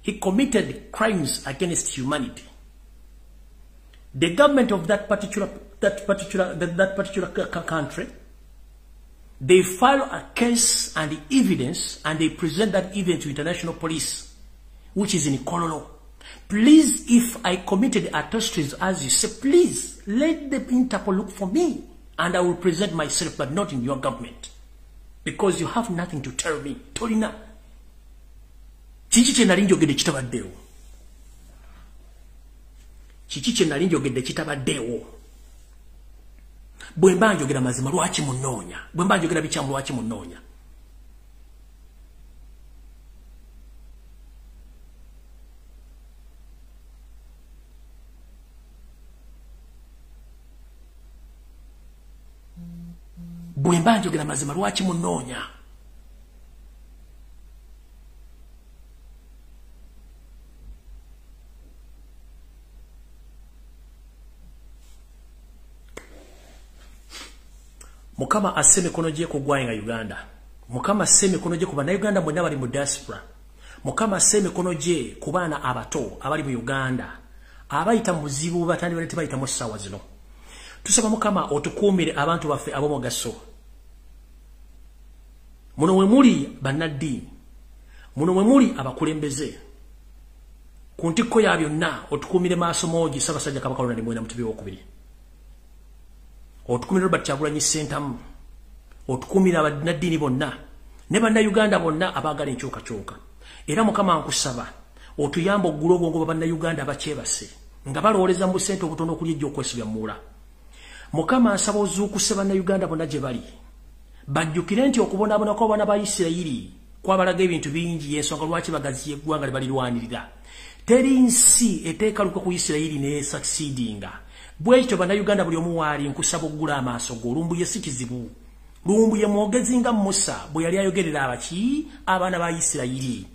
he committed crimes against humanity, the government of that particular country, they file a case and evidence and they present that evidence to international police, which is in Kololo. Please, if I committed atrocities as you say, please let the Interpol look for me and I will present myself, but not in your government. Because you have nothing to tell me. Tolina. Chichiche nalinjogedde kitabaddewo. Chichiche nalinjogedde kitabaddewo. Bwe mba njogera mazima lwaki munoonya. Bwe mba njogera bikyamu lwaki munoonya. Bwe mba njogera mazima lwaki munoonya. Mukama asse mikono gye ku ggwanga Uganda. Mukama asse mikono gye ku bannayuganda bonna bali mu diaspora. Mukama asse mikono gye ku baana abato abali mu Uganda abayita mu buzibu batandi bali tebayita mu ssaawa zino. Tusaba Mukama otukuumire abantu baffe ab'omugaso. Muno mwe muli bannaddiini, muno mwe muli abakulembeze. Ku ntikko ya byonna otukuumire maaso moogi Ssaabasajja Kabaka Ronald Muwenda Mutebi w'okubiri. Otukumira Robert Kyagulanyi Ssentamu, otukumira abannaddiini bonna ne bannayuganda bonna abaagala enkyukakyuka. Era Mukama nkusaba otuyamba oggula obwongo bannayuganda abakyebase nga balowooleza mu busente obutono okuli ejja okwesibya muula. Mukama nsaba ozuukuse bannayuganda bonna gye bali bajjukire nti okubonaabona kw'abaana ba Isirayiri kwabalaga ebintu bingi, y'ensonga lwaki bagaziya eggwanga lye balirwanirira. Teri nsi eteekaluka ku Isirayiri ne succeedinga. Bwekyo bannayuganda buli omu waali nkusaba oggula amaaso go. Lumbuye si kizibu. Lumbuye mwogezi nga Musa bwe yali ayogerera abaki abaana ba Isirayiri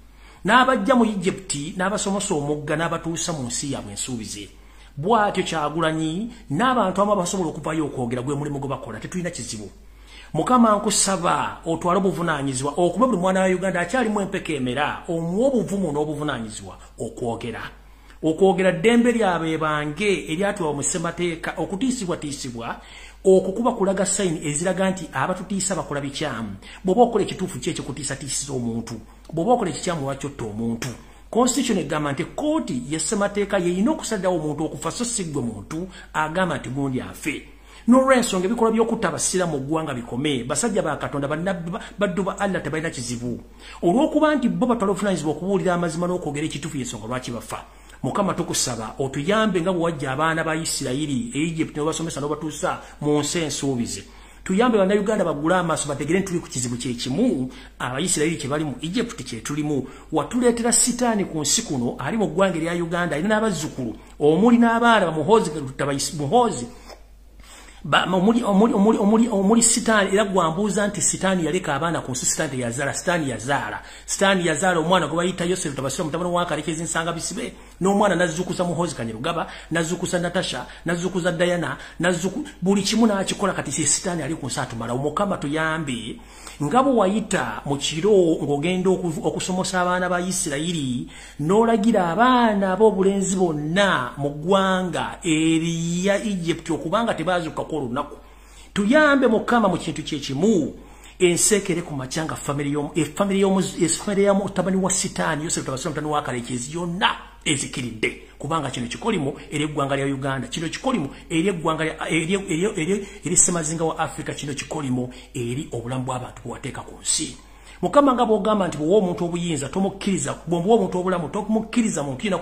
n'abajja mu Egypti n'abasomosa omugga n'abatuusa mu nsi yaabwe ensuubize. Bw'atyo Kyagulanyi n'abantu abamu abasobola okuvayo okwogera gwe mulimu gwe bakola, tetulina kizibu. Mukama nkusaba otwale obuvunaanyizibwa okuba buli mwana wa Uganda akyalimu empeka emera omuwa obuvumu n'obuvunaanyizibwa okwogera ddembe lyabwe bange eryatuwa mu ssemateeka okutiisibwatiisibwa okukuba kulaga sayini eziraga nti abatutiisa bakola bikyamu. Bw'oba okola ekituufu ki ekikutiisatiisiza omuntu, bw'oba okola ekikyamu lwakyotta omuntu. Constitution egamba nti kooti y'essemateeka yeyina okusaddawo omuntu okufa so si ggwe muntu agamba nti gundi afe. N'olw'ensonga ebikolwa by'okutta abasiraamu mu ggwanga bikome. Basajja ba Katonda baddu ba Allah tebalina kizibu. Olw'okuba nti bo batwala obuvunaanyizibwa okubuulira amazima n'okwogera ekituufu y'ensonga lwaki bafa. Mukama tukusaba otuyambe nga bwe wajja abaana ba Isirayiri e Egypt n'obasomesa n'obatuusa mu nsi ensuubize. tuyambe bana Uganda bagula amaso bategere tuli ku kizibu kye kimu abayisirayiri kye bali mu Egypt kye tulimu watuletera sitaani ku nsi kuno ali mu ggwanga lya Uganda ina n'abazzukulu omuli n'abaana bamuhozi muhozi omuli sitaani era gwambuuza nti sitaani yaleka abaana ku nsi sitaani yazaala omwana gwe bayita Yosefu tabasira mutabani wa Kalekezi nsanga bisibe n'omwana nazzukuza muhozi Kanyerugaba nazzukuza Natasha nazzukuza Diana buli kimu n'akikola kati sitaani ali ku nsi atumala Omukama tuyambe ngabo wayita mu kiro ng'ogenda okusomosa abaana ba Isirayiri n'olagira abaana b'obulenzi bonna mu ggwanga eriya Egypt okubanga tebazuka ko lunaku tuyambe Mukama mu kintu kye kimu ensekere ku machanga family ya mutabani wa sitaani Yosefu tabasira mutabani wa Kalekezi yonna ezikiridde kubanga kino kikolimo eri eggwanga lya Uganda kino kikolimo eri eggwanga eri semazinga wa Africa kino kikolimo eri obulamu bw'abantu bwateeka ku nsi Mukama nga bw'ogamba nti bw'owa omuntu obuyinza tomukkiriza bw'owa omuntu obulamu tomukkiriza muntu yina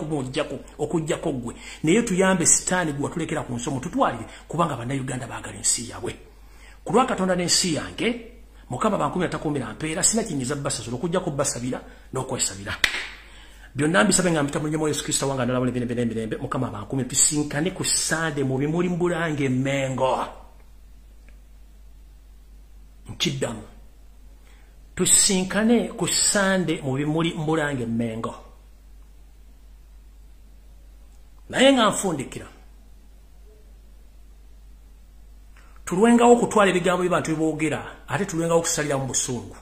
okujjako gwe naye tuyambe sitaani gwe watulekera ku nsi omututwalire kubanga bannayuganda baagala ensi yaabwe ku lwa Katonda n'ensi yange Mukama bankumi atakuumira mpeera sina kinyiza basasula okujjako basabira n'okwesabira byonna mbisabe nga mpita mu Yesu Kristo wanga ndalabula emirembe Mukama bankumi tusinkane ku Sande mu bimuli Mbulange Mengo nkiddamu tusinkane ku Sande mu bimuli Mbulange Mengo naye nga nfundikira tulwengawo okutwala ebigambo by'abantu byeboogera ate tulwengawo okusalira mu busungu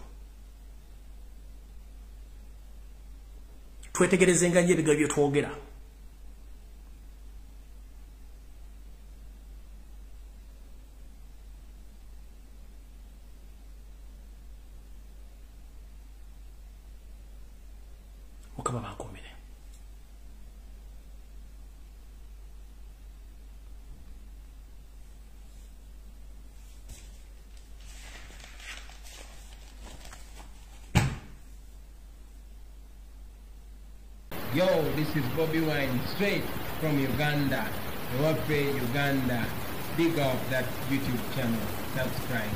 twetegerezenga nnyo ebigambo bye twogera Mukama bankomere Yo, this is Bobby Wine, straight from Uganda. Ewaffe, Uganda. Big up that YouTube channel. Subscribe.